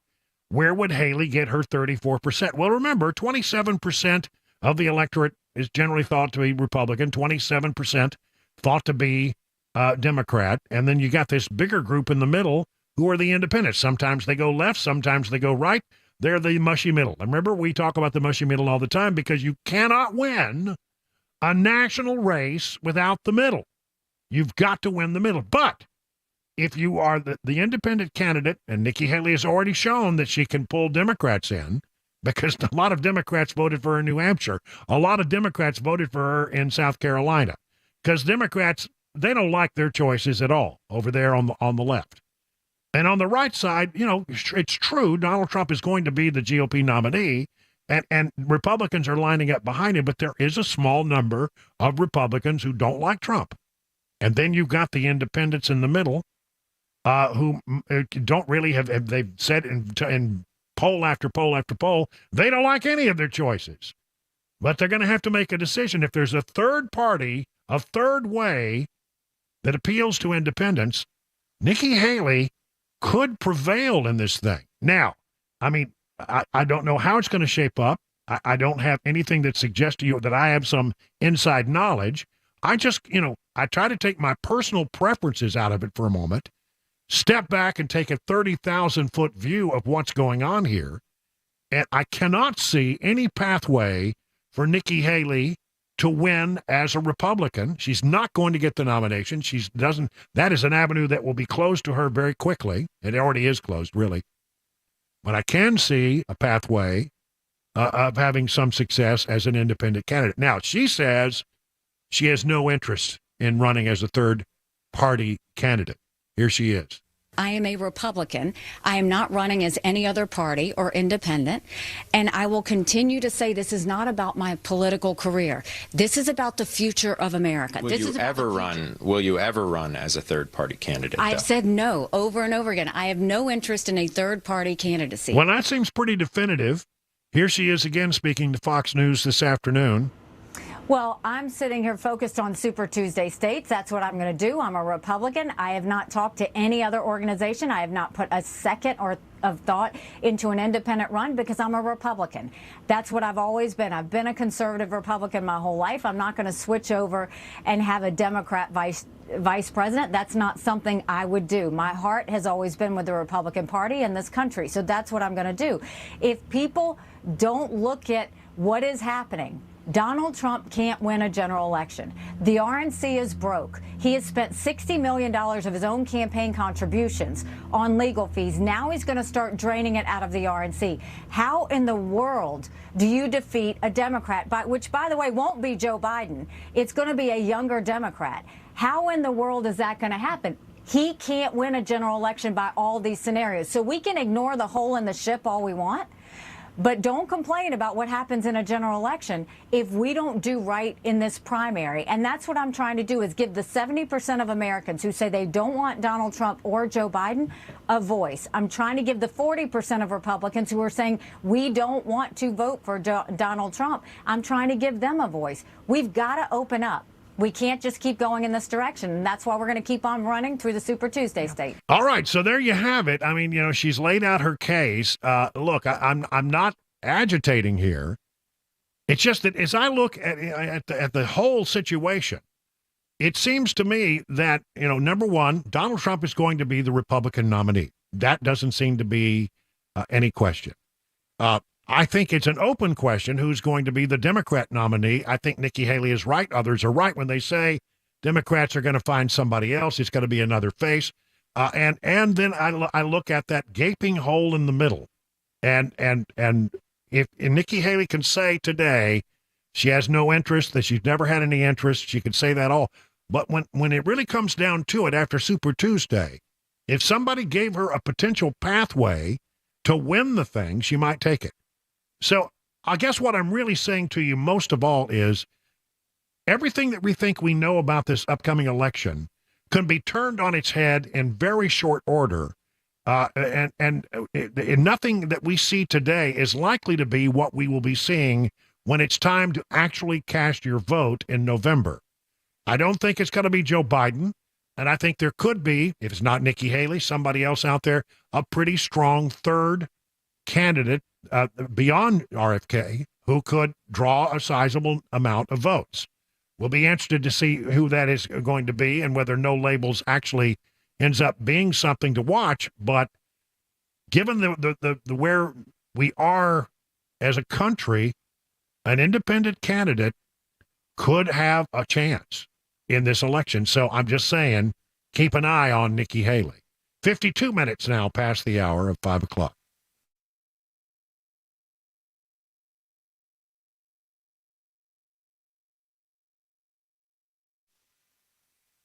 where would Haley get her 34%? Well, remember, 27% of the electorate is generally thought to be Republican, 27% thought to be Democrat, and then you got this bigger group in the middle who are the independents. Sometimes they go left, sometimes they go right. They're the mushy middle. And remember, we talk about the mushy middle all the time because you cannot win a national race without the middle. You've got to win the middle. But if you are the independent candidate, and Nikki Haley has already shown that she can pull Democrats in, because a lot of Democrats voted for her in New Hampshire. A lot of Democrats voted for her in South Carolina, because Democrats, they don't like their choices at all over there on the left. And on the right side, it's true, Donald Trump is going to be the GOP nominee, and Republicans are lining up behind him, but there is a small number of Republicans who don't like Trump. And then you've got the independents in the middle, who don't really they've said in poll after poll after poll, they don't like any of their choices. But they're going to have to make a decision. If there's a third party, a third way that appeals to independents, Nikki Haley could prevail in this thing. Now, I mean, I don't know how it's going to shape up. I don't have anything that suggests to you that I have some inside knowledge. I just, I try to take my personal preferences out of it for a moment, step back and take a 30,000-foot view of what's going on here, and I cannot see any pathway for Nikki Haley to win as a Republican. She's not going to get the nomination. That is an avenue that will be closed to her very quickly. It already is closed, really. But I can see a pathway of having some success as an independent candidate. Now, she says she has no interest in running as a third-party candidate. Here she is. I am a Republican. I am not running as any other party or independent. And I will continue to say this is not about my political career. This is about the future of America. Will you ever run as a third-party candidate? I've said no over and over again. I have no interest in a third-party candidacy. Well, that seems pretty definitive. Here she is again speaking to Fox News this afternoon. Well, I'm sitting here focused on Super Tuesday states. That's what I'm going to do. I'm a Republican. I have not talked to any other organization. I have not put a second of thought into an independent run because I'm a Republican. That's what I've always been. I've been a conservative Republican my whole life. I'm not going to switch over and have a Democrat vice president. That's not something I would do. My heart has always been with the Republican Party in this country. So that's what I'm going to do. If people don't look at what is happening, Donald Trump can't win a general election. The RNC is broke. He has spent $60 million of his own campaign contributions on legal fees. Now he's going to start draining it out of the RNC. How in the world do you defeat a Democrat, which, by the way, won't be Joe Biden? It's going to be a younger Democrat. How in the world is that going to happen? He can't win a general election by all these scenarios. So we can ignore the hole in the ship all we want, but don't complain about what happens in a general election if we don't do right in this primary. And that's what I'm trying to do, is give the 70% of Americans who say they don't want Donald Trump or Joe Biden a voice. I'm trying to give the 40% of Republicans who are saying we don't want to vote for Donald Trump, I'm trying to give them a voice. We've got to open up. We can't just keep going in this direction. And that's why we're going to keep on running through the Super Tuesday state. All right. So there you have it. I mean, she's laid out her case. Look, I'm not agitating here. It's just that as I look at the whole situation, it seems to me that, number one, Donald Trump is going to be the Republican nominee. That doesn't seem to be any question. I think it's an open question who's going to be the Democrat nominee. I think Nikki Haley is right. Others are right when they say Democrats are going to find somebody else. It's going to be another face. And then I look at that gaping hole in the middle. And if Nikki Haley can say today she has no interest, that she's never had any interest, she could say that all. But when it really comes down to it after Super Tuesday, if somebody gave her a potential pathway to win the thing, she might take it. So I guess what I'm really saying to you most of all is everything that we think we know about this upcoming election can be turned on its head in very short order. And nothing that we see today is likely to be what we will be seeing when it's time to actually cast your vote in November. I don't think it's going to be Joe Biden. And I think there could be, if it's not Nikki Haley, somebody else out there, a pretty strong third candidate beyond RFK who could draw a sizable amount of votes. We'll be interested to see who that is going to be and whether No Labels actually ends up being something to watch. But given the where we are as a country, an independent candidate could have a chance in this election. So I'm just saying, keep an eye on Nikki Haley. 52 minutes now past the hour of 5 o'clock.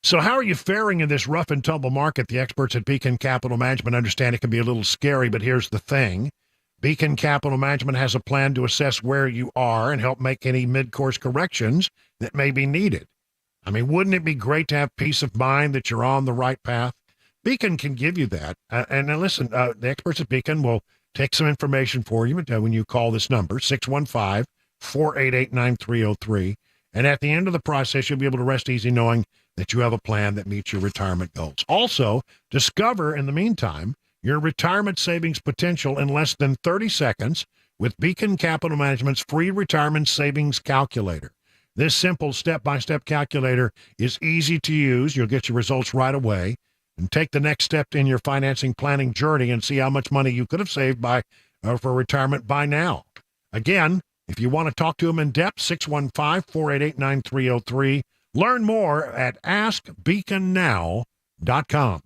So how are you faring in this rough and tumble market? The experts at Beacon Capital Management understand it can be a little scary, but here's the thing. Beacon Capital Management has a plan to assess where you are and help make any mid-course corrections that may be needed. I mean, wouldn't it be great to have peace of mind that you're on the right path? Beacon can give you that. And now listen, the experts at Beacon will take some information for you when you call this number, 615-488-9303. And at the end of the process, you'll be able to rest easy knowing that you have a plan that meets your retirement goals. Also, discover, in the meantime, your retirement savings potential in less than 30 seconds with Beacon Capital Management's free retirement savings calculator. This simple step-by-step calculator is easy to use. You'll get your results right away and take the next step in your financing planning journey and see how much money you could have saved for retirement by now. Again, if you want to talk to them in depth, 615-488-9303. Learn more at askbeaconnow.com.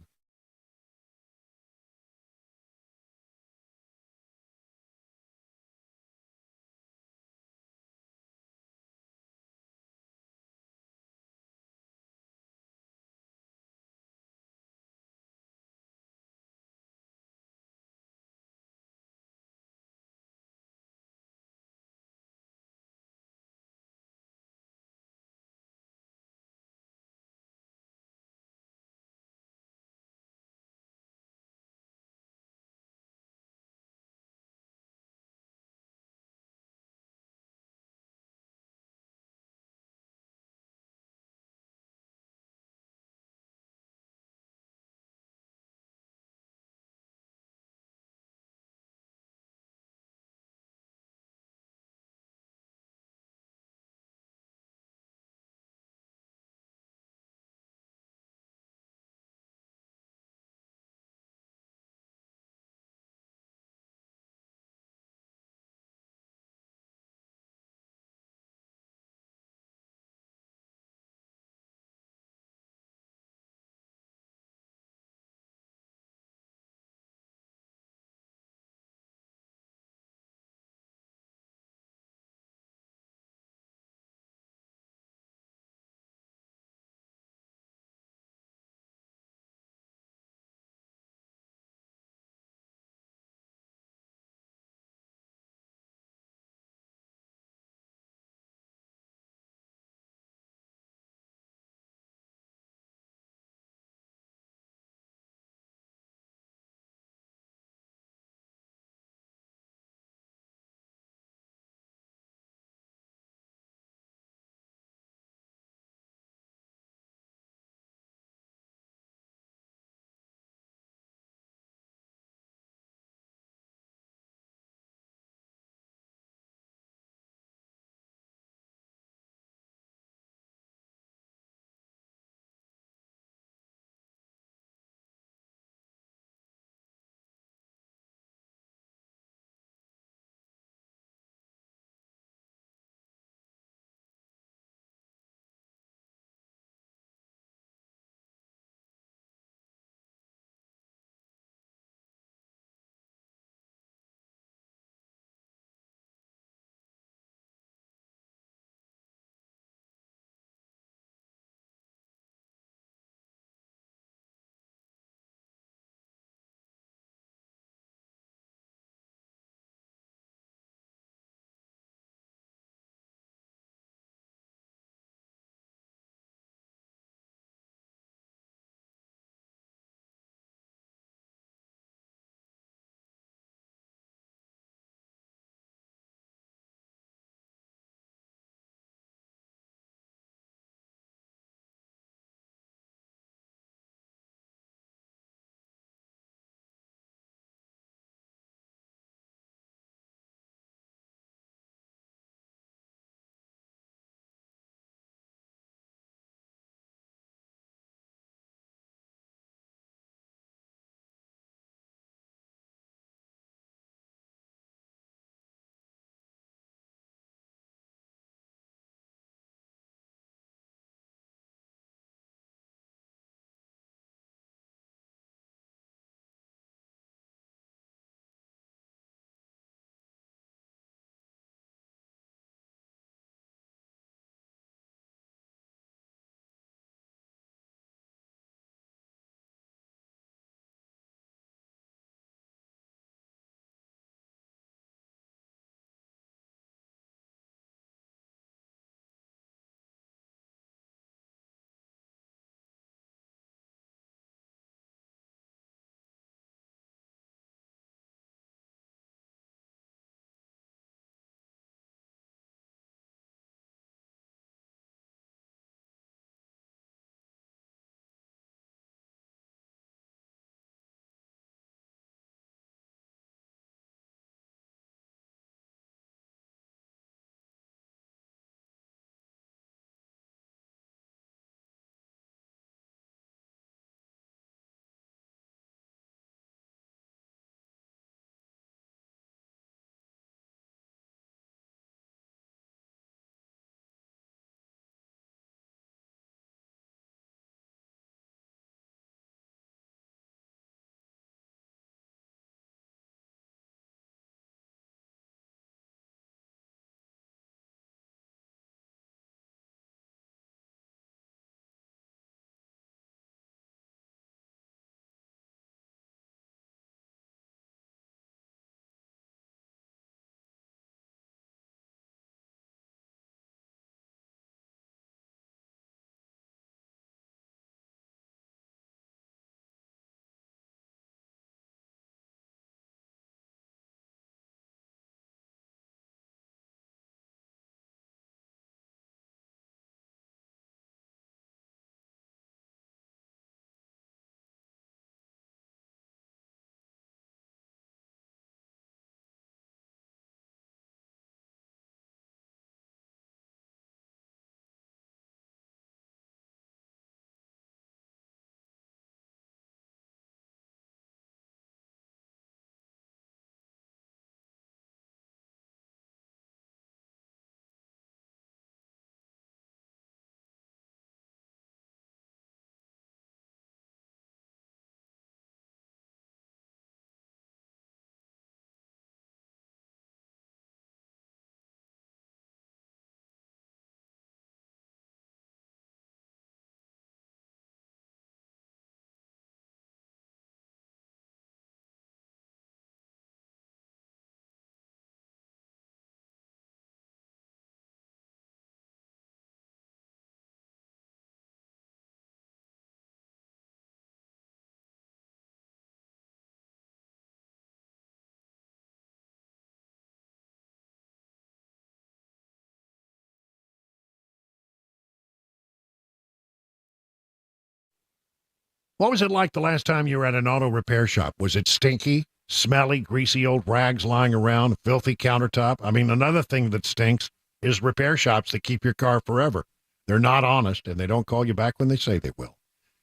What was it like the last time you were at an auto repair shop? Was it stinky, smelly, greasy old rags lying around, filthy countertop? I mean, another thing that stinks is repair shops that keep your car forever. They're not honest, and they don't call you back when they say they will.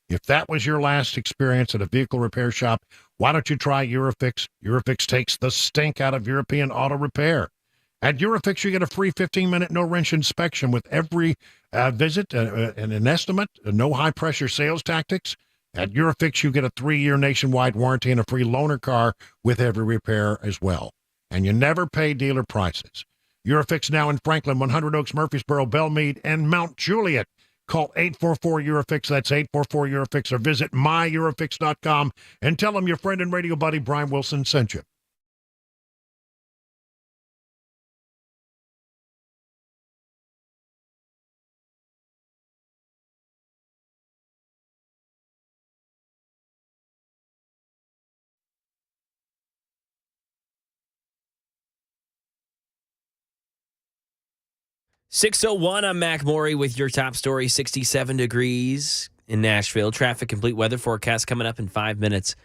If that was your last experience at a vehicle repair shop, why don't you try Eurofix? Eurofix takes the stink out of European auto repair. At Eurofix, you get a free 15-minute no-wrench inspection with every visit and an estimate, no high-pressure sales tactics. At Eurofix, you get a 3-year nationwide warranty and a free loaner car with every repair as well. And you never pay dealer prices. Eurofix now in Franklin, 100 Oaks, Murfreesboro, Belmead, and Mount Juliet. Call 844-EUROFIX, that's 844-EUROFIX, or visit myEurofix.com and tell them your friend and radio buddy Brian Wilson sent you. .601, I'm Mac Morey with your top story. 67 degrees in Nashville. Traffic complete weather forecast coming up in 5 minutes.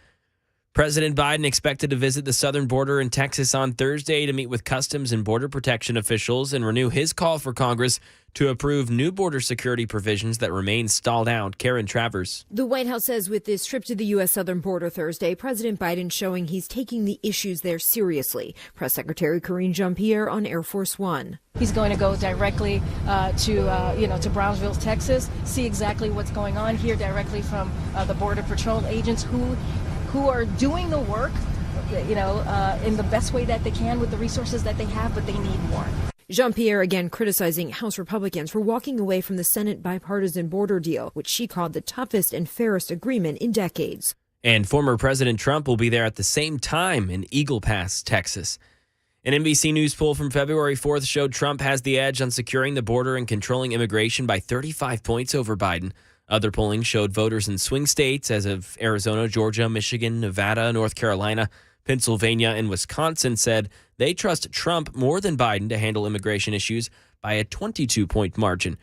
President Biden expected to visit the southern border in Texas on Thursday to meet with Customs and Border Protection officials and renew his call for Congress to approve new border security provisions that remain stalled out. Karen Travers. The White House says with this trip to the U.S. southern border Thursday, President Biden showing he's taking the issues there seriously. Press Secretary Karine Jean-Pierre on Air Force One. He's going to go directly to Brownsville, Texas, see exactly what's going on here directly from the Border Patrol agents who are doing the work, in the best way that they can with the resources that they have, but they need more. Jean-Pierre again criticizing House Republicans for walking away from the Senate bipartisan border deal, which she called the toughest and fairest agreement in decades. And former President Trump will be there at the same time in Eagle Pass, Texas. An NBC News poll from February 4th showed Trump has the edge on securing the border and controlling immigration by 35 points over Biden. Other polling showed voters in swing states as of Arizona, Georgia, Michigan, Nevada, North Carolina, Pennsylvania, and Wisconsin said they trust Trump more than Biden to handle immigration issues by a 22-point margin.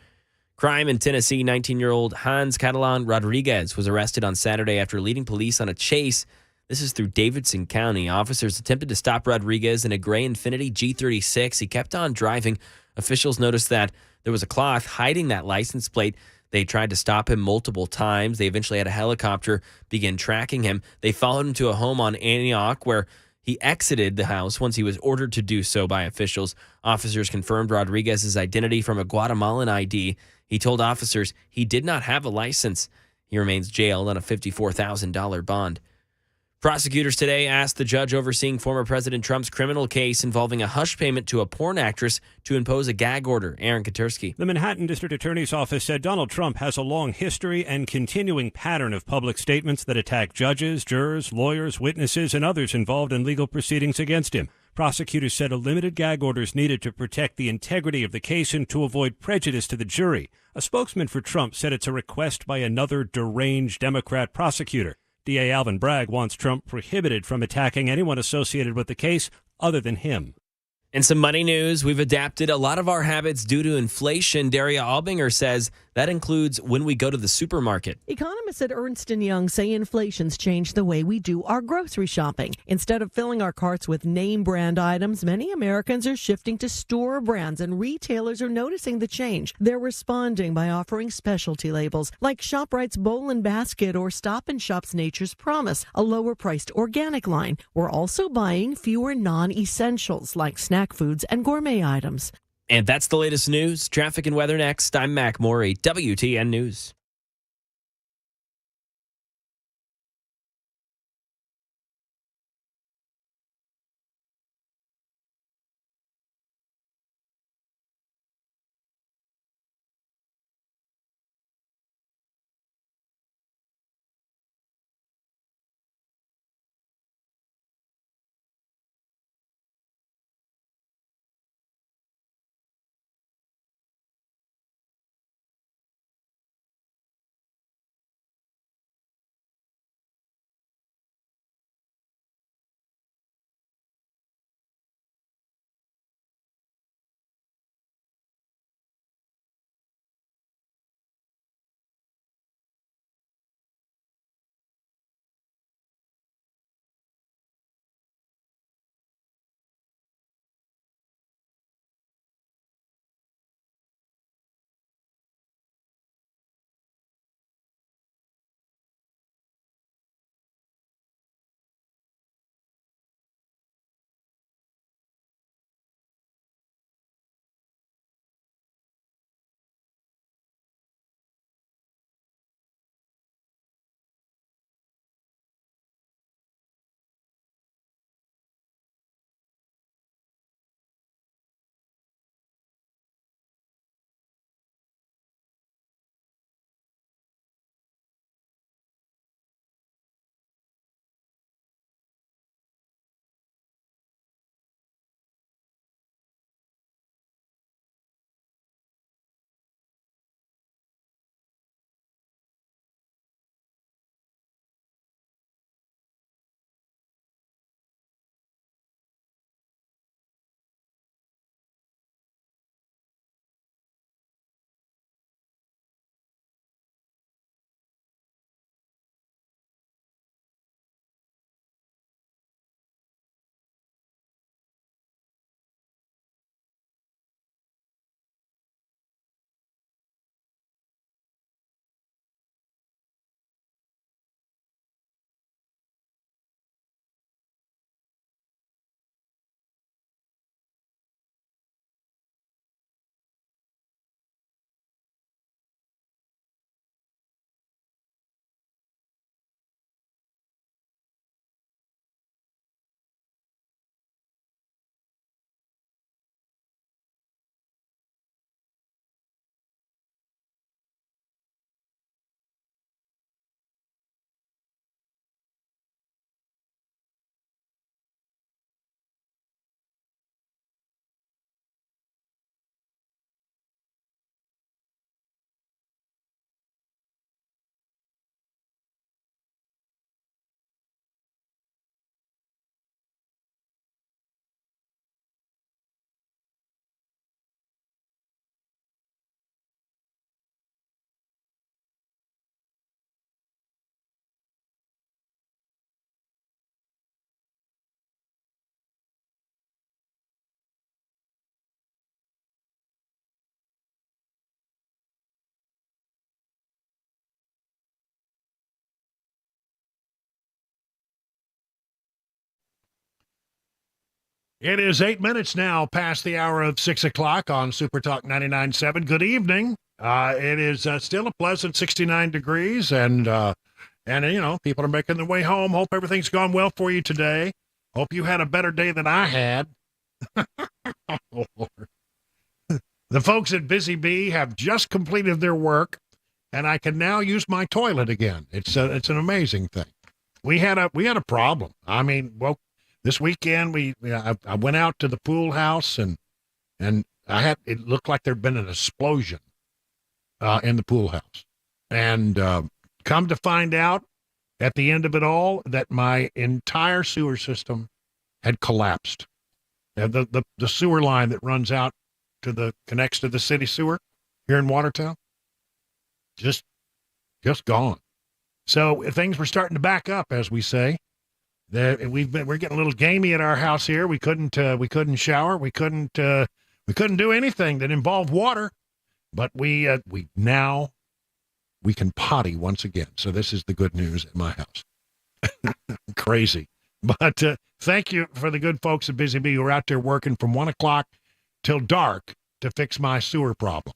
Crime in Tennessee, 19-year-old Hans Catalan Rodriguez was arrested on Saturday after leading police on a chase. This is through Davidson County. Officers attempted to stop Rodriguez in a gray Infiniti G36. He kept on driving. Officials noticed that there was a cloth hiding that license plate. They tried to stop him multiple times. They eventually had a helicopter begin tracking him. They followed him to a home on Antioch where he exited the house once he was ordered to do so by officials. Officers confirmed Rodriguez's identity from a Guatemalan ID. He told officers he did not have a license. He remains jailed on a $54,000 bond. Prosecutors today asked the judge overseeing former President Trump's criminal case involving a hush payment to a porn actress to impose a gag order. Aaron Katursky. The Manhattan District Attorney's Office said Donald Trump has a long history and continuing pattern of public statements that attack judges, jurors, lawyers, witnesses, and others involved in legal proceedings against him. Prosecutors said a limited gag order is needed to protect the integrity of the case and to avoid prejudice to the jury. A spokesman for Trump said it's a request by another deranged Democrat prosecutor. DA Alvin Bragg wants Trump prohibited from attacking anyone associated with the case other than him. In some money news, we've adapted a lot of our habits due to inflation. Daria Albinger says that includes when we go to the supermarket. Economists at Ernst & Young say inflation's changed the way we do our grocery shopping. Instead of filling our carts with name brand items, many Americans are shifting to store brands, and retailers are noticing the change. They're responding by offering specialty labels like ShopRite's Bowl and Basket or Stop & Shop's Nature's Promise, a lower-priced organic line. We're also buying fewer non-essentials like snack foods and gourmet items. And that's the latest news. Traffic and weather next. I'm Mac Morey, WTN News. It is 8 minutes now past the hour of 6 o'clock on Super Talk 99.7. Good evening. It is still a pleasant 69 degrees, and people are making their way home. Hope everything's gone well for you today. Hope you had a better day than I had. Oh, Lord. The folks at Busy Bee have just completed their work, and I can now use my toilet again. It's an amazing thing. We had a problem. I mean, well, this weekend I went out to the pool house and it looked like there'd been an explosion in the pool house, and come to find out at the end of it all that my entire sewer system had collapsed. The sewer line that runs out connects to the city sewer here in Watertown, just gone. So things were starting to back up, as we say. We're getting a little gamey at our house here. We couldn't shower. We couldn't do anything that involved water. But we can potty once again. So this is the good news at my house. Crazy. But thank you for the good folks at Busy Bee who are out there working from 1 o'clock till dark to fix my sewer problem.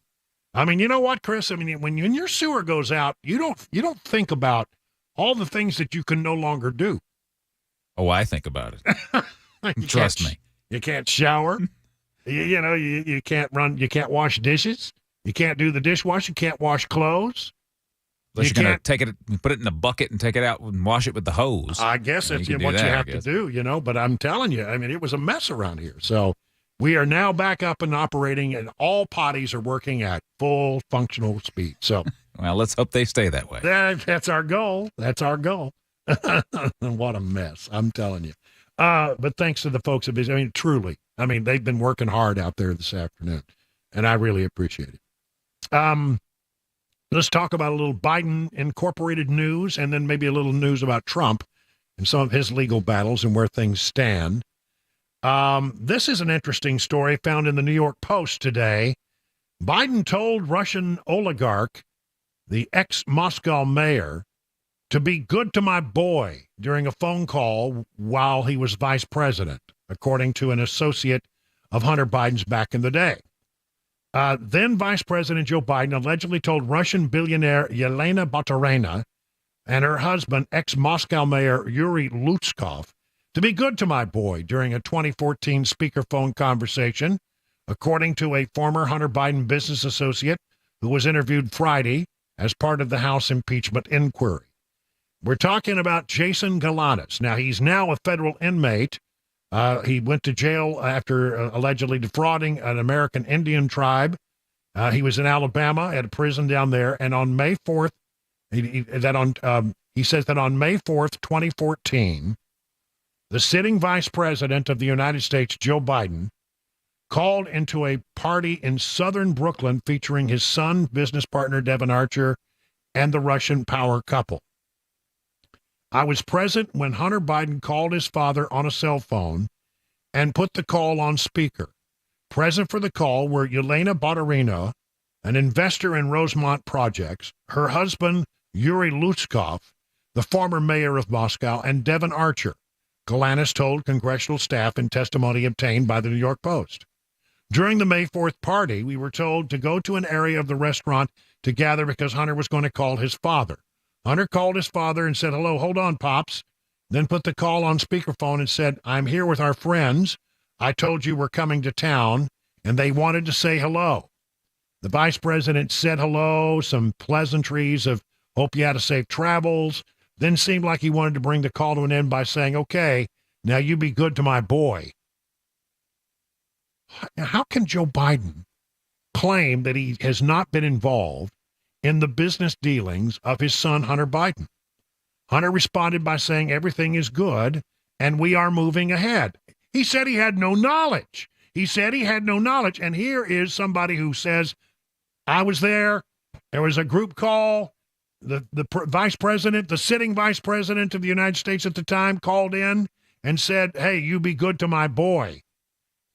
I mean, you know what, Chris? I mean, when your sewer goes out, you don't think about all the things that you can no longer do. Oh, I think about it. Trust me. You can't shower. You can't wash dishes. You can't do the dishwasher. You can't wash clothes. Unless you're going to take it, put it in a bucket and take it out and wash it with the hose. I guess that's what you have to do, but I'm telling you, I mean, it was a mess around here. So we are now back up and operating, and all potties are working at full functional speed. So, well, let's hope they stay that way. That's our goal. That's our goal. What a mess, I'm telling you. But thanks to the folks at Busy, I mean, truly, they've been working hard out there this afternoon, and I really appreciate it. Let's talk about a little Biden Incorporated news, and then maybe a little news about Trump and some of his legal battles and where things stand. This is an interesting story found in the New York Post today. Biden told Russian oligarch, the ex-Moscow mayor, to be good to my boy during a phone call while he was vice president, according to an associate of Hunter Biden's back in the day. Then Vice President Joe Biden allegedly told Russian billionaire Yelena Baturina and her husband, ex-Moscow mayor Yuri Lutskov, to be good to my boy during a 2014 speakerphone conversation, according to a former Hunter Biden business associate who was interviewed Friday as part of the House impeachment inquiry. We're talking about Jason Galanis. Now, he's now a federal inmate. He went to jail after allegedly defrauding an American Indian tribe. He was in Alabama at a prison down there, and on May 4th, he says that on May 4th, 2014, the sitting vice president of the United States, Joe Biden, called into a party in southern Brooklyn featuring his son, business partner Devon Archer, and the Russian power couple. I was present when Hunter Biden called his father on a cell phone and put the call on speaker. Present for the call were Yelena Baturina, an investor in Rosemont Projects, her husband, Yuri Lutskov, the former mayor of Moscow, and Devon Archer, Galanis told congressional staff in testimony obtained by the New York Post. During the May 4th party, we were told to go to an area of the restaurant to gather because Hunter was going to call his father. Hunter called his father and said, "Hello, hold on, Pops." Then put the call on speakerphone and said, "I'm here with our friends. I told you we're coming to town," and they wanted to say hello. The vice president said hello, some pleasantries of hope you had a safe travels, then seemed like he wanted to bring the call to an end by saying, "Okay, now you be good to my boy." How can Joe Biden claim that he has not been involved in the business dealings of his son, Hunter Biden? Hunter responded by saying everything is good and we are moving ahead. He said he had no knowledge. And here is somebody who says, I was there. There was a group call. The vice president, the sitting vice president of the United States at the time, called in and said, "Hey, you be good to my boy."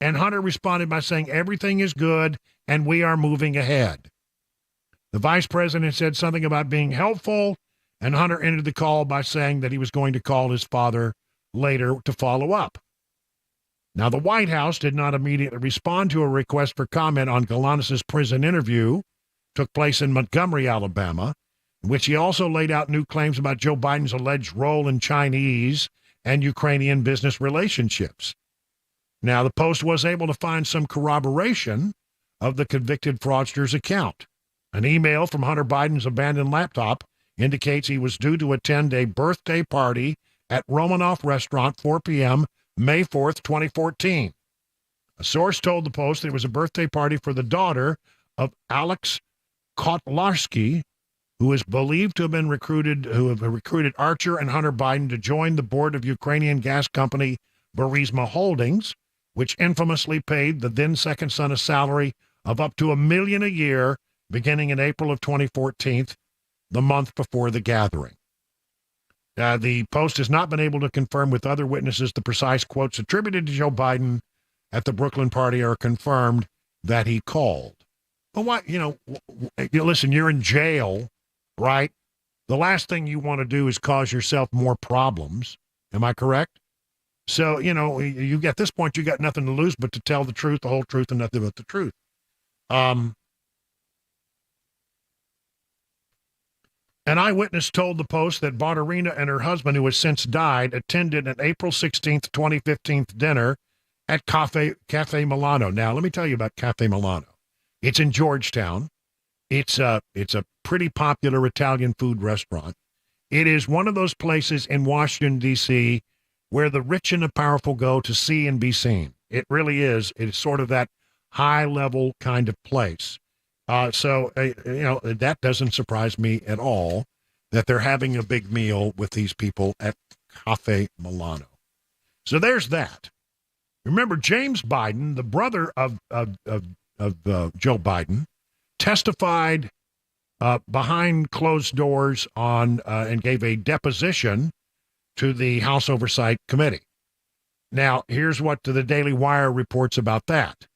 And Hunter responded by saying everything is good and we are moving ahead. The vice president said something about being helpful, and Hunter ended the call by saying that he was going to call his father later to follow up. Now, the White House did not immediately respond to a request for comment on Galanis' prison interview. Took place in Montgomery, Alabama, in which he also laid out new claims about Joe Biden's alleged role in Chinese and Ukrainian business relationships. Now, the Post was able to find some corroboration of the convicted fraudster's account. An email from Hunter Biden's abandoned laptop indicates he was due to attend a birthday party at Romanoff Restaurant, 4 p.m., May 4th, 2014. A source told the Post that it was a birthday party for the daughter of Alex Kotlarski, who is believed to have been recruited Archer and Hunter Biden to join the board of Ukrainian gas company Burisma Holdings, which infamously paid the then second son a salary of up to $1 million a year beginning in April of 2014, the month before the gathering. The Post has not been able to confirm with other witnesses the precise quotes attributed to Joe Biden at the Brooklyn party are confirmed that he called. But why, listen, you're in jail, right? The last thing you want to do is cause yourself more problems. Am I correct? So, you at this point, you got nothing to lose but to tell the truth, the whole truth, and nothing but the truth. An eyewitness told the Post that Barterina and her husband, who has since died, attended an April 16th, 2015 dinner at Cafe Milano. Now, let me tell you about Cafe Milano. It's in Georgetown. It's a pretty popular Italian food restaurant. It is one of those places in Washington, D.C., where the rich and the powerful go to see and be seen. It really is. It's sort of that high-level kind of place. So that doesn't surprise me at all that they're having a big meal with these people at Cafe Milano. So there's that. Remember, James Biden, the brother of Joe Biden, testified behind closed doors on and gave a deposition to the House Oversight Committee. Now, here's what the Daily Wire reports about that.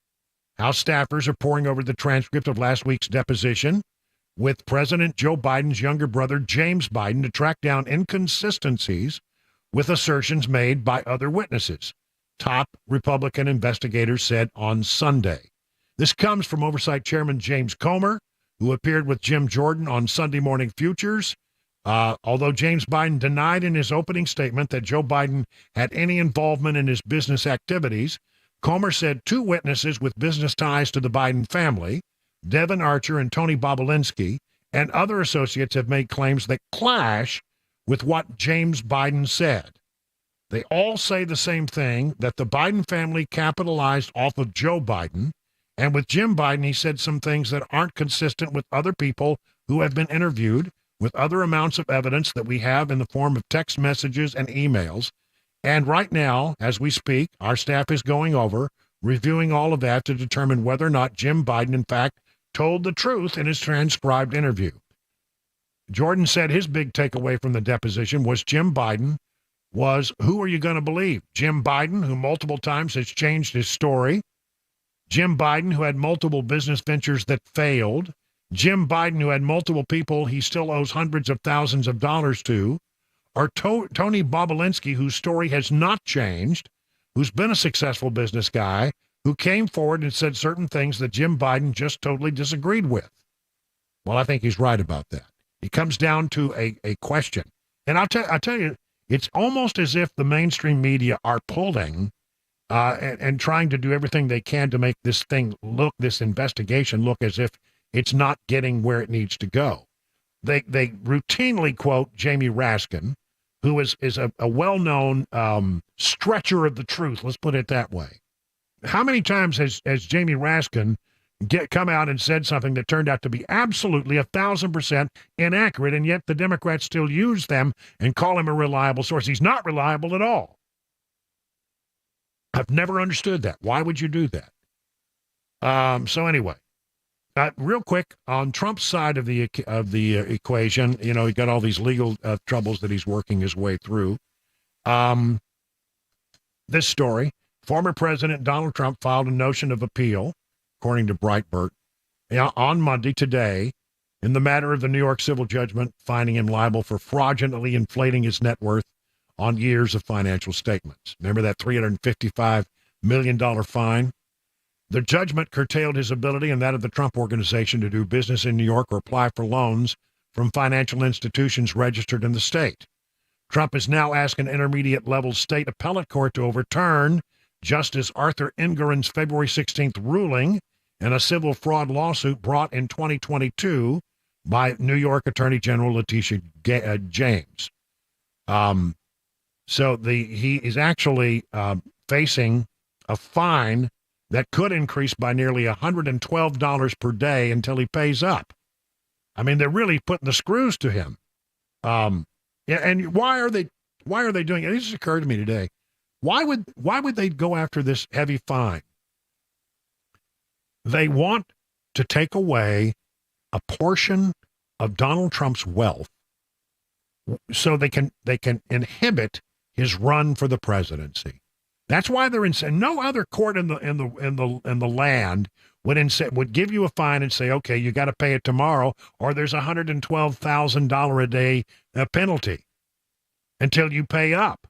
House staffers are poring over the transcript of last week's deposition with President Joe Biden's younger brother, James Biden, to track down inconsistencies with assertions made by other witnesses, top Republican investigators said on Sunday. This comes from Oversight Chairman James Comer, who appeared with Jim Jordan on Sunday Morning Futures. Although James Biden denied in his opening statement that Joe Biden had any involvement in his business activities, Comer said two witnesses with business ties to the Biden family, Devin Archer and Tony Bobulinski, and other associates have made claims that clash with what James Biden said. They all say the same thing, that the Biden family capitalized off of Joe Biden, and with Jim Biden, he said some things that aren't consistent with other people who have been interviewed, with other amounts of evidence that we have in the form of text messages and emails. And right now, as we speak, our staff is going over, reviewing all of that to determine whether or not Jim Biden, in fact, told the truth in his transcribed interview. Jordan said his big takeaway from the deposition was Jim Biden was, who are you going to believe? Jim Biden, who multiple times has changed his story. Jim Biden, who had multiple business ventures that failed. Jim Biden, who had multiple people he still owes hundreds of thousands of dollars to. Or Tony Bobulinski, whose story has not changed, who's been a successful business guy, who came forward and said certain things that Jim Biden just totally disagreed with. Well, I think he's right about that. It comes down to a question. And I'll tell you, it's almost as if the mainstream media are pulling and trying to do everything they can to make this investigation look as if it's not getting where it needs to go. They routinely quote Jamie Raskin, who is a well-known stretcher of the truth. Let's put it that way. How many times has Jamie Raskin come out and said something that turned out to be absolutely 1,000% inaccurate, and yet the Democrats still use them and call him a reliable source? He's not reliable at all. I've never understood that. Why would you do that? So anyway. Real quick, on Trump's side of the equation, he got all these legal troubles that he's working his way through. This story, former President Donald Trump filed a notion of appeal, according to Breitbart, on Monday, today, in the matter of the New York civil judgment finding him liable for fraudulently inflating his net worth on years of financial statements. Remember that $355 million fine. The judgment curtailed his ability and that of the Trump Organization to do business in New York or apply for loans from financial institutions registered in the state. Trump is now asking intermediate-level state appellate court to overturn Justice Arthur Engoron's February 16th ruling in a civil fraud lawsuit brought in 2022 by New York Attorney General Letitia James. So he is actually facing a fine that could increase by nearly $112 per day until he pays up. I mean, they're really putting the screws to him. And why are they doing it? This just occurred to me today. Why would they go after this heavy fine? They want to take away a portion of Donald Trump's wealth so they can inhibit his run for the presidency. That's why they're insane. No other court in the land would give you a fine and say, okay, you got to pay it tomorrow, or there's a $112,000 a day penalty until you pay up.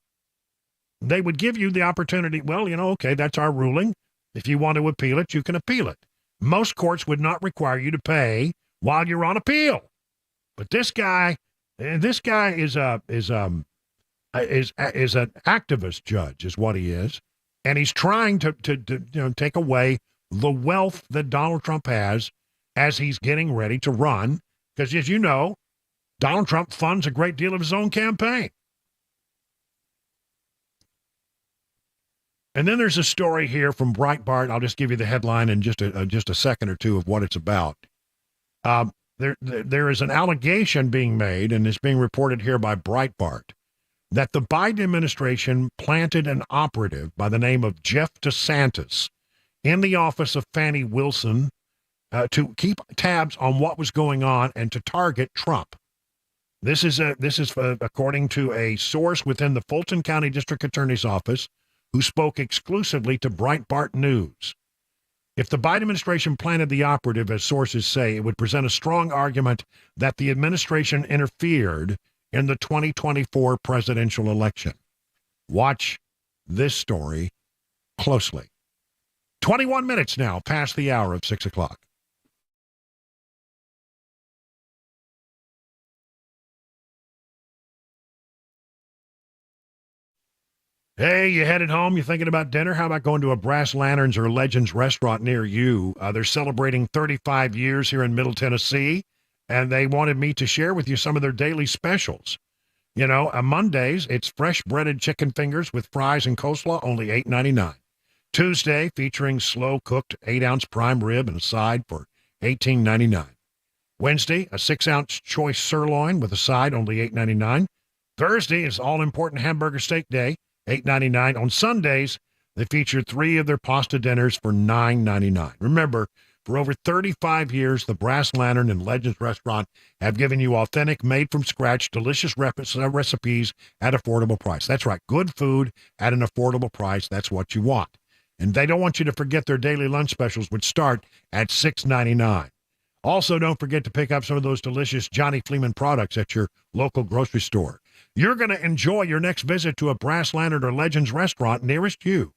They would give you the opportunity. Well, okay, that's our ruling. If you want to appeal it, you can appeal it. Most courts would not require you to pay while you're on appeal. But this guy is an activist judge, is what he is, and he's trying to take away the wealth that Donald Trump has as he's getting ready to run. Because, as you know, Donald Trump funds a great deal of his own campaign. And then there's a story here from Breitbart. I'll just give you the headline in just a second or two of what it's about. There is an allegation being made, and it's being reported here by Breitbart, that the Biden administration planted an operative by the name of Jeff DeSantis in the office of Fannie Wilson to keep tabs on what was going on and to target Trump. This is according to a source within the Fulton County District Attorney's Office who spoke exclusively to Breitbart News. If the Biden administration planted the operative, as sources say, it would present a strong argument that the administration interfered in the 2024 presidential election. Watch this story closely. 21 minutes now past the hour of 6 o'clock. Hey, you headed home? You thinking about dinner? How about going to a Brass Lanterns or Legends restaurant near you? They're celebrating 35 years here in Middle Tennessee, and they wanted me to share with you some of their daily specials. On Mondays, it's fresh breaded chicken fingers with fries and coleslaw, only $8.99. Tuesday, featuring slow-cooked 8-ounce prime rib and a side for $18.99. Wednesday, a 6-ounce choice sirloin with a side, only $8.99. Thursday is all-important hamburger steak day, $8.99. On Sundays, they feature 3 of their pasta dinners for $9.99. Remember, for over 35 years, the Brass Lantern and Legends Restaurant have given you authentic, made-from-scratch, delicious recipes at affordable price. That's right, good food at an affordable price. That's what you want. And they don't want you to forget their daily lunch specials, which start at $6.99. Also, don't forget to pick up some of those delicious Johnny Fleeman products at your local grocery store. You're going to enjoy your next visit to a Brass Lantern or Legends restaurant nearest you.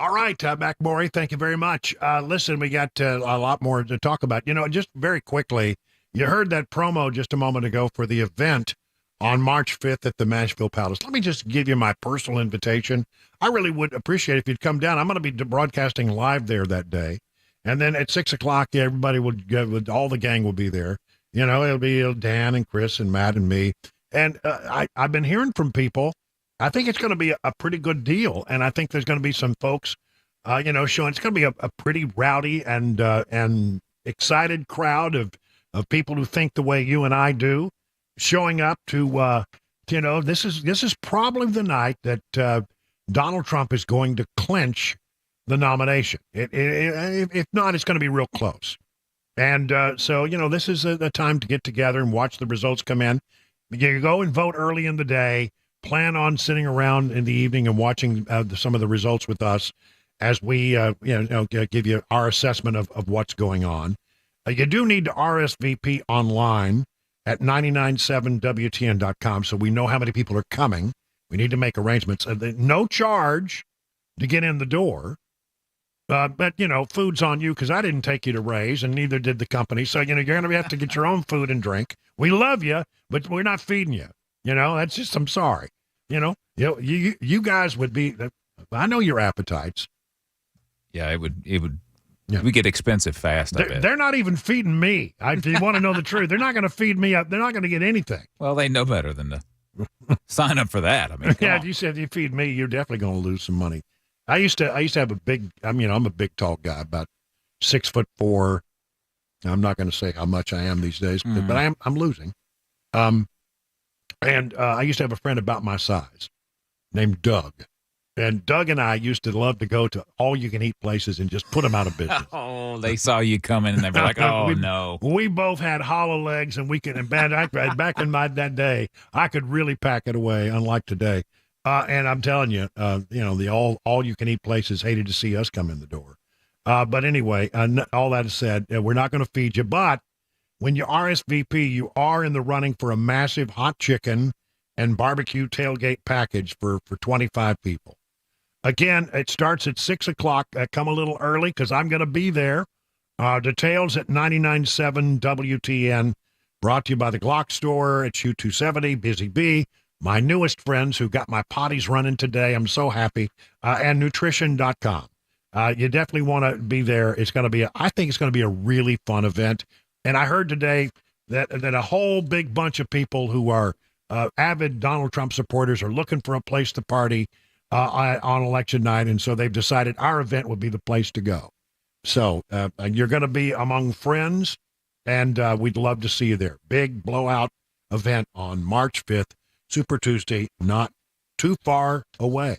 All right, McMorey, thank you very much. Listen, we got a lot more to talk about. Just very quickly, you heard that promo just a moment ago for the event on March 5th at the Nashville Palace. Let me just give you my personal invitation. I really would appreciate it if you'd come down. I'm going to be broadcasting live there that day. And then at 6 o'clock, everybody all the gang will be there. It'll be Dan and Chris and Matt and me. And I've been hearing from people. I think it's going to be a pretty good deal. And I think there's going to be some folks, showing it's going to be a pretty rowdy and excited crowd of people who think the way you and I do, showing up to, this is probably the night that Donald Trump is going to clinch the nomination. If not, it's going to be real close. And so, this is the time to get together and watch the results come in. You go and vote early in the day. Plan on sitting around in the evening and watching some of the results with us as we, give you our assessment of what's going on. You do need to RSVP online at 997WTN.com so we know how many people are coming. We need to make arrangements. No charge to get in the door. But, food's on you because I didn't take you to Ray's and neither did the company. So, you're going to have to get your own food and drink. We love you, but we're not feeding you. That's just, I'm sorry. You guys would be, I know your appetites. Yeah, it would we get expensive fast, I bet. They're not even feeding me. If you want to know the truth, they're not going to feed me up. They're not going to get anything. Well, they know better than to sign up for that. I mean, if you said you feed me, you're definitely going to lose some money. I used to have a big, I'm a big, tall guy, about 6'4". I'm not going to say how much I am these days, but I'm losing. And I used to have a friend about my size named Doug. And Doug and I used to love to go to all-you-can-eat places and just put them out of business. Oh, they saw you coming, and they were like, oh, no. We both had hollow legs, and back in that day, I could really pack it away, unlike today. And I'm telling you, the all-you-can-eat places hated to see us come in the door. But anyway, all that said, we're not going to feed you, but when you RSVP, you are in the running for a massive hot chicken and barbecue tailgate package for 25 people. Again, it starts at 6 o'clock. Come a little early because I'm going to be there. Details at 99.7 WTN. Brought to you by the Glock Store at Shoe 270, Busy Bee, my newest friends who got my potties running today. I'm so happy. And nutrition.com. You definitely want to be there. It's going to be, I think it's going to be a really fun event. And I heard today that a whole big bunch of people who are avid Donald Trump supporters are looking for a place to party on election night. And so they've decided our event would be the place to go. So you're going to be among friends, and we'd love to see you there. Big blowout event on March 5th, Super Tuesday, not too far away.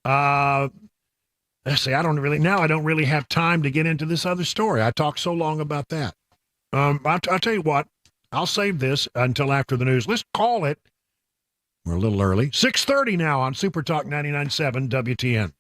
Let's see, I don't really have time to get into this other story. I talked so long about that. I'll tell you what, I'll save this until after the news. Let's call it. We're a little early. 6:30 now on Super Talk 99.7 WTN.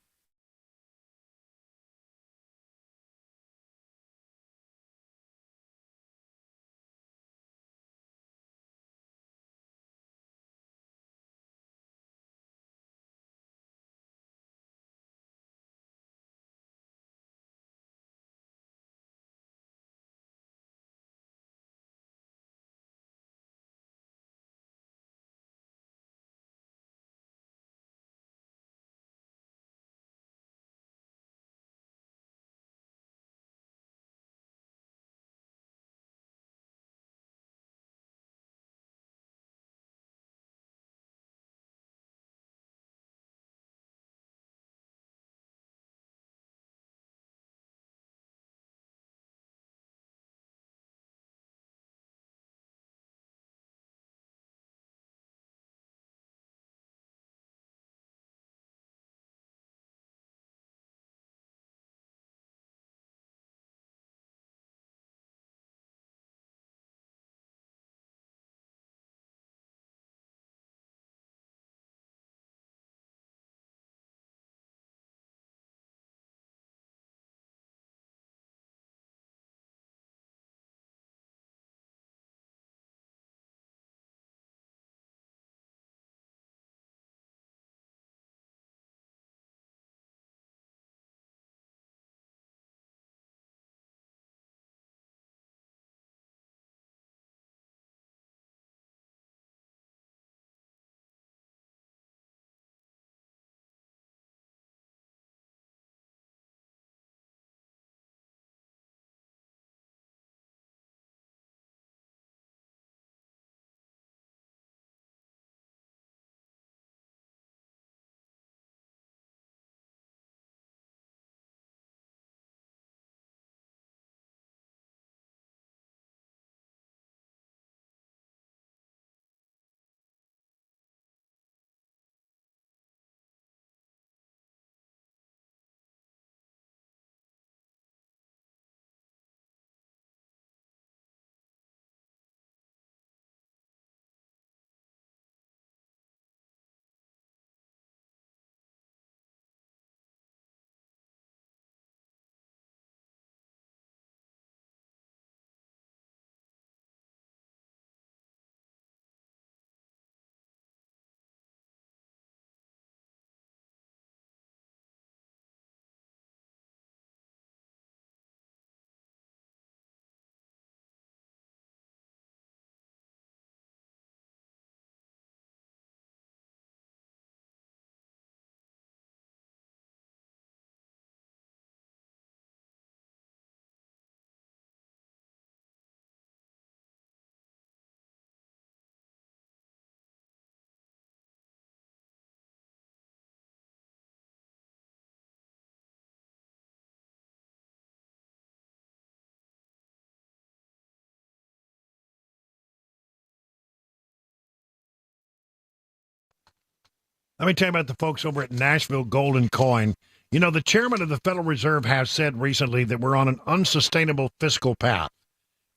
Let me tell you about the folks over at Nashville Golden Coin. You know, the chairman of the Federal Reserve has said recently that we're on an unsustainable fiscal path.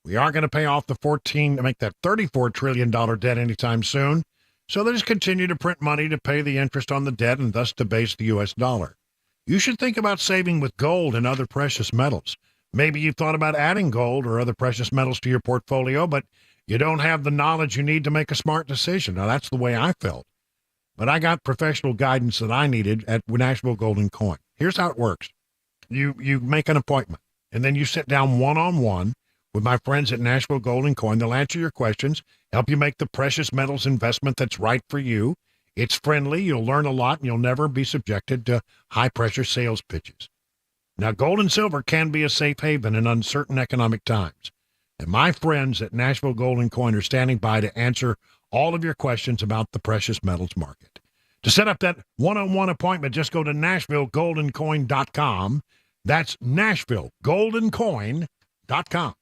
We aren't going to pay off the $34 trillion debt anytime soon. So they just continue to print money to pay the interest on the debt and thus debase the U.S. dollar. You should think about saving with gold and other precious metals. Maybe you've thought about adding gold or other precious metals to your portfolio, but you don't have the knowledge you need to make a smart decision. Now, that's the way I felt. But I got professional guidance that I needed at Nashville Golden Coin. Here's how it works. You make an appointment, and then you sit down one-on-one with my friends at Nashville Golden Coin. They'll answer your questions, help you make the precious metals investment that's right for you. It's friendly, you'll learn a lot, and you'll never be subjected to high-pressure sales pitches. Now, gold and silver can be a safe haven in uncertain economic times. And my friends at Nashville Golden Coin are standing by to answer all of your questions about the precious metals market. To set up that one-on-one appointment, just go to NashvilleGoldenCoin.com. That's NashvilleGoldenCoin.com.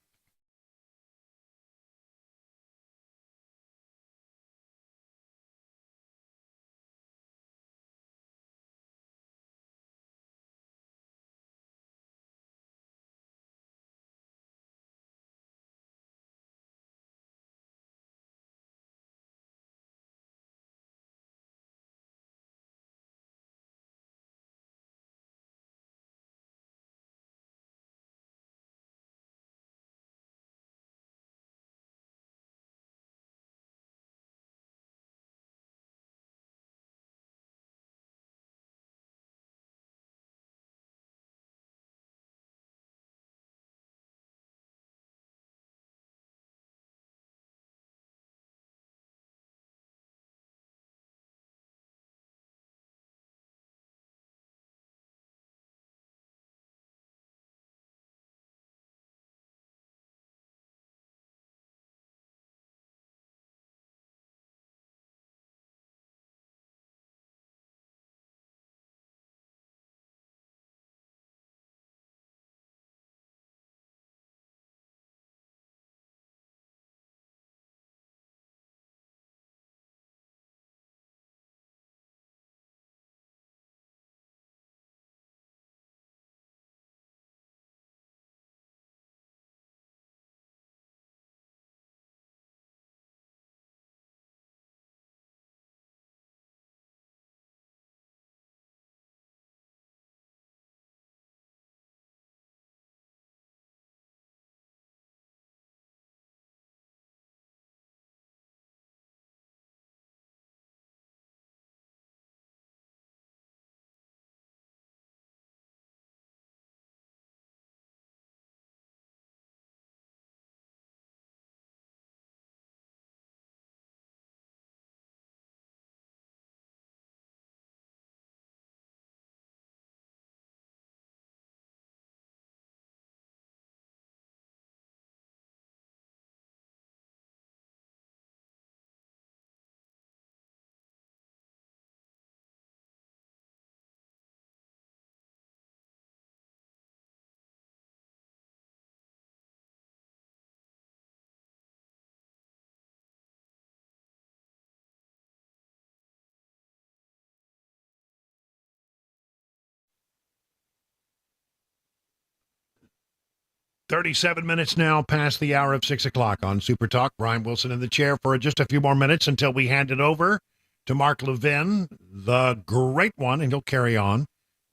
"37 minutes now past the hour of 6 o'clock on Super Talk. Brian Wilson in the chair for just a few more minutes until we hand it over to Mark Levin, the great one, and he'll carry on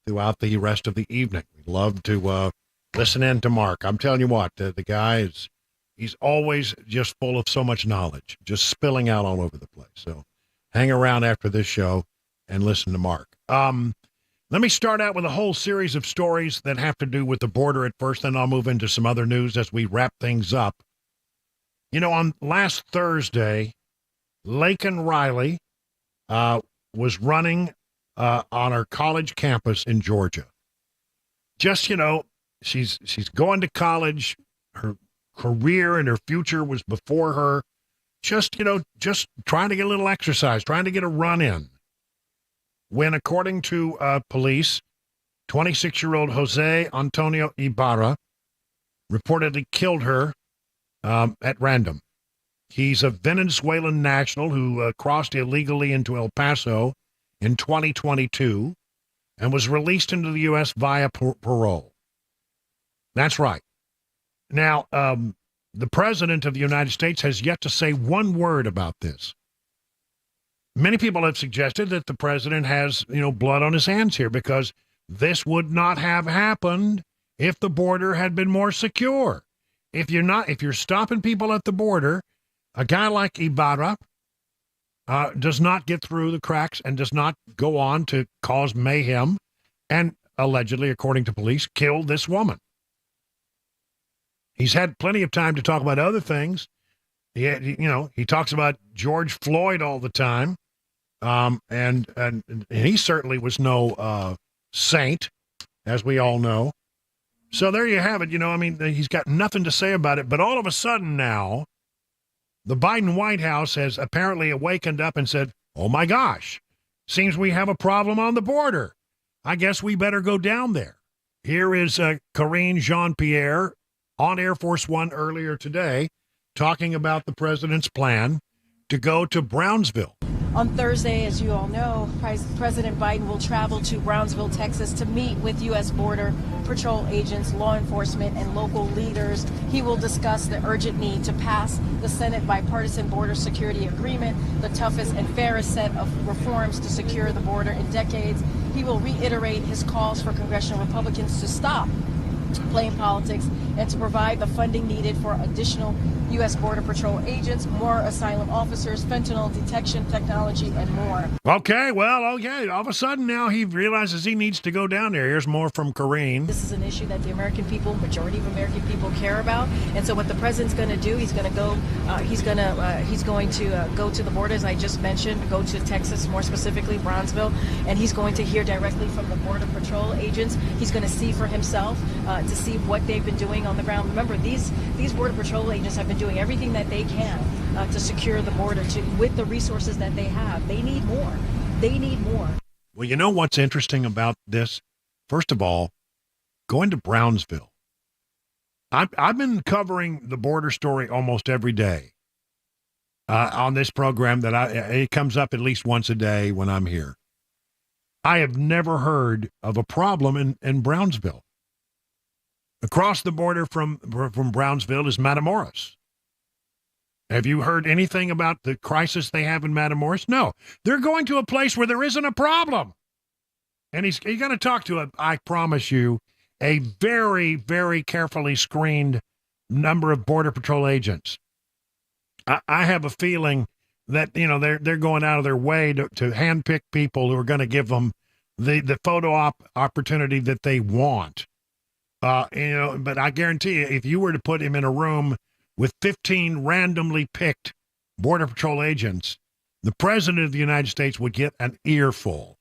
throughout the rest of the evening. We'd love to listen in to Mark. I'm telling you what, the guy he's always just full of so much knowledge, just spilling out all over the place. So hang around after this show and listen to Mark. Let me start out with a whole series of stories that have to do with the border at first, then I'll move into some other news as we wrap things up. You know, on last Thursday, Laken Riley was running on her college campus in Georgia. Just, you know, she's going to college. Her career and her future was before her. Just, you know, just trying to get a little exercise, trying to get a run in. When, according to police, 26-year-old Jose Antonio Ibarra reportedly killed her at random. He's a Venezuelan national who crossed illegally into El Paso in 2022 and was released into the U.S. via parole. That's right. Now, the President of the United States has yet to say one word about this. Many people have suggested that the President has, blood on his hands here because this would not have happened if the border had been more secure. If you're stopping people at the border, a guy like Ibarra does not get through the cracks and does not go on to cause mayhem and allegedly, according to police, kill this woman. He's had plenty of time to talk about other things. He talks about George Floyd all the time, and he certainly was no saint, as we all know. So there you have it. He's got nothing to say about it. But all of a sudden now, the Biden White House has apparently awakened up and said, oh, my gosh, seems we have a problem on the border. I guess we better go down there. Here is Karine Jean-Pierre on Air Force One earlier today talking about the president's plan to go to Brownsville. On Thursday, as you all know, President Biden will travel to Brownsville, Texas to meet with U.S. Border Patrol agents, law enforcement, and local leaders. He will discuss the urgent need to pass the Senate Bipartisan Border Security Agreement, the toughest and fairest set of reforms to secure the border in decades. He will reiterate his calls for congressional Republicans to stop playing politics and to provide the funding needed for additional U.S. Border Patrol agents, more asylum officers, fentanyl detection technology, and more. Okay. All of a sudden now he realizes he needs to go down there. Here's more from Karine. This is an issue that the American people, majority of American people, care about. And so what the president's going to do, he's going to go to the border, as I just mentioned, go to Texas, more specifically Brownsville, and he's going to hear directly from the Border Patrol agents. He's going to see for himself to see what they've been doing on the ground. Remember, these Border Patrol agents have been doing everything that they can to secure the border with the resources that they have. They need more. Well, you know what's interesting about this? First of all, going to Brownsville. I've been covering the border story almost every day on this program. It comes up at least once a day when I'm here. I have never heard of a problem in Brownsville. Across the border from Brownsville is Matamoros. Have you heard anything about the crisis they have in Matamoros? No. They're going to a place where there isn't a problem. And he's going to talk to, I promise you, a very, very carefully screened number of Border Patrol agents. I have a feeling that, they're going out of their way to handpick people who are going to give them the photo opportunity that they want. But I guarantee you, if you were to put him in a room with 15 randomly picked Border Patrol agents, the President of the United States would get an earful.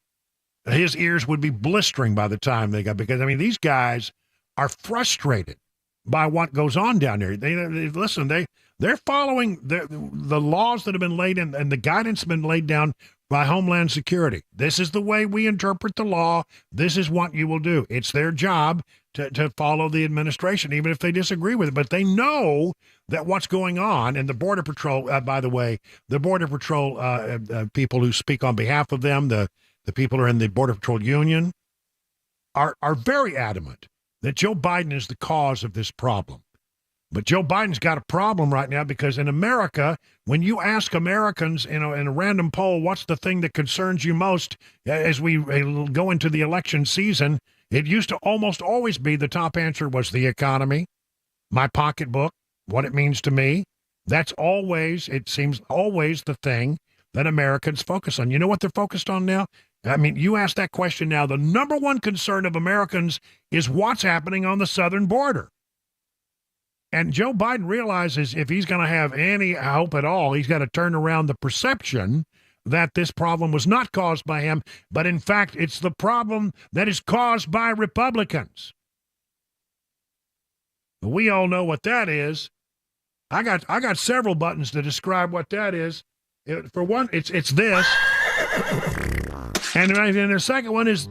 His ears would be blistering by the time they got, because, these guys are frustrated by what goes on down there. They're following the laws that have been laid in and the guidance has been laid down by Homeland Security. This is the way we interpret the law. This is what you will do. It's their job to follow the administration, even if they disagree with it. But they know that what's going on, and the Border Patrol, by the way, the Border Patrol people who speak on behalf of them, the people who are in the Border Patrol Union, are very adamant that Joe Biden is the cause of this problem. But Joe Biden's got a problem right now because in America, when you ask Americans, in a random poll, what's the thing that concerns you most as we go into the election season, it used to almost always be the top answer was the economy, my pocketbook, what it means to me. That's always, it seems always the thing that Americans focus on. You know what they're focused on now? You ask that question now, the number one concern of Americans is what's happening on the southern border. And Joe Biden realizes if he's going to have any hope at all, he's got to turn around the perception that this problem was not caused by him, but in fact, it's the problem that is caused by Republicans. We all know what that is. I got several buttons to describe what that is. For one, it's this. And the second one is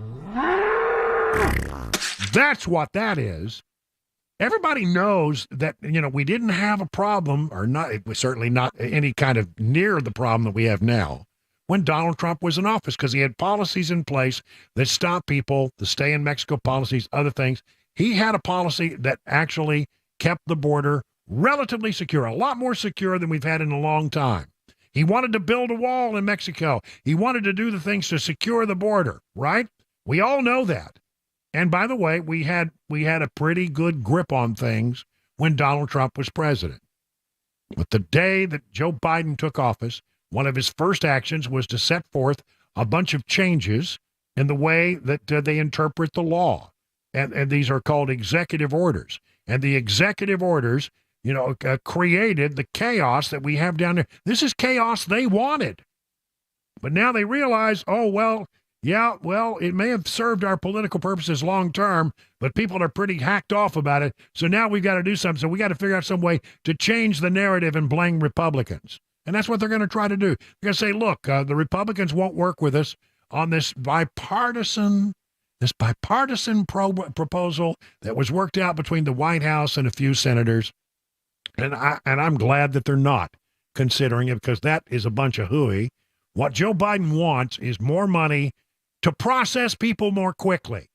that's what that is. Everybody knows that, we didn't have a problem, or not, it was certainly not any kind of near the problem that we have now when Donald Trump was in office because he had policies in place that stopped people, the stay in Mexico policies, other things. He had a policy that actually kept the border relatively secure, a lot more secure than we've had in a long time. He wanted to build a wall in Mexico. He wanted to do the things to secure the border, right? We all know that. And by the way, we had a pretty good grip on things when Donald Trump was president. But the day that Joe Biden took office, one of his first actions was to set forth a bunch of changes in the way that they interpret the law. And these are called executive orders. And the executive orders, created the chaos that we have down there. This is chaos they wanted. But now they realize, it may have served our political purposes long term, but people are pretty hacked off about it. So now we've got to do something. So we got to figure out some way to change the narrative and blame Republicans. And that's what they're going to try to do. They're going to say, look, the Republicans won't work with us on this bipartisan proposal that was worked out between the White House and a few senators. And I'm glad that they're not considering it, because that is a bunch of hooey. What Joe Biden wants is more money to process people more quickly.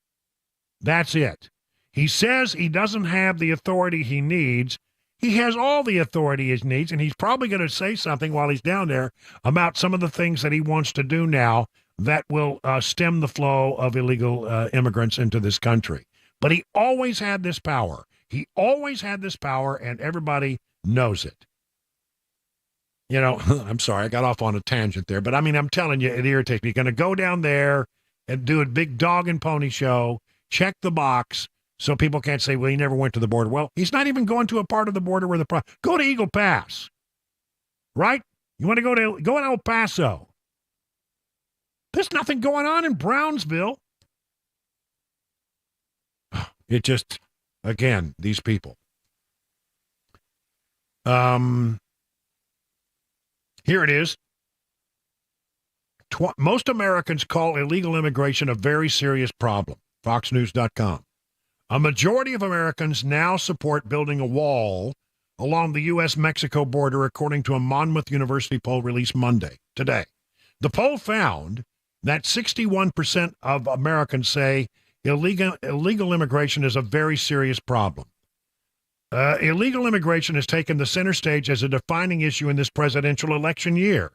That's it. He says he doesn't have the authority he needs. He has all the authority he needs, and he's probably going to say something while he's down there about some of the things that he wants to do now that will stem the flow of illegal immigrants into this country. But he always had this power. He always had this power, and everybody knows it. I'm sorry, I got off on a tangent there, but I'm telling you, it irritates me. You're going to go down there and do a big dog and pony show, check the box, so people can't say, well, he never went to the border. Well, he's not even going to a part of the border where go to Eagle Pass, right? You want to go to El Paso. There's nothing going on in Brownsville. It just, again, these people. Here it is. Most Americans call illegal immigration a very serious problem. FoxNews.com. A majority of Americans now support building a wall along the U.S.-Mexico border, according to a Monmouth University poll released today. The poll found that 61% of Americans say illegal immigration is a very serious problem. Illegal immigration has taken the center stage as a defining issue in this presidential election year.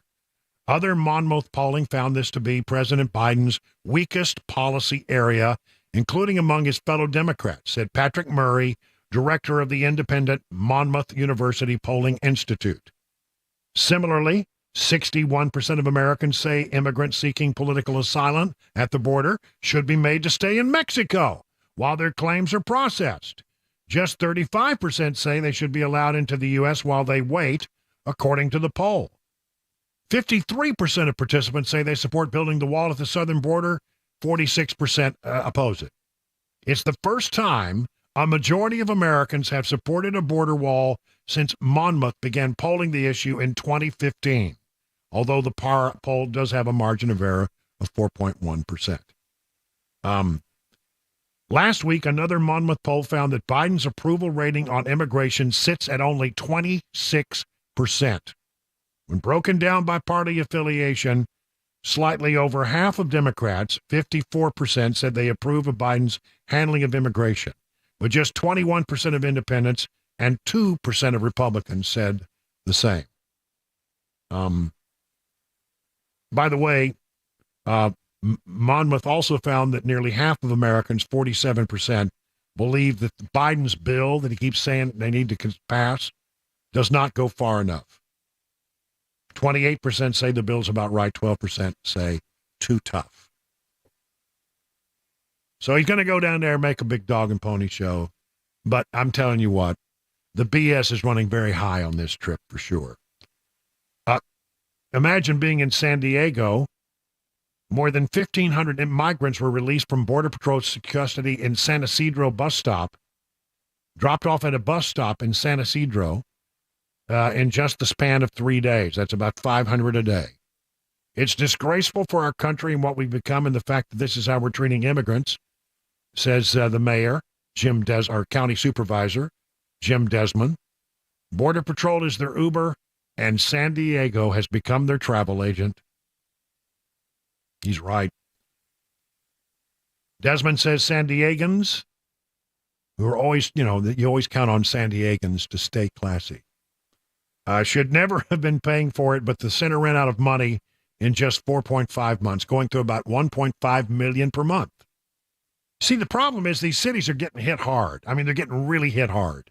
Other Monmouth polling found this to be President Biden's weakest policy area, including among his fellow Democrats, said Patrick Murray, director of the independent Monmouth University Polling Institute. Similarly, 61% of Americans say immigrants seeking political asylum at the border should be made to stay in Mexico while their claims are processed. Just 35% say they should be allowed into the U.S. while they wait, according to the poll. 53% of participants say they support building the wall at the southern border. 46% oppose it. It's the first time a majority of Americans have supported a border wall since Monmouth began polling the issue in 2015, although the poll does have a margin of error of 4.1%. Last week, another Monmouth poll found that Biden's approval rating on immigration sits at only 26%. When broken down by party affiliation, slightly over half of Democrats, 54%, said they approve of Biden's handling of immigration, but just 21% of independents and 2% of Republicans said the same. By the way, Monmouth also found that nearly half of Americans, 47%, believe that Biden's bill that he keeps saying they need to pass does not go far enough. 28% say the bill's about right. 12% say too tough. So he's going to go down there and make a big dog and pony show. But I'm telling you what, the BS is running very high on this trip for sure. Imagine being in San Diego. More than 1,500 migrants were released from Border Patrol's custody in San Ysidro bus stop, dropped off at a bus stop in San Ysidro in just the span of 3 days. That's about 500 a day. It's disgraceful for our country and what we've become, and the fact that this is how we're treating immigrants, says the mayor, our county supervisor, Jim Desmond. Border Patrol is their Uber, and San Diego has become their travel agent. He's right. Desmond says San Diegans, who are always, you always count on San Diegans to stay classy. Should never have been paying for it, but the center ran out of money in just 4.5 months, going through about $1.5 million per month. See, the problem is these cities are getting hit hard. I mean, they're getting really hit hard.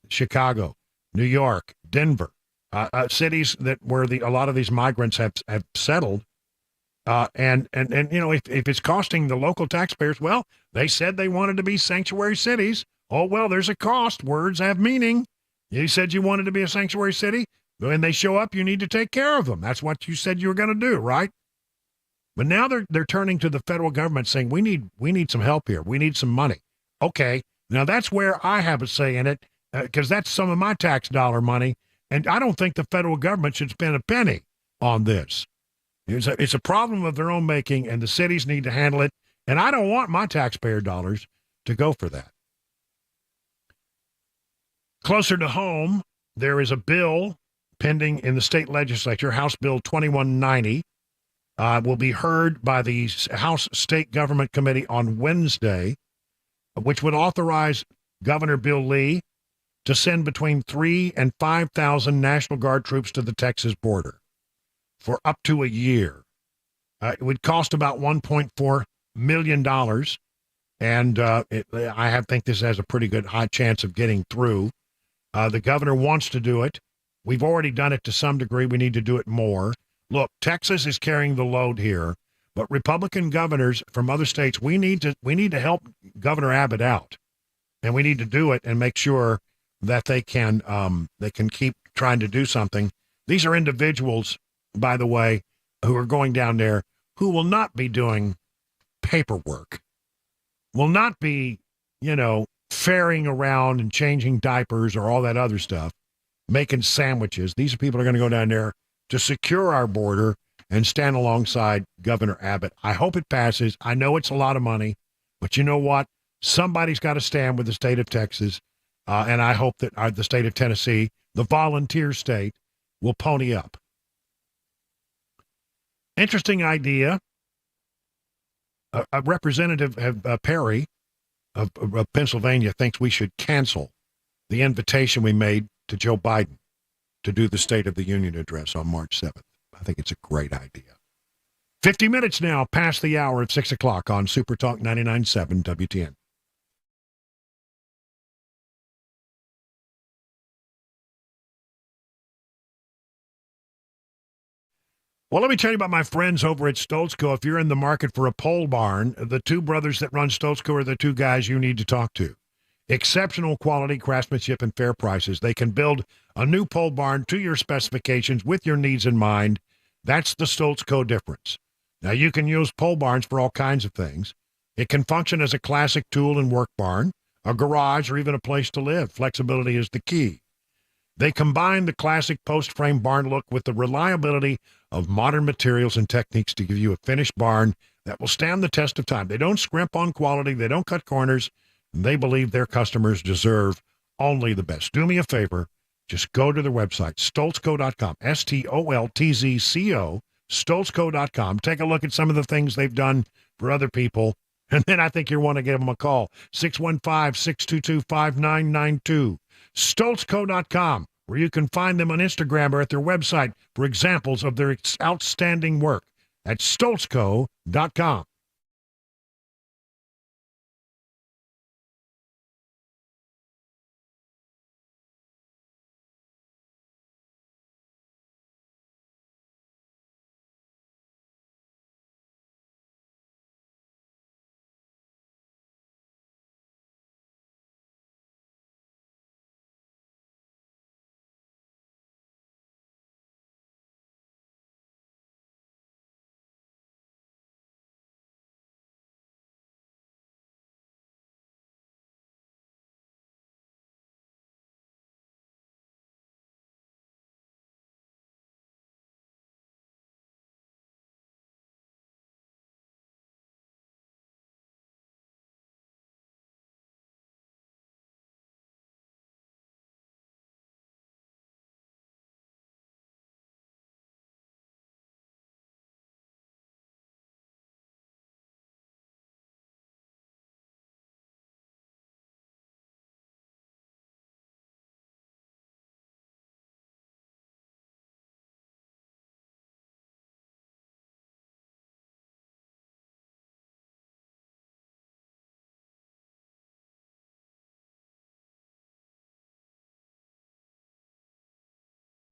Chicago, New York, Denver, cities where a lot of these migrants have settled. And if it's costing the local taxpayers, well, they said they wanted to be sanctuary cities. Oh, well, there's a cost. Words have meaning. You said you wanted to be a sanctuary city. When they show up, you need to take care of them. That's what you said you were going to do, right? But now they're turning to the federal government saying, we need some help here. We need some money. Okay, now that's where I have a say in it, because that's some of my tax dollar money, and I don't think the federal government should spend a penny on this. It's a problem of their own making, and the cities need to handle it, and I don't want my taxpayer dollars to go for that. Closer to home, there is a bill pending in the state legislature, House Bill 2190, will be heard by the House State Government Committee on Wednesday, which would authorize Governor Bill Lee to send between 3,000 and 5,000 National Guard troops to the Texas border for up to a year. It would cost about $1.4 million, and I think this has a pretty good high chance of getting through. The governor wants to do it. We've already done it to some degree. We need to do it more. Look, Texas is carrying the load here, but Republican governors from other states, we need to help Governor Abbott out, and we need to do it and make sure that they can keep trying to do something. These are individuals, by the way, who are going down there who will not be doing paperwork, will not be, ferrying around and changing diapers or all that other stuff, making sandwiches. These are people who are going to go down there to secure our border and stand alongside Governor Abbott. I hope it passes. I know it's a lot of money, but you know what? Somebody's got to stand with the state of Texas, and I hope that the state of Tennessee, the volunteer state, will pony up. Interesting idea. A representative, Perry of Pennsylvania, thinks we should cancel the invitation we made to Joe Biden to do the State of the Union address on March 7th. I think it's a great idea. 50 minutes now past the hour of 6 o'clock on Super Talk 99.7 WTN. Well, let me tell you about my friends over at Stoltzko. If you're in the market for a pole barn, the two brothers that run Stoltzko are the two guys you need to talk to. Exceptional quality, craftsmanship, and fair prices. They can build a new pole barn to your specifications with your needs in mind. That's the Stoltzko difference. Now, you can use pole barns for all kinds of things. It can function as a classic tool and work barn, a garage, or even a place to live. Flexibility is the key. They combine the classic post-frame barn look with the reliability of modern materials and techniques to give you a finished barn that will stand the test of time. They don't scrimp on quality. They don't cut corners. They believe their customers deserve only the best. Do me a favor. Just go to their website, stoltzko.com, Stoltzco, stoltzco.com. Take a look at some of the things they've done for other people, and then I think you want to give them a call, 615-622-5992. Stoltzco.com, where you can find them on Instagram or at their website for examples of their outstanding work at stoltzco.com.